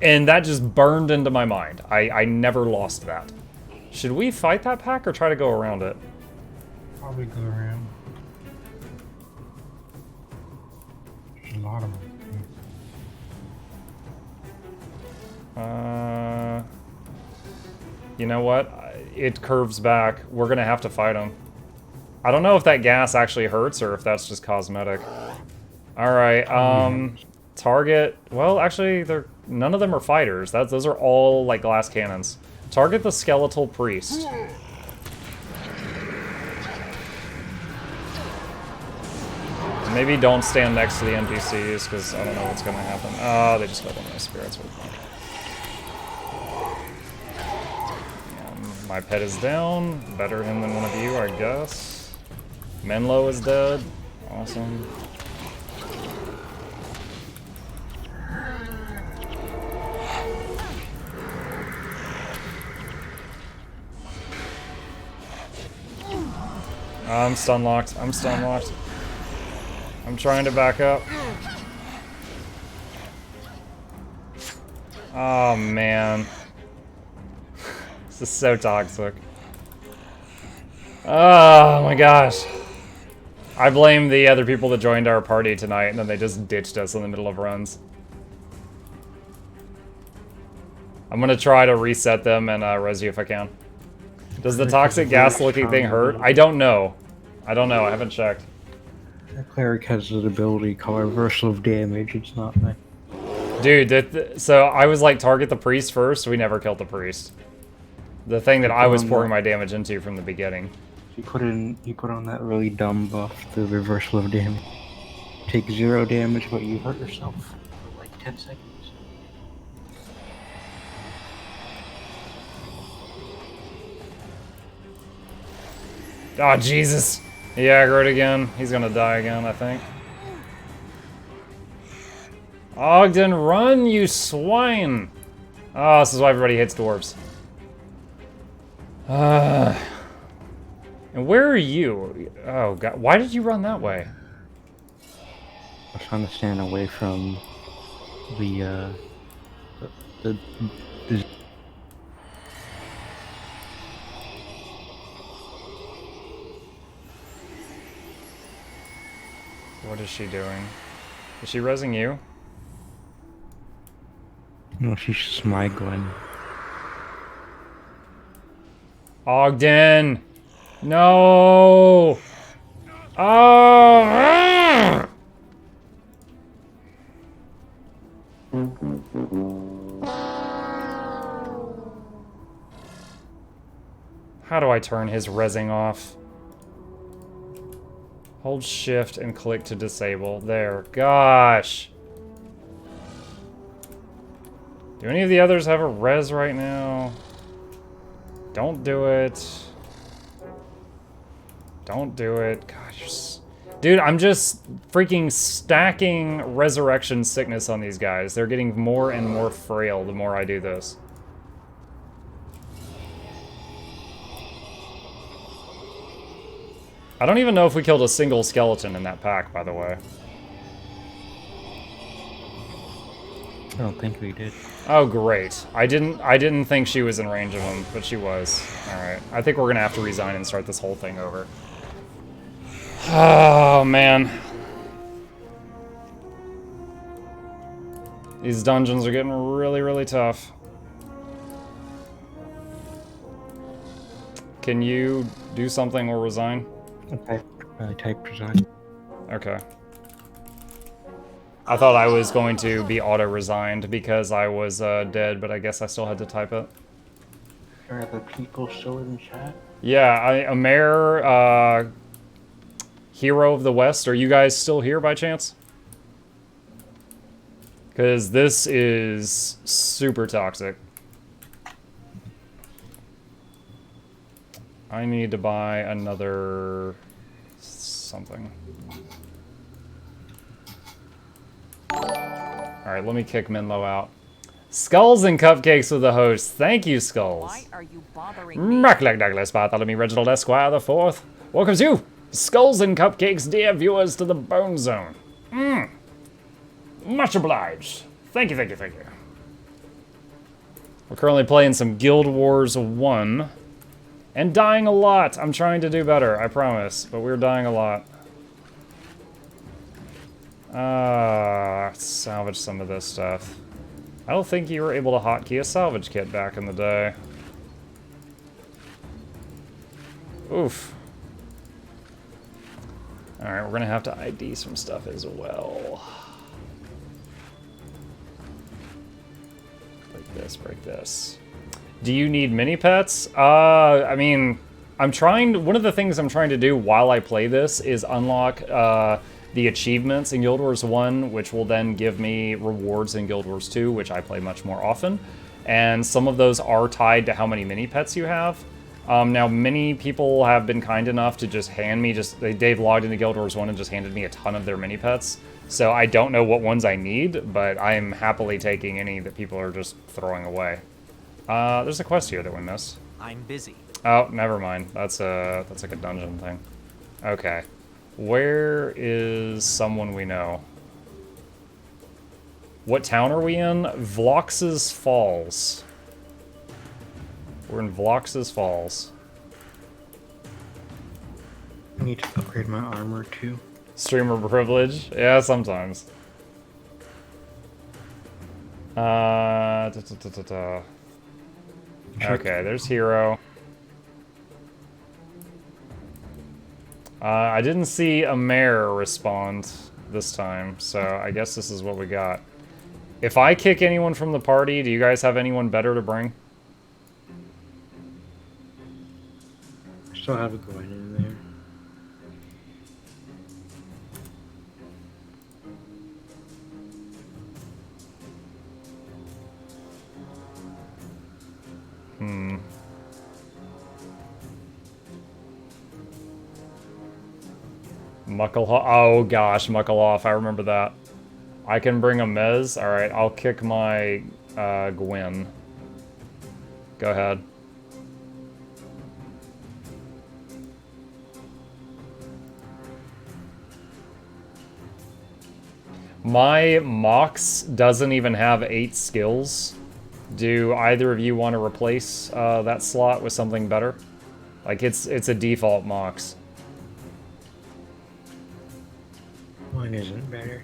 And that just burned into my mind. I never lost that. Should we fight that pack or try to go around it? Probably go around. There's a lot of them. You know what? It curves back. We're gonna have to fight him. I don't know if that gas actually hurts or if that's just cosmetic. Alright, target... Well, actually, none of them are fighters. Those are all, like, glass cannons. Target the skeletal priest. Maybe don't stand next to the NPCs, because I don't know what's gonna happen. Oh, they just got one of my spirits. My pet is down. Better him than one of you, I guess. Menlo is dead. Awesome. I'm stun locked. I'm stun locked. I'm trying to back up. Oh, man. This is so toxic. Oh my gosh. I blame the other people that joined our party tonight, and then they just ditched us in the middle of runs. I'm gonna try to reset them and res you if I can. Does the toxic gas looking thing hurt? I don't know. I don't know. I haven't checked. That cleric has an ability called reversal of damage. It's not like... Dude, so I was like, target the priest first. We never killed the priest. The thing that I was pouring my damage into from the beginning. You put on that really dumb buff, the reversal of damage. Take 0 damage, but you hurt yourself for like 10 seconds. Oh, Jesus. He aggroed again. He's gonna die again, I think. Ogden, run, you swine! Oh, this is why everybody hates dwarves. And where are you? Oh, God. Why did you run that way? I was trying to stand away from the What is she doing? Is she rezzing you? No, she's smiling. Ogden! No! Oh! How do I turn his rezzing off? Hold shift and click to disable. There. Gosh. Do any of the others have a res right now? Don't do it. Don't do it. Gosh. Dude, I'm just freaking stacking resurrection sickness on these guys. They're getting more and more frail the more I do this. I don't even know if we killed a single skeleton in that pack, by the way. I don't think we did. Oh, great. I didn't think she was in range of him, but she was. Alright. I think we're gonna have to resign and start this whole thing over. Oh, man. These dungeons are getting really, really tough. Can you do something or resign? Okay. I typed resign. Okay. I thought I was going to be auto-resigned because I was dead, but I guess I still had to type it. Are the people still in chat? Yeah, Amer, Hero of the West, are you guys still here by chance? Because this is super toxic. I need to buy another something. Alright, let me kick Menlo out. Skulls and cupcakes with the host. Thank you, Skulls. Why are you bothering me? Mackleck Douglas Bartholomew Reginald Esquire the Fourth welcomes you, Skulls and Cupcakes, dear viewers, to the Bone Zone. Much obliged. Thank you, thank you, thank you. We're currently playing some Guild Wars 1. And dying a lot. I'm trying to do better, I promise. But we're dying a lot. Salvage some of this stuff. I don't think you were able to hotkey a salvage kit back in the day. Oof. Alright, we're gonna have to ID some stuff as well. Break this, break this. Do you need mini pets? I mean, one of the things I'm trying to do while I play this is unlock the achievements in Guild Wars 1, which will then give me rewards in Guild Wars 2, which I play much more often. And some of those are tied to how many mini pets you have. Now, many people have been kind enough to just hand me they've logged into Guild Wars 1 and just handed me a ton of their mini pets. So I don't know what ones I need, but I'm happily taking any that people are just throwing away. There's a quest here that we missed. I'm busy. Oh, never mind. That's like a dungeon thing. Okay. Where is someone we know? What town are we in? Vlox's Falls. We're in Vlox's Falls. I need to upgrade my armor too. Streamer privilege? Yeah, sometimes. Okay, there's Hero. I didn't see a mare respond this time, so I guess this is what we got. If I kick anyone from the party, do you guys have anyone better to bring? Still have it going in there. Mucklehoff. Oh gosh, Mucklehoff. I remember that. I can bring a Mez. Alright, I'll kick my Gwen. Go ahead. My Mox doesn't even have 8 skills. Do either of you want to replace that slot with something better? Like, it's a default Mox. Mine isn't better.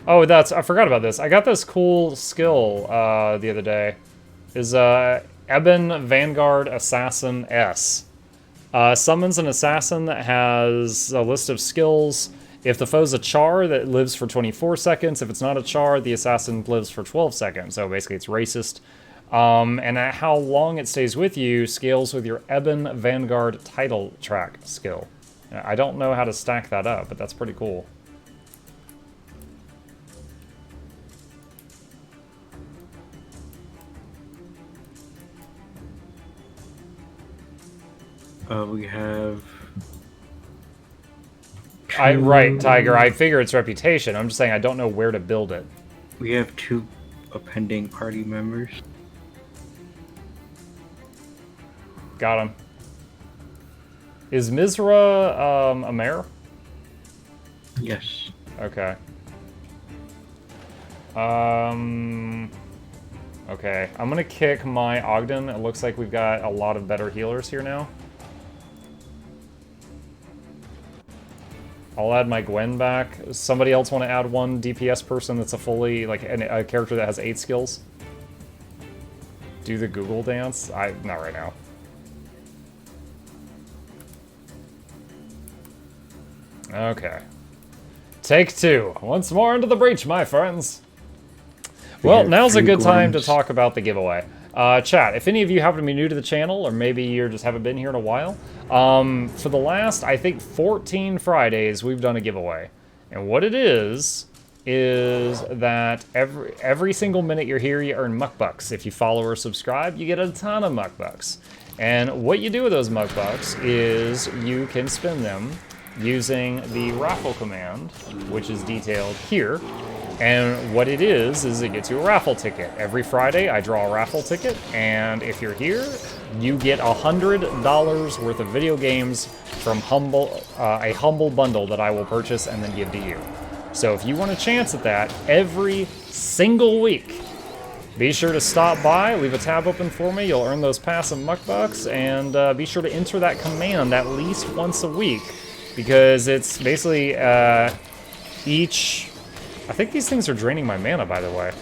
Oh, I forgot about this. I got this cool skill the other day. Is Ebon Vanguard Assassin S. Summons an assassin that has a list of skills. If the foe's a char, that lives for 24 seconds. If it's not a char, the assassin lives for 12 seconds. So basically it's racist. And how long it stays with you scales with your Ebon Vanguard title track skill. I don't know how to stack that up, but that's pretty cool. We have... Right, Tiger, I figure it's reputation. I'm just saying I don't know where to build it. We have 2 pending party members. Got him. Is Mizra a mare? Yes. Okay. Okay, I'm gonna kick my Ogden. It looks like we've got a lot of better healers here now. I'll add my Gwen back. Somebody else want to add one DPS person that's a fully, like, a character that has 8 skills? Do the Google dance? Not right now. Okay. Take 2. Once more into the breach, my friends. Well, now's a good time to talk about the giveaway. Chat, if any of you happen to be new to the channel, or maybe you just haven't been here in a while, for the last, I think, 14 Fridays, we've done a giveaway. And what it is that every single minute you're here, you earn muckbucks. If you follow or subscribe, you get a ton of muckbucks. And what you do with those mug bucks is you can spend them using the raffle command, which is detailed here. And what it is it gets you a raffle ticket. Every Friday, I draw a raffle ticket, and if you're here, you get $100 worth of video games from a humble bundle that I will purchase and then give to you. So if you want a chance at that every single week, be sure to stop by, leave a tab open for me. You'll earn those passive muckbucks, and be sure to enter that command at least once a week, because it's basically each. I think these things are draining my mana, by the way.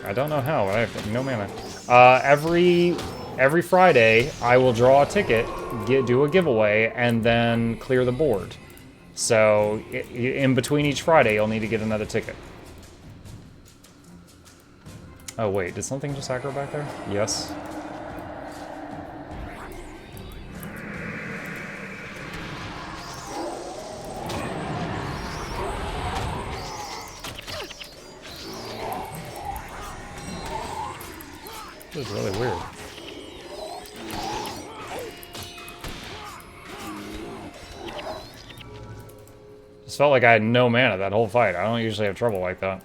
I don't know how. I have no mana. Every Friday, I will draw a ticket, do a giveaway, and then clear the board. So in between each Friday, you'll need to get another ticket. Oh wait, did something just aggro back there? Yes. This is really weird. Just felt like I had no mana that whole fight. I don't usually have trouble like that.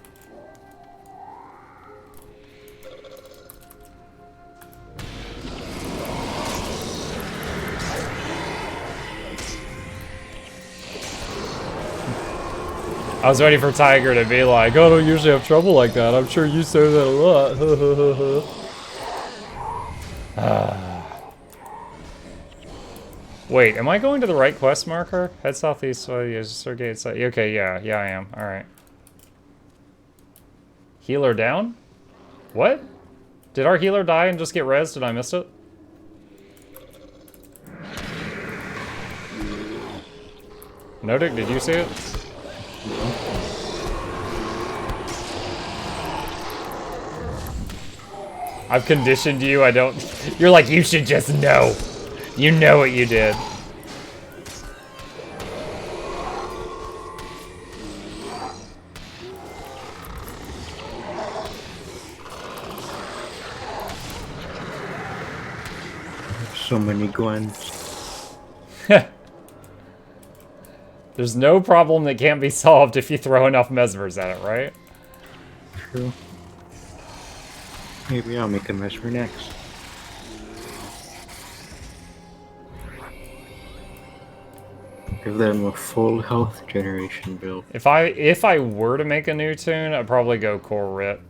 I was waiting for Tiger to be like, oh, I don't usually have trouble like that. I'm sure you say that a lot. Wait, am I going to the right quest marker? Head southeast, so gate. Okay, yeah, I am. All right. Healer down? What? Did our healer die and just get rezzed? Did I miss it? Nodic, did you see it? I've conditioned you, I don't... You're like, you should just know. You know what you did. So many Gwens. There's no problem that can't be solved if you throw enough mesmers at it, right? True. Maybe I'll make a mesmer next. Give them a full health generation build. If I were to make a new tune, I'd probably go Core Rit.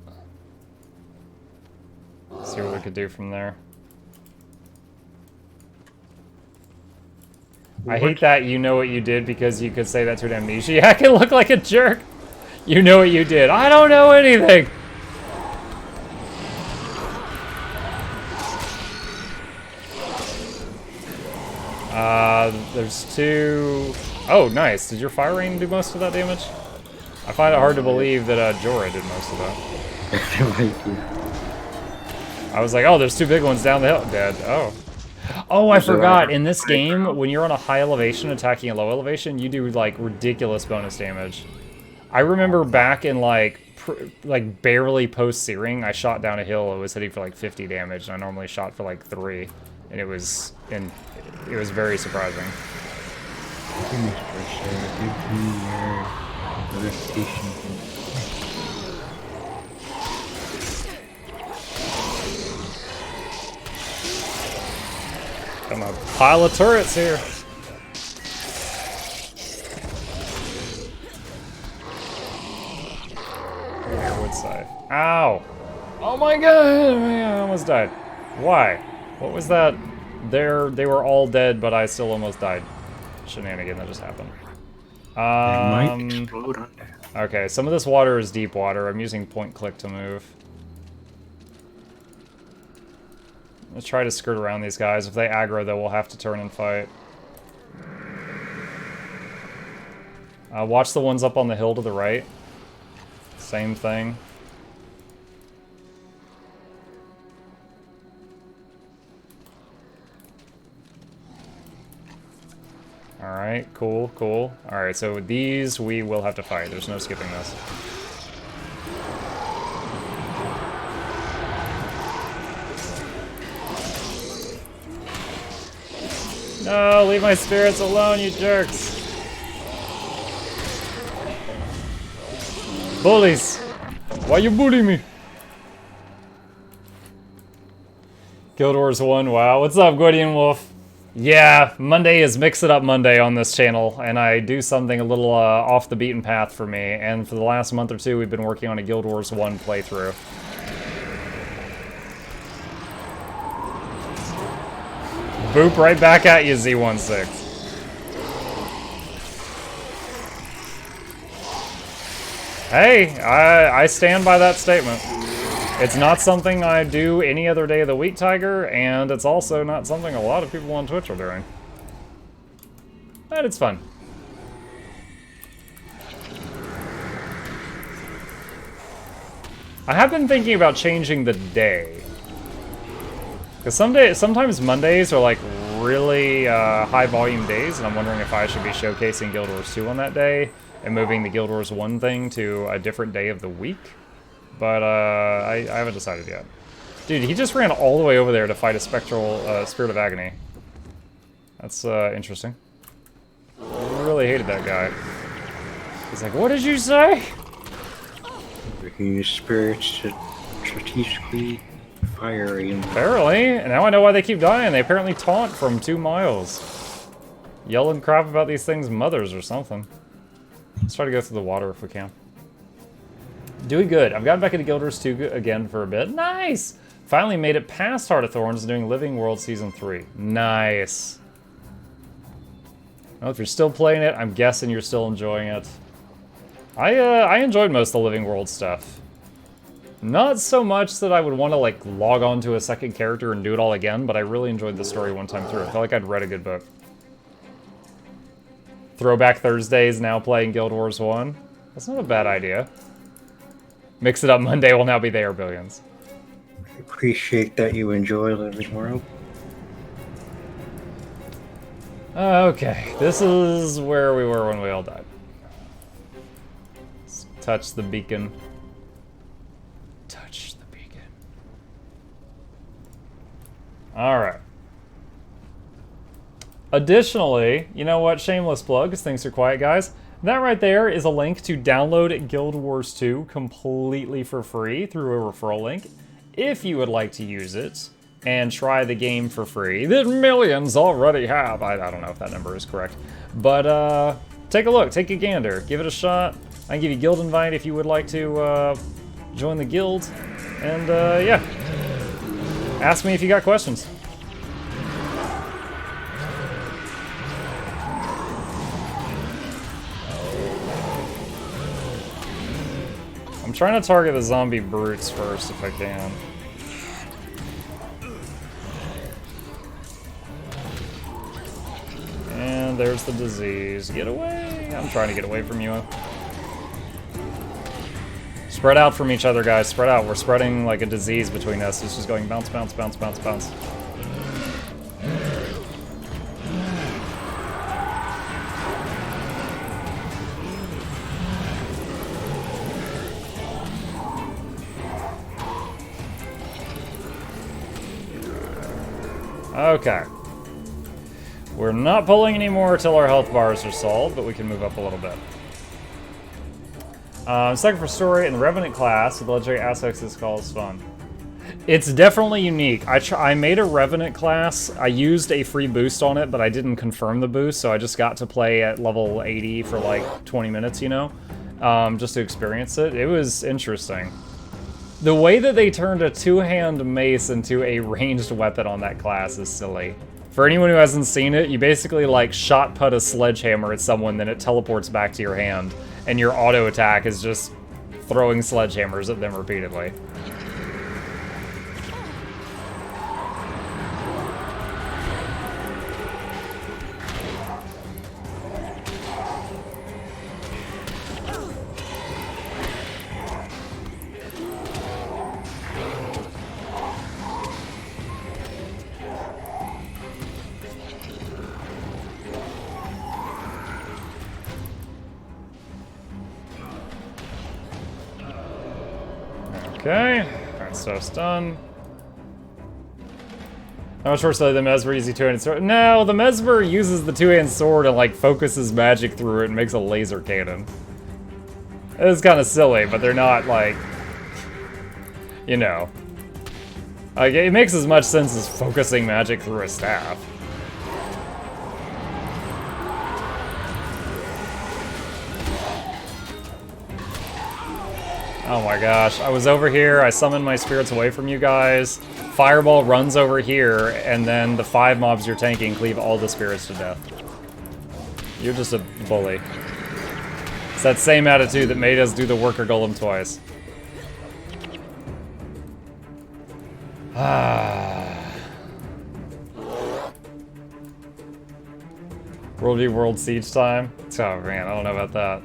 See what we could do from there. I hate that you know what you did because you could say that to an amnesiac and look like a jerk. You know what you did. I don't know anything. There's two... Oh, nice. Did your Fire Rain do most of that damage? I find it hard to believe that Jorah did most of that. I was like, oh, there's two big ones down the hill. Dead. Oh. Oh, I forgot. In this game, when you're on a high elevation attacking a low elevation, you do, like, ridiculous bonus damage. I remember back in, like, barely post-searing, I shot down a hill. It was hitting for, like, 50 damage, and I normally shot for, like, 3. And it was very surprising. Got a pile of turrets here. Wood scythe. Ow! Oh my god! I almost died. Why? What was that? They were all dead, but I still almost died. Shenanigan that just happened. Might explode under. Okay, some of this water is deep water. I'm using point click to move. Let's try to skirt around these guys. If they aggro, though, we'll have to turn and fight. Watch the ones up on the hill to the right. Same thing. Alright, cool, cool. Alright, so these we will have to fight. There's no skipping this. No, leave my spirits alone, you jerks. Bullies. Why you bullying me? Guild Wars 1, wow. What's up, Gordian Wolf? Yeah, Monday is Mix It Up Monday on this channel, and I do something a little off the beaten path for me, and for the last month or two, we've been working on a Guild Wars 1 playthrough. Boop right back at you, Z16. Hey, I stand by that statement. It's not something I do any other day of the week, Tiger, and it's also not something a lot of people on Twitch are doing. But it's fun. I have been thinking about changing the day. Because sometimes Mondays are like really high volume days, and I'm wondering if I should be showcasing Guild Wars 2 on that day and moving the Guild Wars 1 thing to a different day of the week. But I haven't decided yet. Dude, he just ran all the way over there to fight a spectral Spirit of Agony. That's interesting. I really hated that guy. He's like, what did you say? We can use spirits to strategically fire him. Apparently. And now I know why they keep dying. They apparently taunt from 2 miles. Yelling crap about these things' mothers or something. Let's try to go through the water if we can. Doing good. I've gotten back into Guild Wars 2 again for a bit. Nice! Finally made it past Heart of Thorns and doing Living World Season 3. Nice. Well, if you're still playing it, I'm guessing you're still enjoying it. I enjoyed most of the Living World stuff. Not so much that I would want to, like, log on to a second character and do it all again, but I really enjoyed the story one time through. I felt like I'd read a good book. Throwback Thursdays, now playing Guild Wars 1. That's not a bad idea. Mix It Up Monday will now be there, Billions. Appreciate that you enjoy Living World. Okay, this is where we were when we all died. Let's touch the beacon. Touch the beacon. Alright. Additionally, you know what? Shameless plug, because things are quiet, guys. That right there is a link to download Guild Wars 2 completely for free through a referral link, if you would like to use it and try the game for free that millions already have. I don't know if that number is correct, but take a look, take a gander, give it a shot. I can give you a guild invite if you would like to join the guild, and yeah, ask me if you got questions. I'm trying to target the zombie brutes first if I can. And there's the disease. Get away! I'm trying to get away from you. Spread out from each other, guys. Spread out. We're spreading like a disease between us. It's just going bounce, bounce, bounce, bounce, bounce. Okay. We're not pulling anymore until our health bars are solved, but we can move up a little bit. Second for story, in the Revenant class, with the legendary aspects this call is fun. It's definitely unique. I made a Revenant class. I used a free boost on it, but I didn't confirm the boost, so I just got to play at level 80 for like 20 minutes, you know? Just to experience it. It was interesting. The way that they turned a two-hand mace into a ranged weapon on that class is silly. For anyone who hasn't seen it, you basically like shot put a sledgehammer at someone, then it teleports back to your hand, and your auto attack is just throwing sledgehammers at them repeatedly. Okay, that stuff's done. How much more so than Mesmer using two-handed sword? No, the Mesmer uses the two-handed sword and like focuses magic through it and makes a laser cannon. It's kind of silly, but they're not like, you know. Like, it makes as much sense as focusing magic through a staff. Oh my gosh, I was over here, I summoned my spirits away from you guys. Fireball runs over here, and then the 5 mobs you're tanking cleave all the spirits to death. You're just a bully. It's that same attitude that made us do the worker golem twice. World v World Siege time? Oh man, I don't know about that.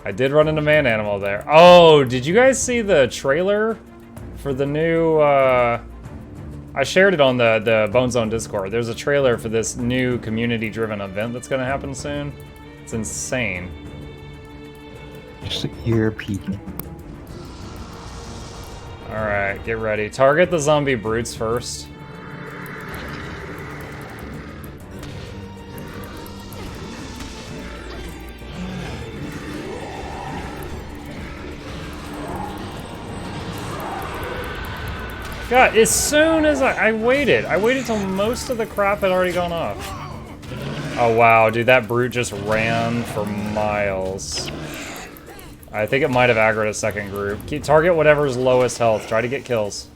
I did run into Man Animal there. Oh, did you guys see the trailer for the new, I shared it on the Bone Zone Discord. There's a trailer for this new community-driven event that's gonna happen soon. It's insane. Just ear peeking. Alright, get ready. Target the zombie brutes first. God, as soon as I waited till most of the crap had already gone off. Oh wow, dude, that brute just ran for miles. I think it might have aggroed a second group. Target whatever's lowest health. Try to get kills.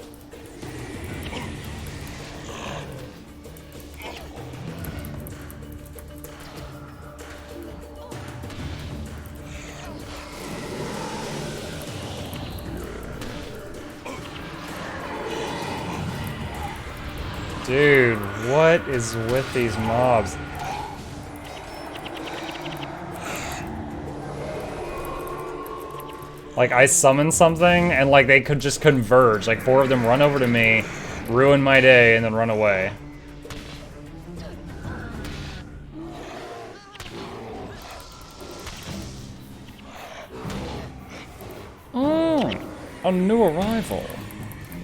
Dude, what is with these mobs? Like, I summon something, and like, they could just converge. Like, 4 of them run over to me, ruin my day, and then run away. Oh, a new arrival.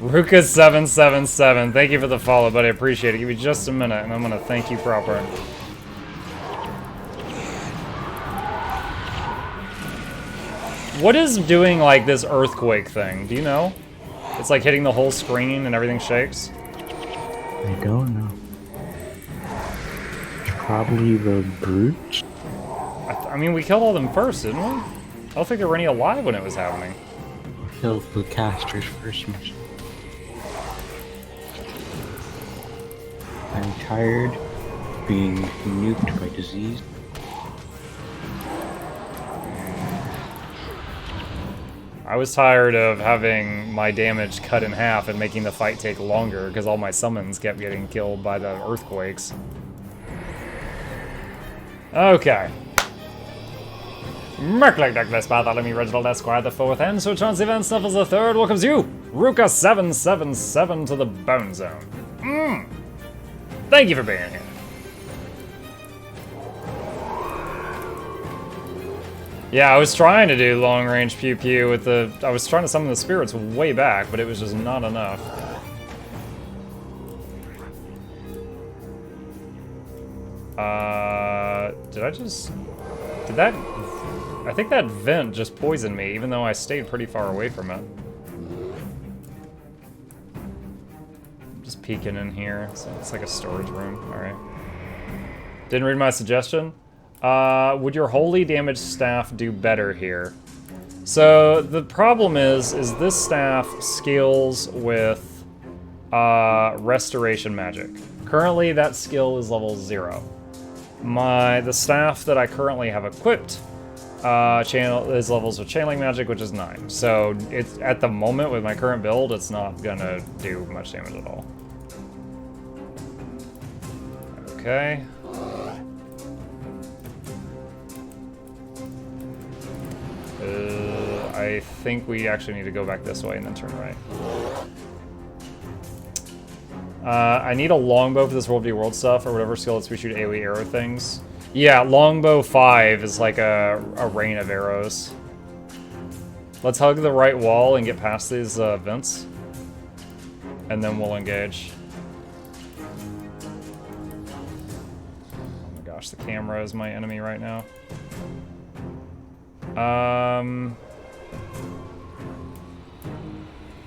Ruka777, thank you for the follow, buddy. I appreciate it. Give me just a minute, and I'm gonna thank you proper. What is doing, like, this earthquake thing? Do you know? It's like hitting the whole screen and everything shakes? I don't know. Probably the brutes? I mean, we killed all them first, didn't we? I don't think there were any alive when it was happening. Killed the casters first. I'm tired of being nuked by disease. I was tired of having my damage cut in half and making the fight take longer because all my summons kept getting killed by the earthquakes. Okay. Merclec Douglas, Bartholomew Reginald Esquire the 4th, and Sir Chauncey Van Snuffles the 3rd welcomes you, Ruka777 to the Bone Zone. Thank you for being here. Yeah, I was trying to do long range pew pew with the. I was trying to summon the spirits way back, but it was just not enough. Did I just. Did that. I think that vent just poisoned me, even though I stayed pretty far away from it. Just peeking in here. So it's like a storage room. Alright. Didn't read my suggestion? Would your holy damage staff do better here? So the problem is this staff scales with restoration magic. Currently that skill is level 0. The staff that I currently have equipped is levels of channeling magic, which is 9. So it's at the moment with my current build, it's not gonna do much damage at all. Okay. I think we actually need to go back this way and then turn right. I need a longbow for this World v World stuff, or whatever skill lets me shoot AoE arrow things. Yeah, longbow 5 is like a rain of arrows. Let's hug the right wall and get past these vents. and then we'll engage. Oh my gosh, the camera is my enemy right now.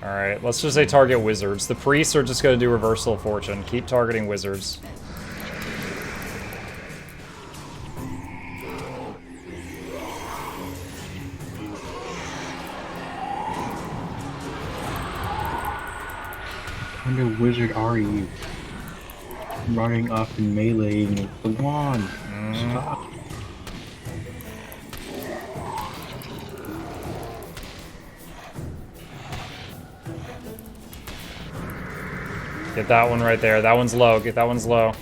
Alright, let's just say target wizards. The priests are just gonna do reversal of fortune. Keep targeting wizards. What kind of wizard are you? Running up and meleeing with the wand. Stop. Get that one right there. That one's low. Get that one's low.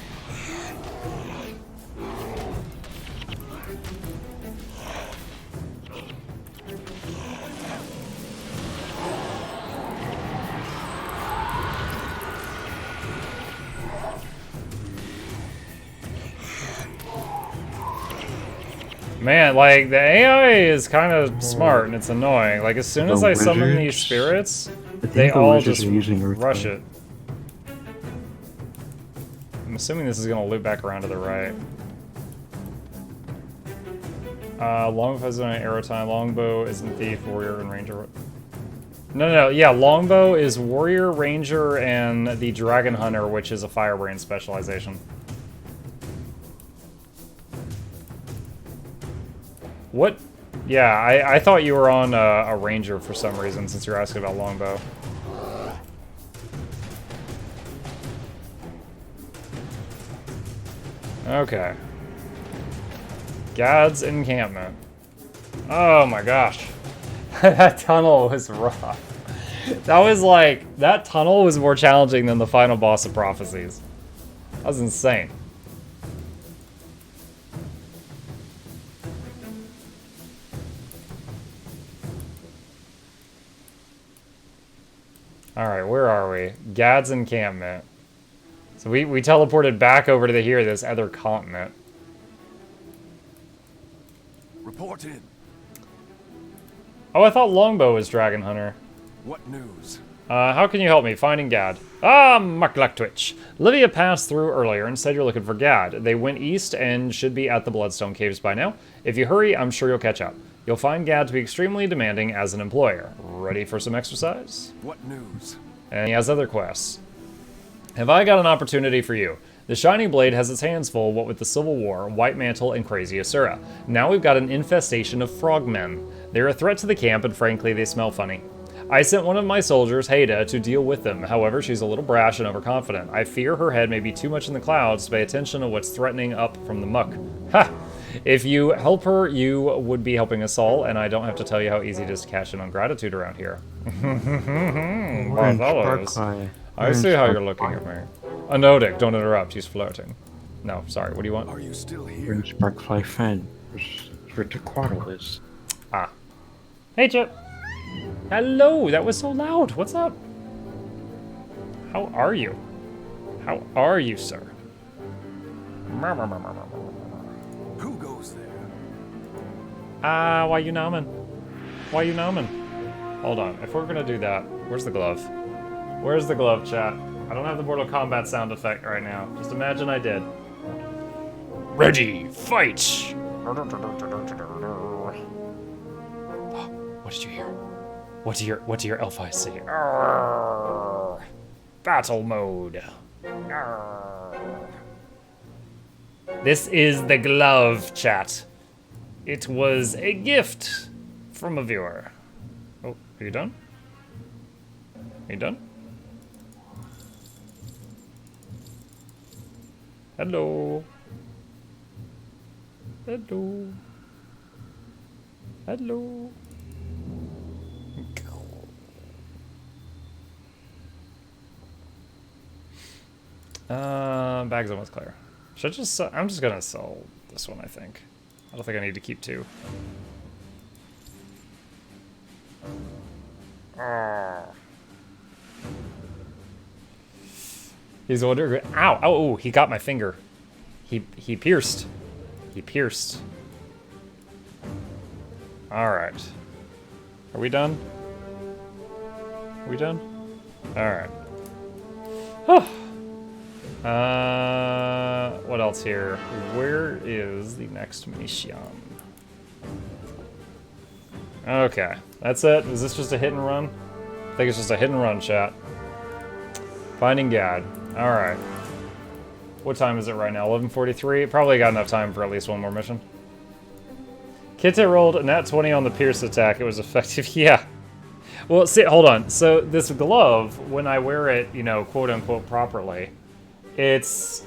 Man, like, the AI is kind of smart and it's annoying. Like, as soon as I summon these spirits, they all just rush it. I'm assuming this is going to loop back around to the right. Longbow is an arrow time. Longbow isn't thief, warrior, and ranger. No, yeah, longbow is warrior, ranger, and the dragon hunter, which is a firebrand specialization. What? Yeah, I thought you were on a ranger for some reason, since you're asking about longbow. Okay. Gad's encampment. Oh my gosh. That tunnel was rough. That was like, that tunnel was more challenging than the final boss of Prophecies. That was insane. Alright, where are we? Gad's encampment. So we teleported back over to this other continent. Report in. Oh, I thought Longbow was Dragon Hunter. What news? How can you help me? Finding Gad. Ah, Muckluck Twitch. Livia passed through earlier and said you're looking for Gad. They went east and should be at the Bloodstone Caves by now. If you hurry, I'm sure you'll catch up. You'll find Gad to be extremely demanding as an employer. Ready for some exercise? What news? And he has other quests. Have I got an opportunity for you? The Shining Blade has its hands full, what with the Civil War, White Mantle, and Crazy Asura. Now we've got an infestation of frogmen. They're a threat to the camp, and frankly, they smell funny. I sent one of my soldiers, Haida, to deal with them. However, she's a little brash and overconfident. I fear her head may be too much in the clouds to pay attention to what's threatening up from the muck. Ha! If you help her, you would be helping us all, and I don't have to tell you how easy it is to cash in on gratitude around here. Bartholomews. I see how you're looking at me. Anodic, don't interrupt, he's flirting. No, sorry, what do you want? Are you still here? We're in Sparkfly Fen. Where Tequaddle is. Ah. Hey, Chip. Hello, that was so loud. What's up? How are you? How are you, sir? Who goes there? Why you nomming? Why you nomming? Hold on, if we're gonna do that, where's the glove? Where's the glove, chat? I don't have the Mortal Kombat sound effect right now. Just imagine I did. Ready, fight! What did you hear? What do your elf eyes say? Arrgh. Battle mode. Arrgh. This is the glove, chat. It was a gift from a viewer. Oh, are you done? Are you done? Hello. Hello. Hello. Bag's almost clear. Should I just I'm just gonna sell this one, I think. I don't think I need to keep two. He's wondering. Ow! Oh! He got my finger. He pierced. He pierced. All right. Are we done? Are we done? All right. What else here? Where is the next mission? Okay, that's it. Is this just a hit and run? I think it's just a hit and run, chat. Finding Gad. Alright. What time is it right now? 11:43? Probably got enough time for at least one more mission. Kite rolled a nat 20 on the Pierce attack. It was effective. Yeah. Well, see, hold on. So this glove, when I wear it, you know, quote unquote properly, it's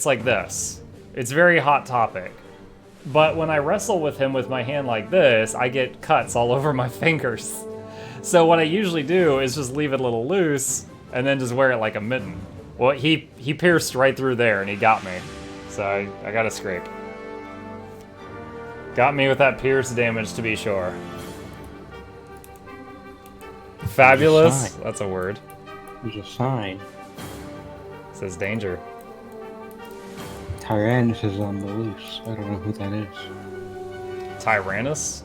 like this. It's very Hot Topic. But when I wrestle with him with my hand like this, I get cuts all over my fingers. So what I usually do is just leave it a little loose and then just wear it like a mitten. Well, he pierced right through there and he got me. So I got a scrape. Got me with that pierce damage, to be sure. Fabulous. That's a word. There's a sign. It says danger. Tyrannus is on the loose. I don't know who that is. Tyrannus?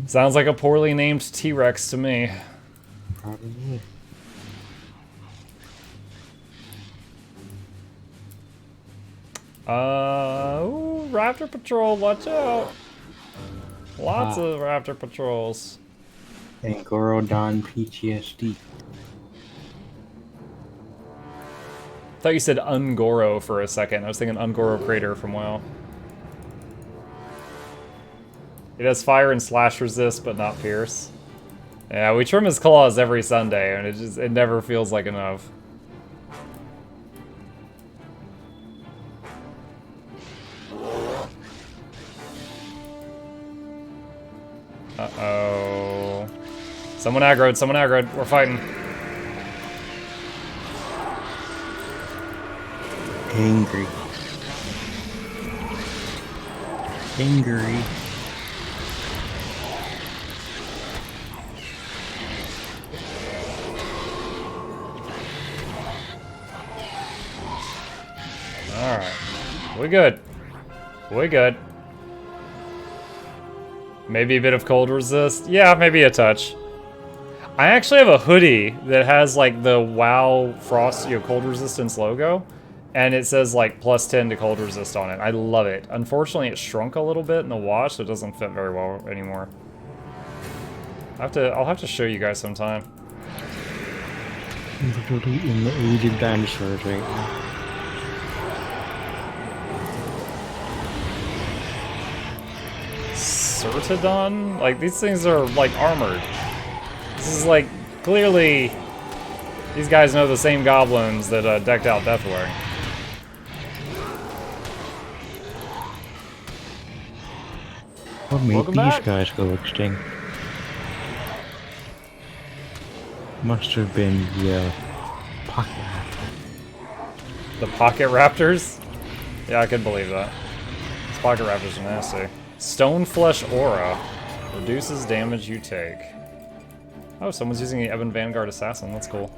Sounds like a poorly named T-Rex to me. Probably. Ooh, Raptor Patrol, watch out. Lots of Raptor Patrols. Angorodon PTSD. Thought you said Ungoro for a second. I was thinking Ungoro Crater from WoW. It has fire and slash resist, but not pierce. Yeah, we trim his claws every Sunday, and it never feels like enough. Uh-oh. Someone aggroed, someone aggroed. We're fighting. Angry. Angry. Alright. We good. We good. Maybe a bit of cold resist? Yeah, maybe a touch. I actually have a hoodie that has like the WoW Frost, cold resistance logo. And it says like +10 to cold resist on it. I love it. Unfortunately, it shrunk a little bit in the wash, so it doesn't fit very well anymore. I'll have to show you guys sometime. Literally in the age of dinosaurs right now. Certodon? Like, these things are like armored. This is like, clearly, these guys know the same goblins that decked out Deathwing. What made Welcome these back. guys go extinct? Must have been the pocket raptor. The Pocket Raptors? Yeah, I could believe that. These Pocket Raptors are nasty. Stone Flesh Aura. Reduces damage you take. Oh, someone's using the Ebon Vanguard Assassin. That's cool.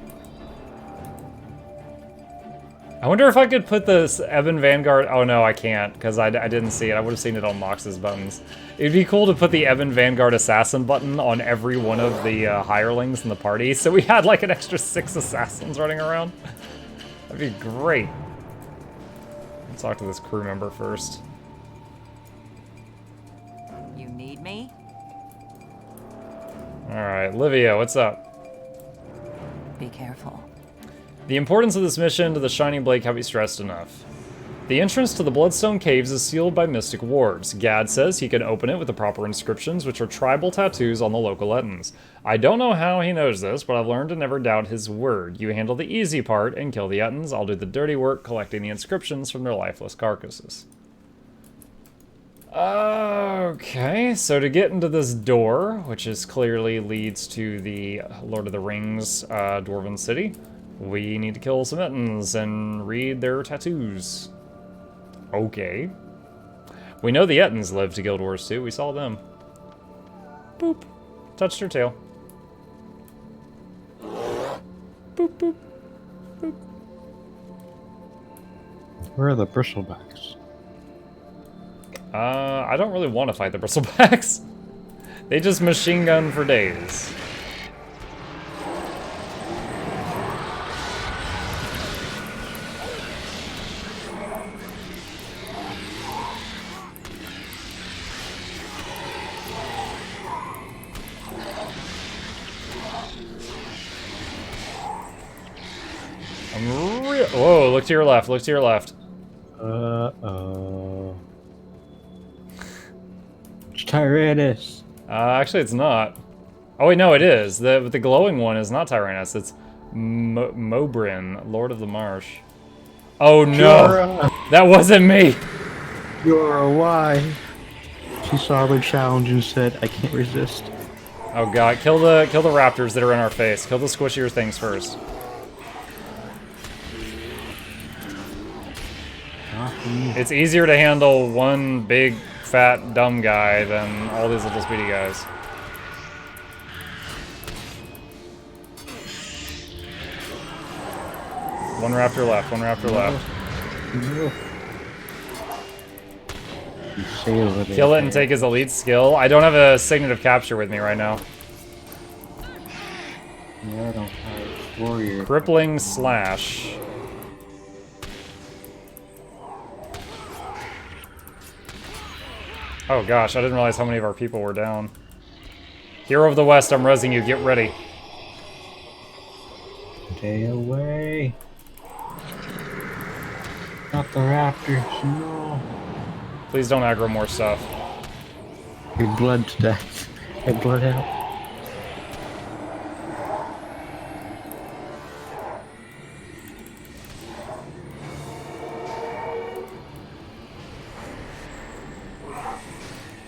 I wonder if I could put this Ebon Vanguard... Oh, no, I can't, because I didn't see it. I would have seen it on Mox's buttons. It'd be cool to put the Ebon Vanguard Assassin button on every one of the hirelings in the party, so we had like an extra 6 assassins running around. That'd be great. Let's talk to this crew member first. You need me? Alright, Livia, what's up? Be careful. The importance of this mission to the Shining Blade can't be stressed enough. The entrance to the Bloodstone Caves is sealed by mystic wards. Gad says he can open it with the proper inscriptions, which are tribal tattoos on the local Ettins. I don't know how he knows this, but I've learned to never doubt his word. You handle the easy part and kill the Ettins. I'll do the dirty work, collecting the inscriptions from their lifeless carcasses. Okay, so to get into this door, which is clearly leads to the Lord of the Rings Dwarven City, we need to kill some Ettins and read their tattoos. Okay. We know the Ettins live to Guild Wars 2. We saw them. Boop. Touched her tail. Boop, boop. Boop. Where are the bristlebacks? I don't really want to fight the bristlebacks. They just machine gun for days. whoa, look to your left, look to your left. Uh-oh. It's Tyrannus. Actually, it's not. Oh, wait, no, it is. The glowing one is not Tyrannus. It's Mobrin, Lord of the Marsh. Oh, no. That wasn't me. You're why? She saw the challenge and said, I can't resist. Oh, God. Kill the raptors that are in our face. Kill the squishier things first. It's easier to handle one big, fat, dumb guy than all these little speedy guys. One raptor left, one raptor left. Kill it and take his elite skill. I don't have a Signet of Capture with me right now. Yeah, I don't have warrior. Crippling Slash. Oh gosh, I didn't realize how many of our people were down. Hero of the West, I'm rezzing you, get ready. Stay away. Not the raptors, no. Please don't aggro more stuff. Your blood to death. Your blood out.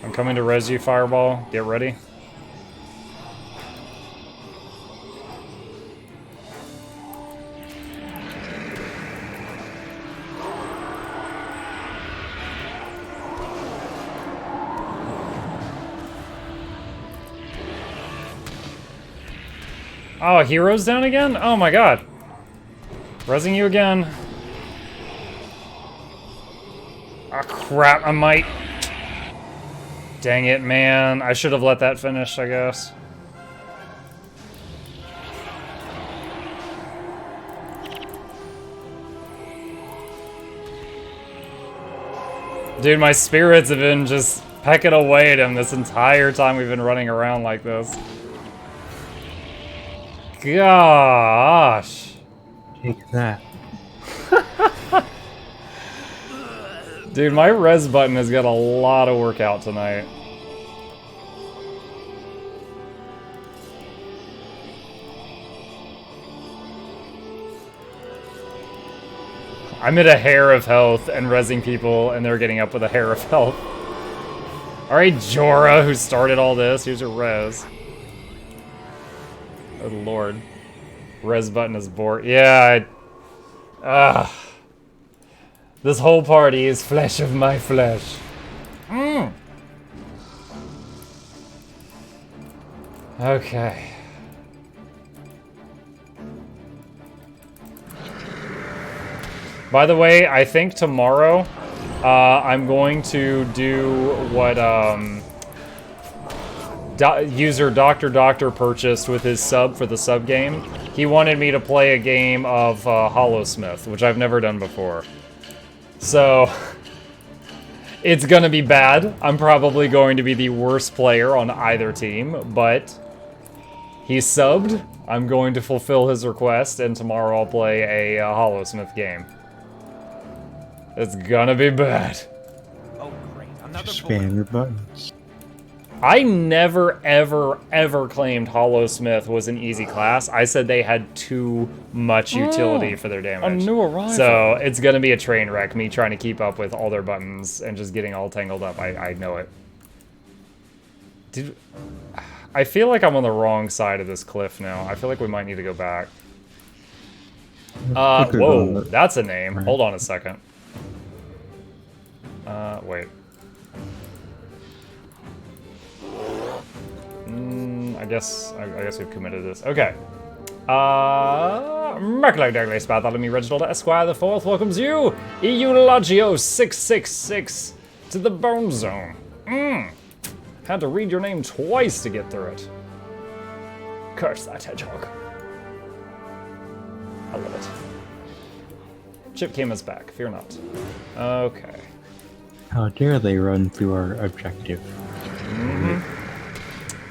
I'm coming to res you, Fireball. Get ready. Oh, hero's down again? Oh my god. Resing you again. Ah, crap, I might... Dang it, man. I should have let that finish, I guess. Dude, my spirits have been just pecking away at him this entire time we've been running around like this. Gosh. Take that. Dude, my res button has got a lot of work out tonight. I'm at a hair of health and rezzing people, and they're getting up with a hair of health. Alright, Jorah, who started all this, here's your res. Oh lord. Res button is bored. Yeah, this whole party is flesh of my flesh. Okay. By the way, I think tomorrow I'm going to do what user Dr. purchased with his sub for the sub game. He wanted me to play a game of Hollowsmith, which I've never done before. So, it's gonna be bad. I'm probably going to be the worst player on either team, but he's subbed. I'm going to fulfill his request, and tomorrow I'll play a Hollowsmith game. It's gonna be bad. Oh, great. Another Spam your buttons. I never, ever, ever claimed Hollowsmith was an easy class. I said they had too much utility for their damage. A new arrival. So it's gonna be a train wreck, me trying to keep up with all their buttons and just getting all tangled up. I know it. Dude, I feel like I'm on the wrong side of this cliff now. I feel like we might need to go back. Whoa, that's a name. Hold on a second. Wait. I guess we've committed this. Okay. Merclagdagley Bartholomew Reginald Esquire the Fourth welcomes you, Eulogio 666 to the Bone Zone. Had to read your name twice to get through it. Curse that hedgehog. I love it. Chip came us back, fear not. Okay. How dare they run through our objective?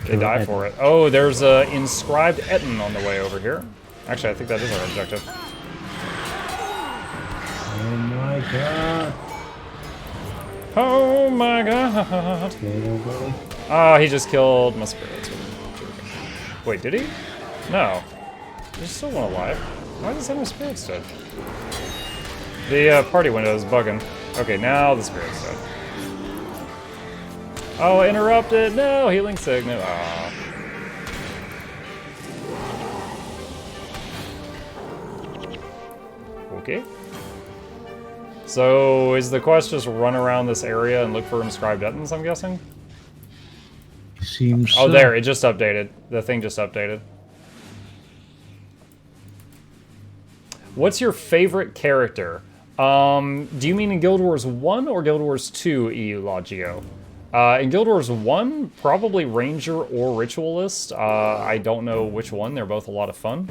They die for it. Oh, there's a inscribed Etten on the way over here. Actually, I think that is our objective. my god. Oh my god. Oh, he just killed my spirits. Wait, did he? No. There's still one alive. Why does that have spirits dead? The party window is bugging. Okay, now the spirit's dead. Oh, interrupted! No! Healing signal. Aw. Okay. So, is the quest just run around this area and look for inscribed buttons, I'm guessing? Seems Oh, so. there, it just updated. The thing just updated. What's your favorite character? Do you mean in Guild Wars 1 or Guild Wars 2, EU Logio? In Guild Wars 1, probably Ranger or Ritualist. I don't know which one, they're both a lot of fun.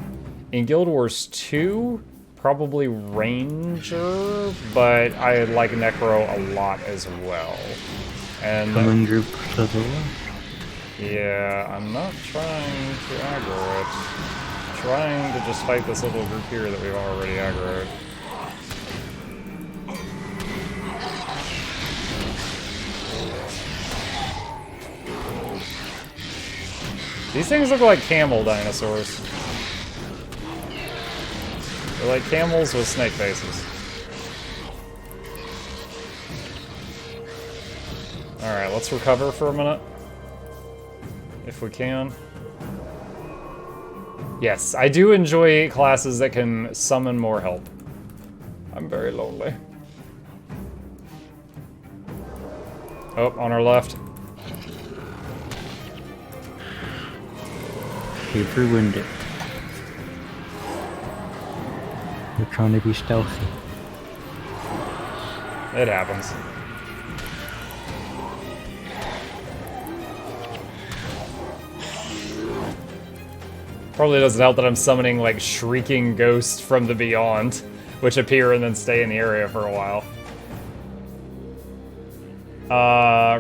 In Guild Wars 2, probably Ranger, but I like Necro a lot as well. And Coming group to the left. yeah, I'm not trying to aggro it. I'm trying to just fight this little group here that we've already aggroed. These things look like camel dinosaurs. They're like camels with snake faces. Alright, let's recover for a minute. If we can. Yes, I do enjoy classes that can summon more help. I'm very lonely. Oh, on our left. They've ruined it. They're trying to be stealthy. It happens. Probably doesn't help that I'm summoning like shrieking ghosts from the beyond, which appear and then stay in the area for a while.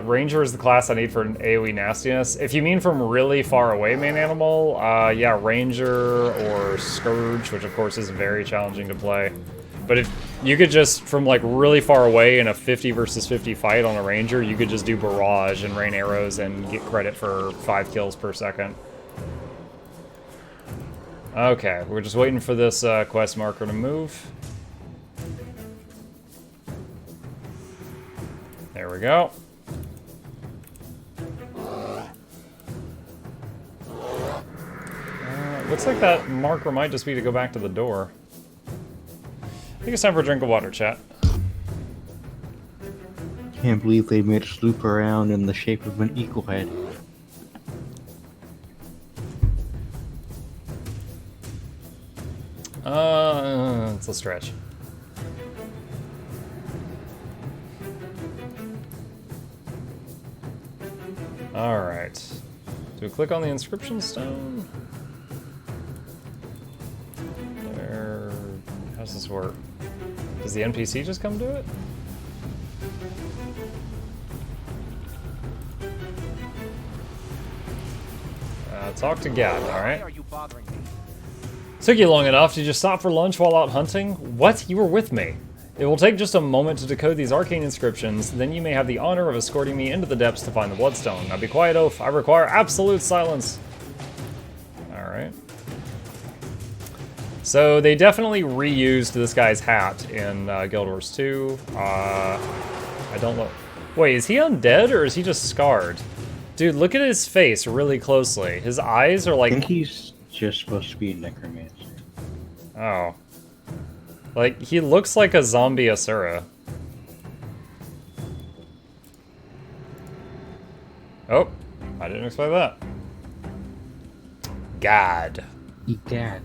Ranger is the class I need for an AoE nastiness. If you mean from really far away, main animal, yeah, Ranger or Scourge, which of course is very challenging to play. But if you could just, from like really far away in a 50 versus 50 fight on a Ranger, you could just do Barrage and rain arrows and get credit for 5 kills per second. Okay, we're just waiting for this quest marker to move. There we go. Looks like that marker might just be to go back to the door. I think it's time for a drink of water, chat. Can't believe they made us loop around in the shape of an eagle head. It's a stretch. Alright. Do we click on the inscription stone? There. How does this work? Does the NPC just come do it? Talk to Gad, alright? Took you long enough. Did you stop for lunch while out hunting? What? You were with me. It will take just a moment to decode these arcane inscriptions, then you may have the honor of escorting me into the depths to find the bloodstone. Now be quiet, oaf. I require absolute silence. Alright. So they definitely reused this guy's hat in Guild Wars 2. I don't know. Wait, is he undead or is he just scarred? Dude, look at his face really closely. His eyes are like... I think he's just supposed to be a necromancer. Oh. Like, he looks like a zombie Asura. Oh, I didn't expect that. God. Egad.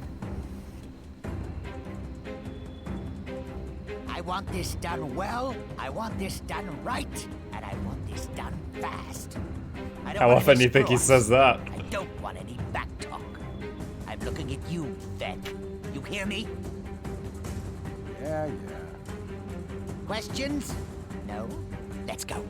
I want this done well, I want this done right, and I want this done fast. I don't How want often any do you think he straws. says that? I don't want any back talk. I'm looking at you, Vec. You hear me? Yeah. Questions? No? Let's go.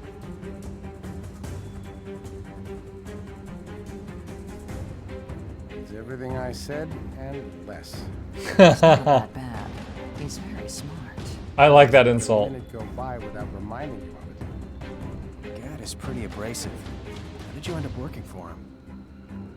It's everything I said and less. It's not that bad. He's very smart. I like that Let a insult. minute go by without reminding you of it. Gad is pretty abrasive. How did you end up working for him?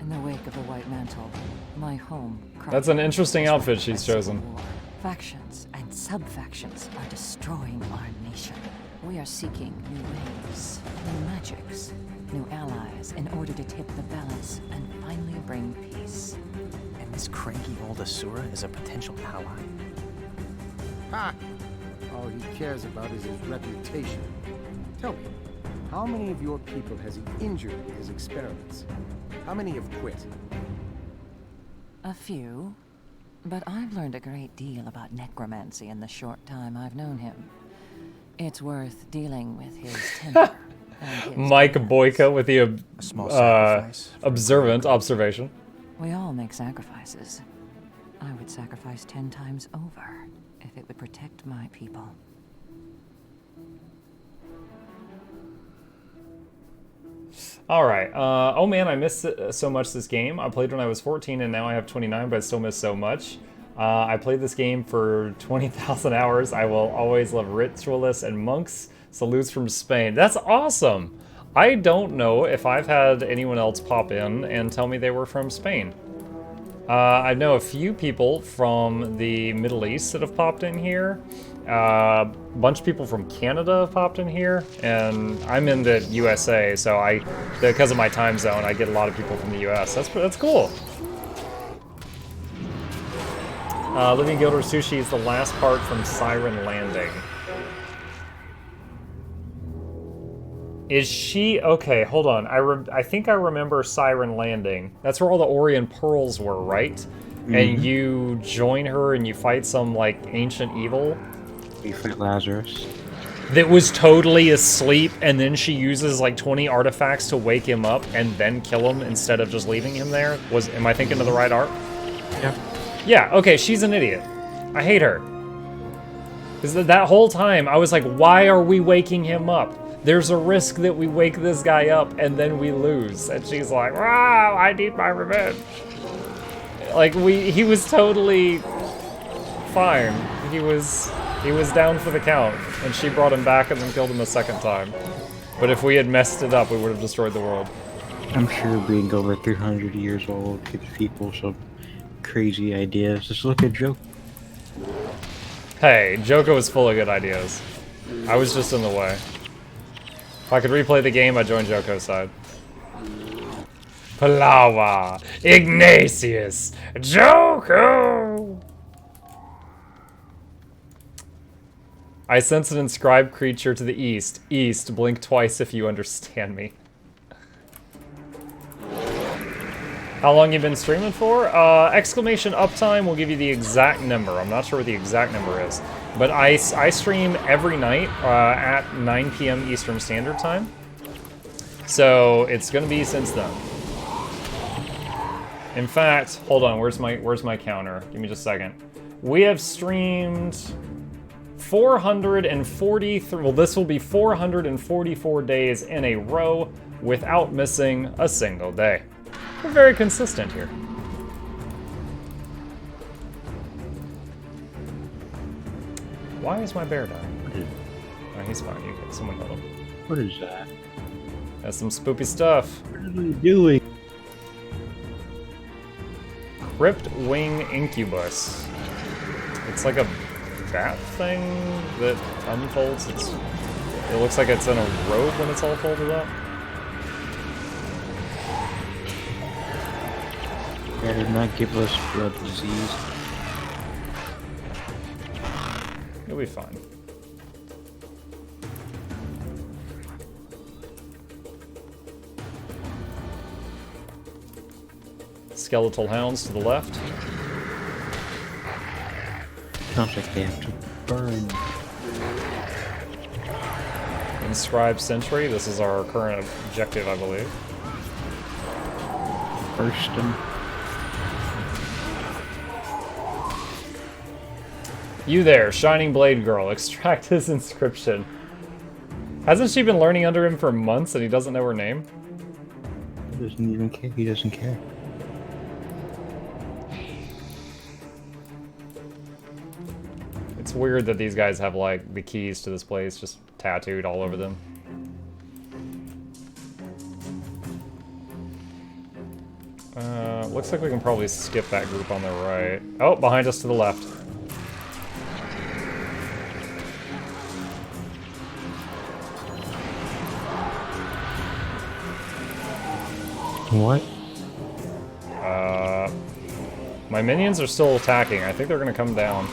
In the wake of the White Mantle, my home. That's an interesting outfit she's chosen. War. Factions and sub-factions are destroying our nation. We are seeking new ways, new magics, new allies in order to tip the balance and finally bring peace. And this cranky old Asura is a potential ally? Ha! All he cares about is his reputation. Tell me, how many of your people has he injured in his experiments? How many have quit? A few, but I've learned a great deal about necromancy in the short time I've known him. It's worth dealing with his temper. And his Mike demands. Boyka with the A small sacrifice for observant observation. We all make sacrifices. I would sacrifice 10 times over if it would protect my people. All right. Oh man, I missed so much this game. I played when I was 14 and now I have 29, but I still miss so much. I played this game for 20,000 hours. I will always love ritualists and monks. Salutes from Spain. That's awesome. I don't know if I've had anyone else pop in and tell me they were from Spain. I know a few people from the Middle East that have popped in here. A bunch of people from Canada have popped in here, and I'm in the USA, so because of my time zone, I get a lot of people from the US. That's cool. Living Gilder Sushi is the last part from Siren Landing. Is she... Okay, hold on. I think I remember Siren Landing. That's where all the Orient Pearls were, right? Mm-hmm. And you join her and you fight some, like, ancient evil. You fight Lazarus. That was totally asleep, and then she uses, like, 20 artifacts to wake him up and then kill him instead of just leaving him there. Am I thinking of the right arc? Yeah. Yeah, okay, she's an idiot. I hate her. Because that whole time, I was like, why are we waking him up? There's a risk that we wake this guy up and then we lose. And she's like, wow, I need my revenge. Like, he was totally fine. He was down for the count. And she brought him back and then killed him a second time. But if we had messed it up, we would have destroyed the world. I'm sure being over 300 years old gives people some crazy ideas. Just look at Joe. Hey, Joko was full of good ideas. I was just in the way. If I could replay the game, I'd join Joko's side. Palawa, Ignatius, Joko! I sense an inscribed creature to the east. East, blink twice if you understand me. How long you been streaming for? Exclamation uptime will give you the exact number. I'm not sure what the exact number is. But I stream every night at 9 p.m. Eastern Standard Time. So it's gonna be since then. In fact, hold on, where's my counter? Give me just a second. We have streamed 443, well this will be 444 days in a row without missing a single day. We're very consistent here. Why is my bear dying? Oh, he's fine. You can, someone help him. What is that? That's some spoopy stuff. What are you doing? Crypt Wing Incubus. It's like a bat thing that unfolds. It looks like it's in a robe when it's all folded up. That did not give us blood disease. You'll be fine. Skeletal hounds to the left. Sounds like they have to burn. Inscribed Sentry. This is our current objective, I believe. Burst them. You there, Shining Blade Girl. Extract his inscription. Hasn't she been learning under him for months and he doesn't know her name? He doesn't even care. He doesn't care. It's weird that these guys have, like, the keys to this place just tattooed all over them. Looks like we can probably skip that group on the right. Oh, behind us to the left. What? My minions are still attacking. I think they're gonna come down.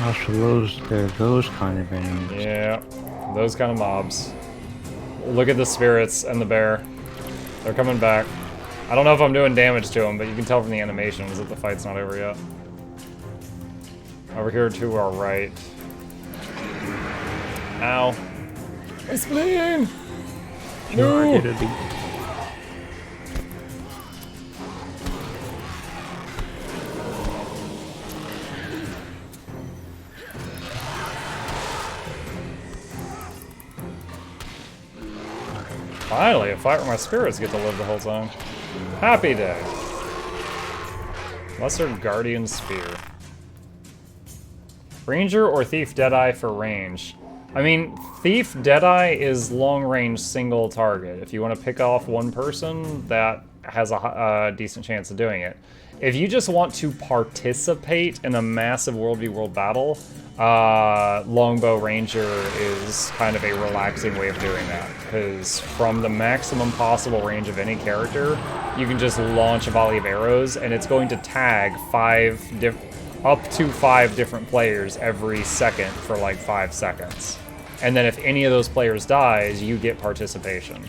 Oh, so they're those kind of enemies. Yeah, those kind of mobs. Look at the spirits and the bear. They're coming back. I don't know if I'm doing damage to them, but you can tell from the animations that the fight's not over yet. Over here to our right. Ow. My spleen! No! Finally, a fight where my spirits get to live the whole time. Happy day. Lesser Guardian Spear. Ranger or Thief Deadeye for range? I mean, Thief Deadeye is long-range single target. If you want to pick off one person, that has a decent chance of doing it. If you just want to participate in a massive World v World battle, Longbow Ranger is kind of a relaxing way of doing that, because from the maximum possible range of any character, you can just launch a volley of arrows, and it's going to tag up to 5 different players every second for like 5 seconds. And then if any of those players dies, you get participation.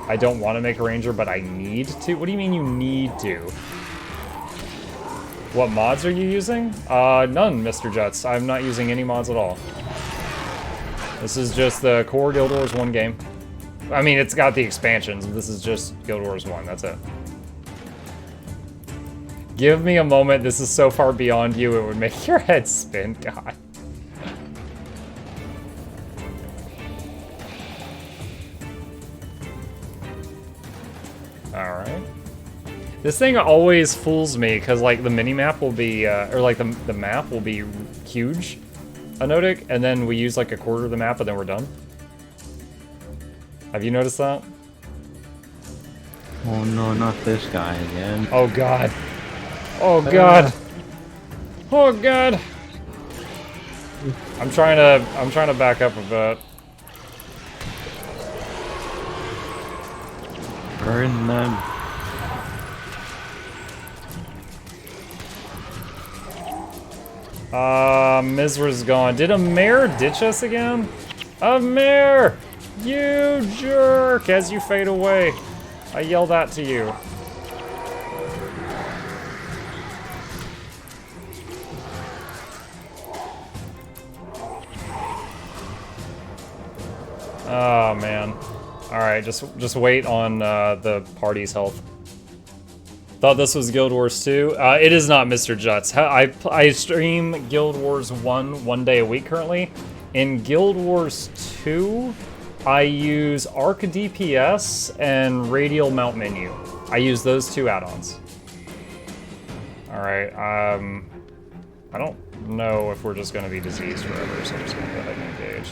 I don't want to make a ranger, but I need to. What do you mean you need to? What mods are you using? None, Mr. Juts. I'm not using any mods at all. This is just the core Guild Wars 1 game. I mean, it's got the expansions. This is just Guild Wars 1. That's it. Give me a moment. This is so far beyond you, it would make your head spin. God. Alright. This thing always fools me, because, like, the mini-map will be, or, like, the map will be huge, Anodic, and then we use, like, a quarter of the map, and then we're done. Have you noticed that? Oh no, not this guy again. Oh god. Oh god. Oh god. I'm trying to back up a bit. Burn them. Mizra's gone. Did a mare ditch us again? A mare! You jerk! As you fade away. I yell that to you. Oh man. Alright, just wait on the party's health. Thought this was Guild Wars 2. It is not, Mr. Juts. I stream Guild Wars 1 day a week currently. In Guild Wars 2, I use Arc DPS and Radial Mount Menu. I use those 2 add-ons. Alright, I don't know if we're just going to be diseased forever, so I'm just going to go ahead and engage.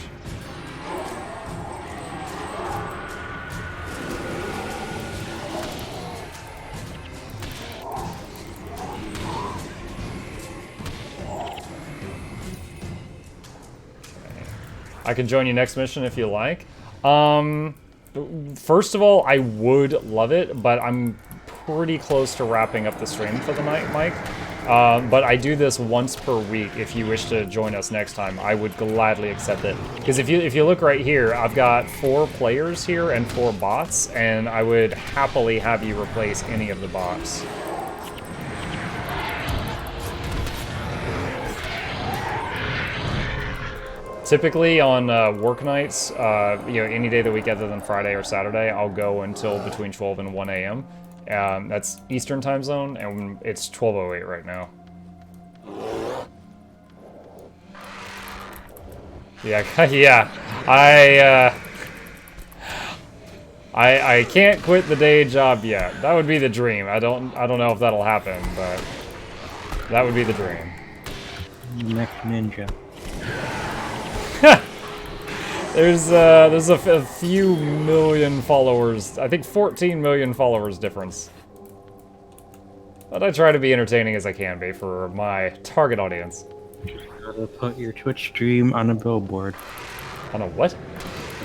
I can join you next mission if you like. First of all, I would love it, but I'm pretty close to wrapping up the stream for the night, Mike. But I do this once per week. If you wish to join us next time, I would gladly accept it. Because if you look right here, I've got 4 players here and 4 bots, and I would happily have you replace any of the bots. Typically on work nights, any day of the week other than Friday or Saturday, I'll go until between 12 and 1 a.m. That's Eastern time zone, and it's 12:08 right now. Yeah, yeah. I can't quit the day job yet. That would be the dream. I don't know if that'll happen, but That would be the dream. Next ninja. There's a few million followers. I think 14 million followers difference. But I try to be entertaining as I can be for my target audience. Gotta put your Twitch stream on a billboard. On a what? A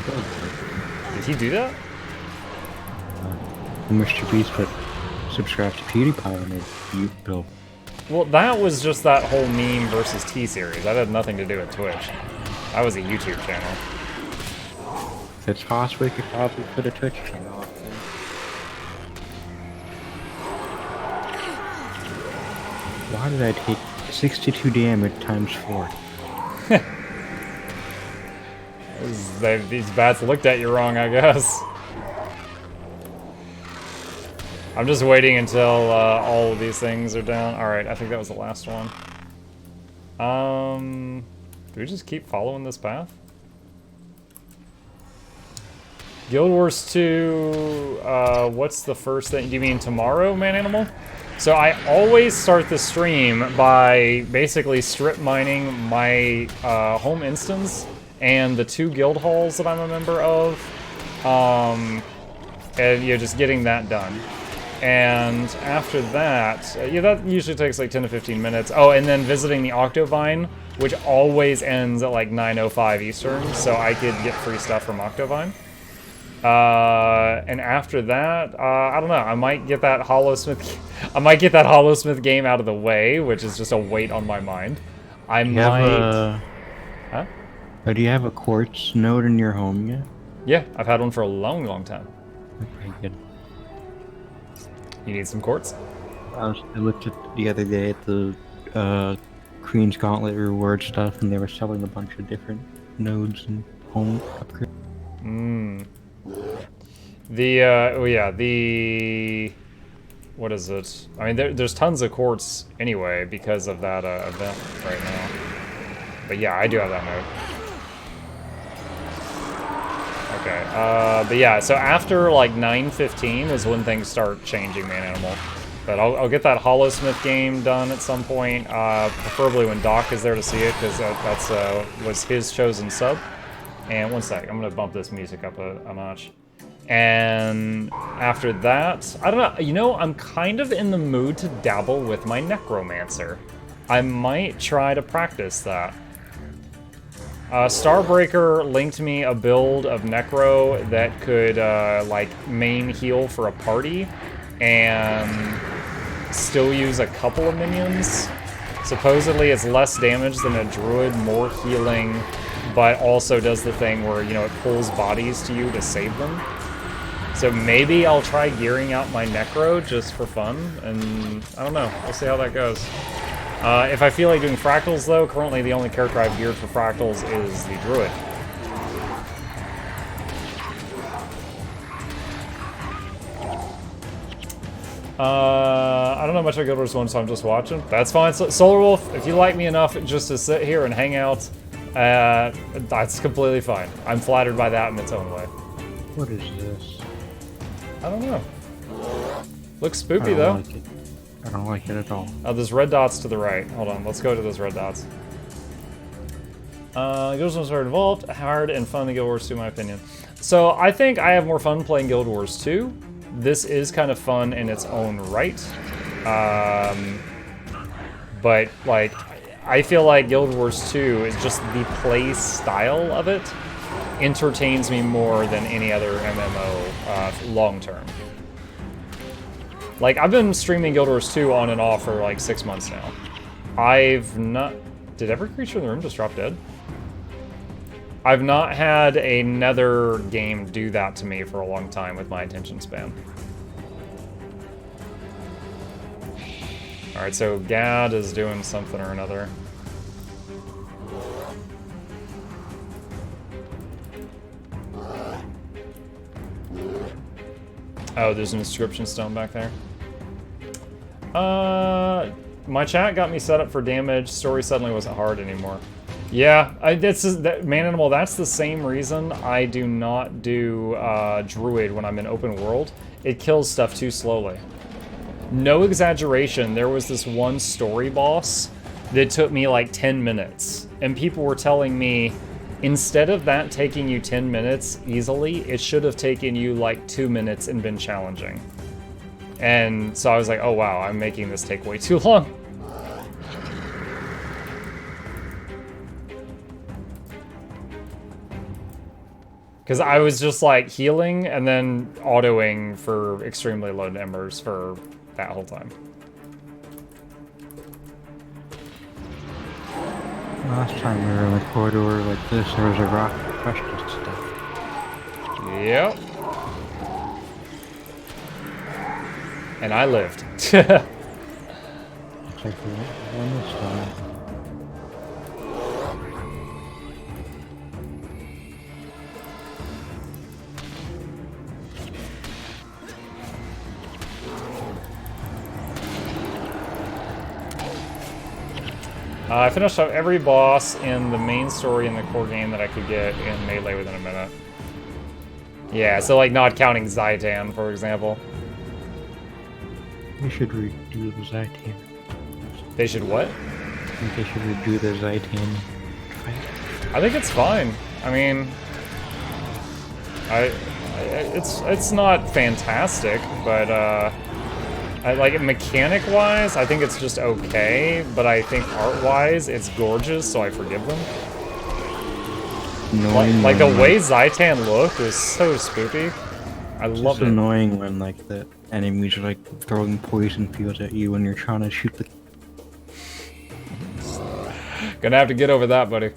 billboard. Did he do that? Mr. Beast put subscribe to PewDiePie on his bill. Well, that was just that whole meme versus T-Series. That had nothing to do with Twitch. That was a YouTube channel. If it's possible, you could probably put a Twitch channel up there. Why did I take 62 damage times 4? These bats looked at you wrong, I guess. I'm just waiting until all of these things are down. Alright, I think that was the last one. Do we just keep following this path? Guild Wars 2, what's the first thing? Do you mean tomorrow, Man Animal? So I always start the stream by basically strip mining my home instance and the 2 guild halls that I'm a member of. And just getting that done. And after that, that usually takes like 10 to 15 minutes. Oh, and then visiting the Octovine, which always ends at like 9:05 Eastern, so I could get free stuff from Octovine. And after that, I don't know. I might get that Hollowsmith game out of the way, which is just a weight on my mind. Huh? Do you have a quartz node in your home yet? Yeah, I've had one for a long, long time. Okay, good. You need some quartz? I looked at the other day at the Queen's Gauntlet reward stuff, and they were selling a bunch of different nodes and home upgrades. What is it? I mean, there's tons of quartz anyway because of that event right now. But yeah, I do have that node. Okay, but yeah, so after like 9:15 is when things start changing, Man Animal. But I'll get that Hollowsmith game done at some point, preferably when Doc is there to see it, because that's was his chosen sub. And one sec, I'm gonna bump this music up a notch. And after that, I don't know, you know, I'm kind of in the mood to dabble with my Necromancer. I might try to practice that. Starbreaker linked me a build of Necro that could, like, main heal for a party and still use a couple of minions. Supposedly it's less damage than a druid, more healing, but also does the thing where, you know, it pulls bodies to you to save them. So maybe I'll try gearing out my Necro just for fun, and I don't know, we'll see how that goes. If I feel like doing fractals, though, currently the only character I've geared for fractals is the druid. I don't know much about Guild Wars 1, so I'm just watching. That's fine. Solar Wolf, if you like me enough just to sit here and hang out, that's completely fine. I'm flattered by that in its own way. What is this? I don't know. Looks spooky, though. Like it. I don't like it at all. There's red dots to the right. Hold on, let's go to those red dots. Guild Wars are involved, hard and fun to Guild Wars 2, in my opinion. So I think I have more fun playing Guild Wars 2. This is kind of fun in its own right. But, like, I feel like Guild Wars 2 is just the play style of it entertains me more than any other MMO long term. Like, I've been streaming Guild Wars 2 on and off for like 6 months now. I've not... Did every creature in the room just drop dead? I've not had another game do that to me for a long time with my attention span. Alright, so Gad is doing something or another. Oh, there's an inscription stone back there. My chat got me set up for damage. Story suddenly wasn't hard anymore. Yeah, Man Animal, that's the same reason I do not do Druid when I'm in open world. It kills stuff too slowly. No exaggeration, there was this one story boss that took me like 10 minutes. And people were telling me, instead of that taking you 10 minutes easily, it should have taken you like 2 minutes and been challenging. And so I was like, oh wow, I'm making this take way too long. Because I was just like healing and then autoing for extremely low numbers for that whole time. Last time we were in the corridor like this, there was a rock crushed and stuff. Yep. And I lived. Looks like we're on this time. I finished up every boss in the main story in the core game that I could get in Melee within a minute. Yeah, so like not counting Zaitan, for example. We should redo the Zaitan. They should what? I think they should redo the Zaitan fight. I think it's fine. I mean, it's not fantastic, but I like it mechanic-wise, I think it's just okay, but I think art-wise, it's gorgeous, so I forgive them. Like the way Zaitan looked was so spoopy. I love it. It's annoying when like the enemies are like throwing poison fields at you when you're trying to shoot the. Gonna have to get over that, buddy.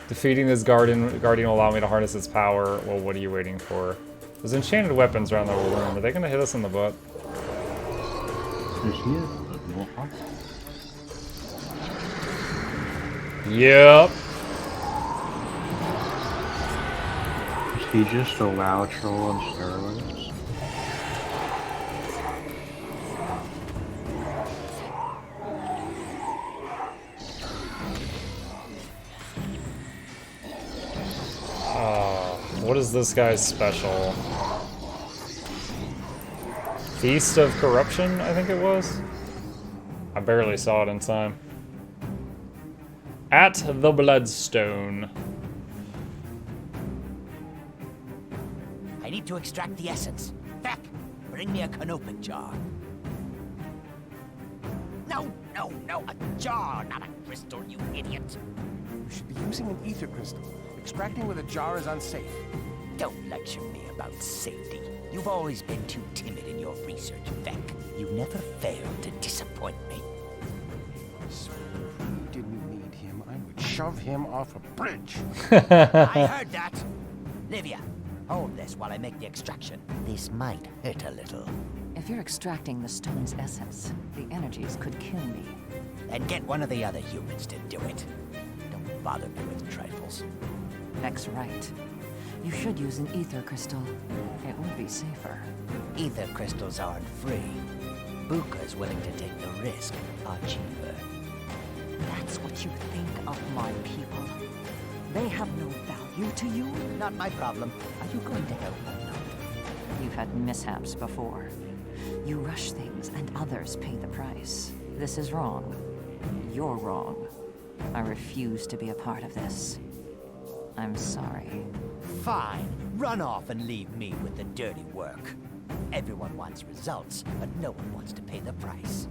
Defeating this guardian will allow me to harness its power. Well, what are you waiting for? There's enchanted weapons around the room. Are they gonna hit us in the butt? Yep. Is he just a WoW troll on steroids? What is this guy's special? Feast of Corruption, I think it was? I barely saw it in time. At the Bloodstone. I need to extract the essence. Beck, bring me a canopic jar. No, a jar, not a crystal, you idiot. You should be using an ether crystal. Extracting with a jar is unsafe. Don't lecture me about safety. You've always been too timid in your research, Beck. You never failed to disappoint me. I swear, if we didn't need him, I would shove him off a bridge. I heard that. Livia, hold this while I make the extraction. This might hurt a little. If you're extracting the stone's essence, the energies could kill me. Then get one of the other humans to do it. Don't bother me with trifles. Beck's right. You should use an ether crystal. It would be safer. Ether crystals aren't free. Buka's willing to take the risk. Are cheaper. That's what you think of my people. They have no value to you? Not my problem. Are you going to help or not? You've had mishaps before. You rush things and others pay the price. This is wrong. You're wrong. I refuse to be a part of this. I'm sorry. Fine. Run off and leave me with the dirty work. Everyone wants results, but no one wants to pay the price.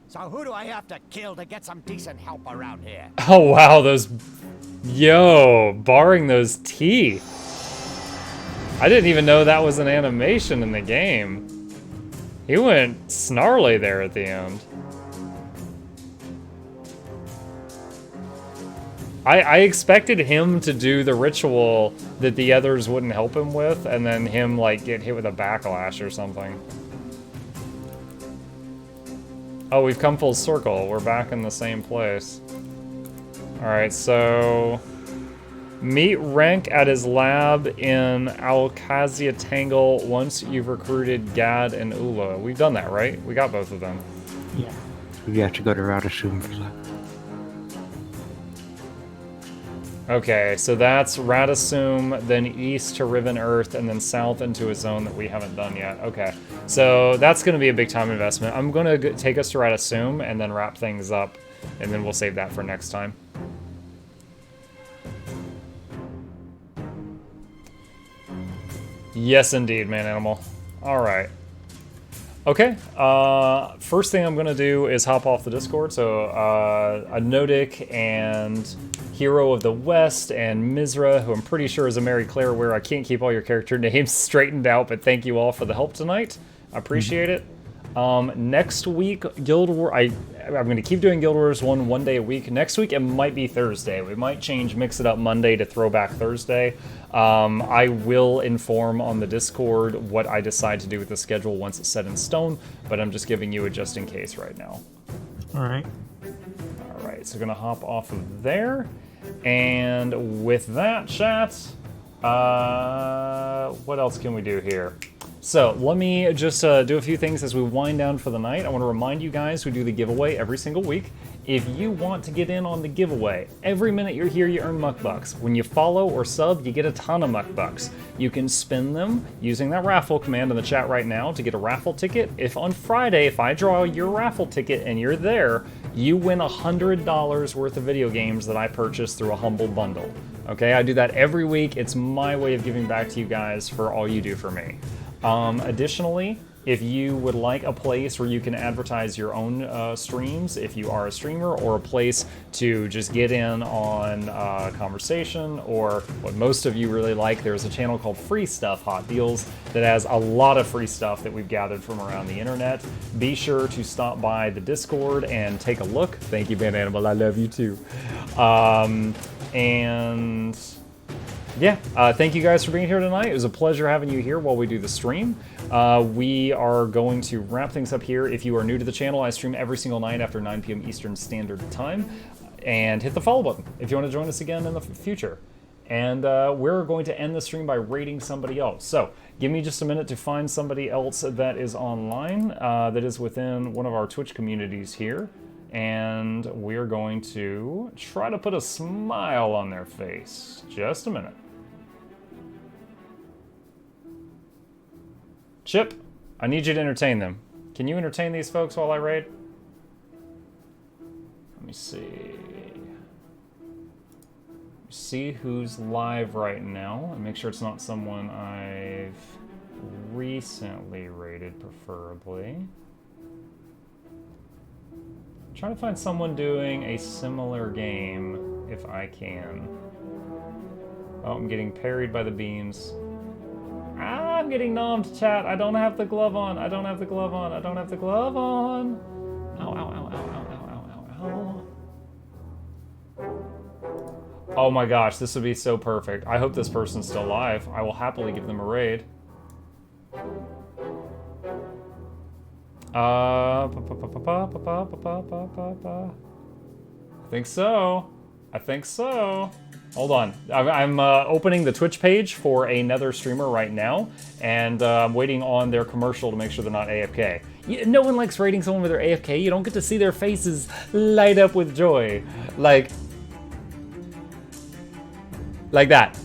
So who do I have to kill to get some decent help around here? Oh wow, those... Yo, barring those teeth. I didn't even know that was an animation in the game. He went snarly there at the end. I expected him to do the ritual that the others wouldn't help him with, and then him, like, get hit with a backlash or something. Oh, we've come full circle. We're back in the same place. Alright, so... Meet Renk at his lab in Alcazia Tangle once you've recruited Gad and Ula. We've done that, right? We got both of them. Yeah. We have to go to Rata soon for that. Okay, so that's Radasum, then east to Riven Earth, and then south into a zone that we haven't done yet. Okay, so that's going to be a big time investment. I'm going to take us to Radasum and then wrap things up, and then we'll save that for next time. Yes, indeed, man animal. All right. Okay, first thing I'm going to do is hop off the Discord. So, Anodic and Hero of the West and Mizra, who I'm pretty sure is a Mary Claire, where I can't keep all your character names straightened out, but thank you all for the help tonight. I appreciate it. Next week, Guild War, I'm going to keep doing Guild Wars one day a week. Next week, it might be Thursday. We might mix it up Monday to Throwback Thursday. I will inform on the Discord what I decide to do with the schedule once it's set in stone, but I'm just giving you a just in case right now. All right. All right, so going to hop off of there. And with that, chat, what else can we do here? So let me just do a few things as we wind down for the night. I want to remind you guys we do the giveaway every single week. If you want to get in on the giveaway, every minute you're here you earn Muck Bucks. When you follow or sub, you get a ton of Muck Bucks. You can spend them using that raffle command in the chat right now to get a raffle ticket. If on Friday, if I draw your raffle ticket and you're there, you win $100 worth of video games that I purchased through a Humble Bundle. Okay, I do that every week. It's my way of giving back to you guys for all you do for me. Additionally, if you would like a place where you can advertise your own streams, if you are a streamer, or a place to just get in on conversation, or what most of you really like, there's a channel called Free Stuff Hot Deals that has a lot of free stuff that we've gathered from around the internet. Be sure to stop by the Discord and take a look. Thank you, Van Animal. I love you too. And yeah, thank you guys for being here tonight. It was a pleasure having you here while we do the stream. We are going to wrap things up here. If you are new to the channel, I stream every single night after 9 p.m. Eastern Standard Time. And hit the follow button if you want to join us again in the future. And we're going to end the stream by rating somebody else. So give me just a minute to find somebody else that is online, that is within one of our Twitch communities here. And we're going to try to put a smile on their face. Just a minute. Chip, I need you to entertain them. Can you entertain these folks while I raid? Let me see. See who's live right now and make sure it's not someone I've recently raided, preferably. I'm trying to find someone doing a similar game if I can. Oh, I'm getting parried by the beams. Ah, I'm getting nommed, chat. I don't have the glove on. I don't have the glove on. I don't have the glove on. Ow, ow, ow, ow, ow, ow, ow, ow. Oh my gosh, this would be so perfect. I hope this person's still alive. I will happily give them a raid. I think so. I think so. Hold on. I'm opening the Twitch page for another streamer right now, and I'm waiting on their commercial to make sure they're not AFK. No one likes rating someone with their AFK. You don't get to see their faces light up with joy. Like that.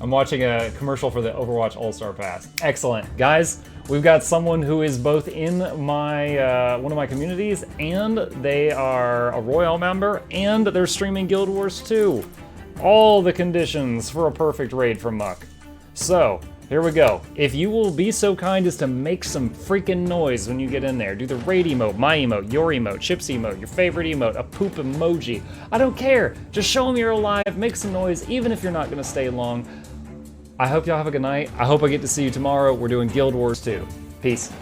I'm watching a commercial for the Overwatch All-Star Pass. Excellent. Guys, we've got someone who is both in my one of my communities, and they are a Royal member, and they're streaming Guild Wars 2. All the conditions for a perfect raid from Muck. So, here we go. If you will be so kind as to make some freaking noise when you get in there, do the raid emote, my emote, your emote, Chip's emote, your favorite emote, a poop emoji. I don't care. Just show them you're alive, make some noise, even if you're not gonna stay long. I hope y'all have a good night. I hope I get to see you tomorrow. We're doing Guild Wars 2. Peace.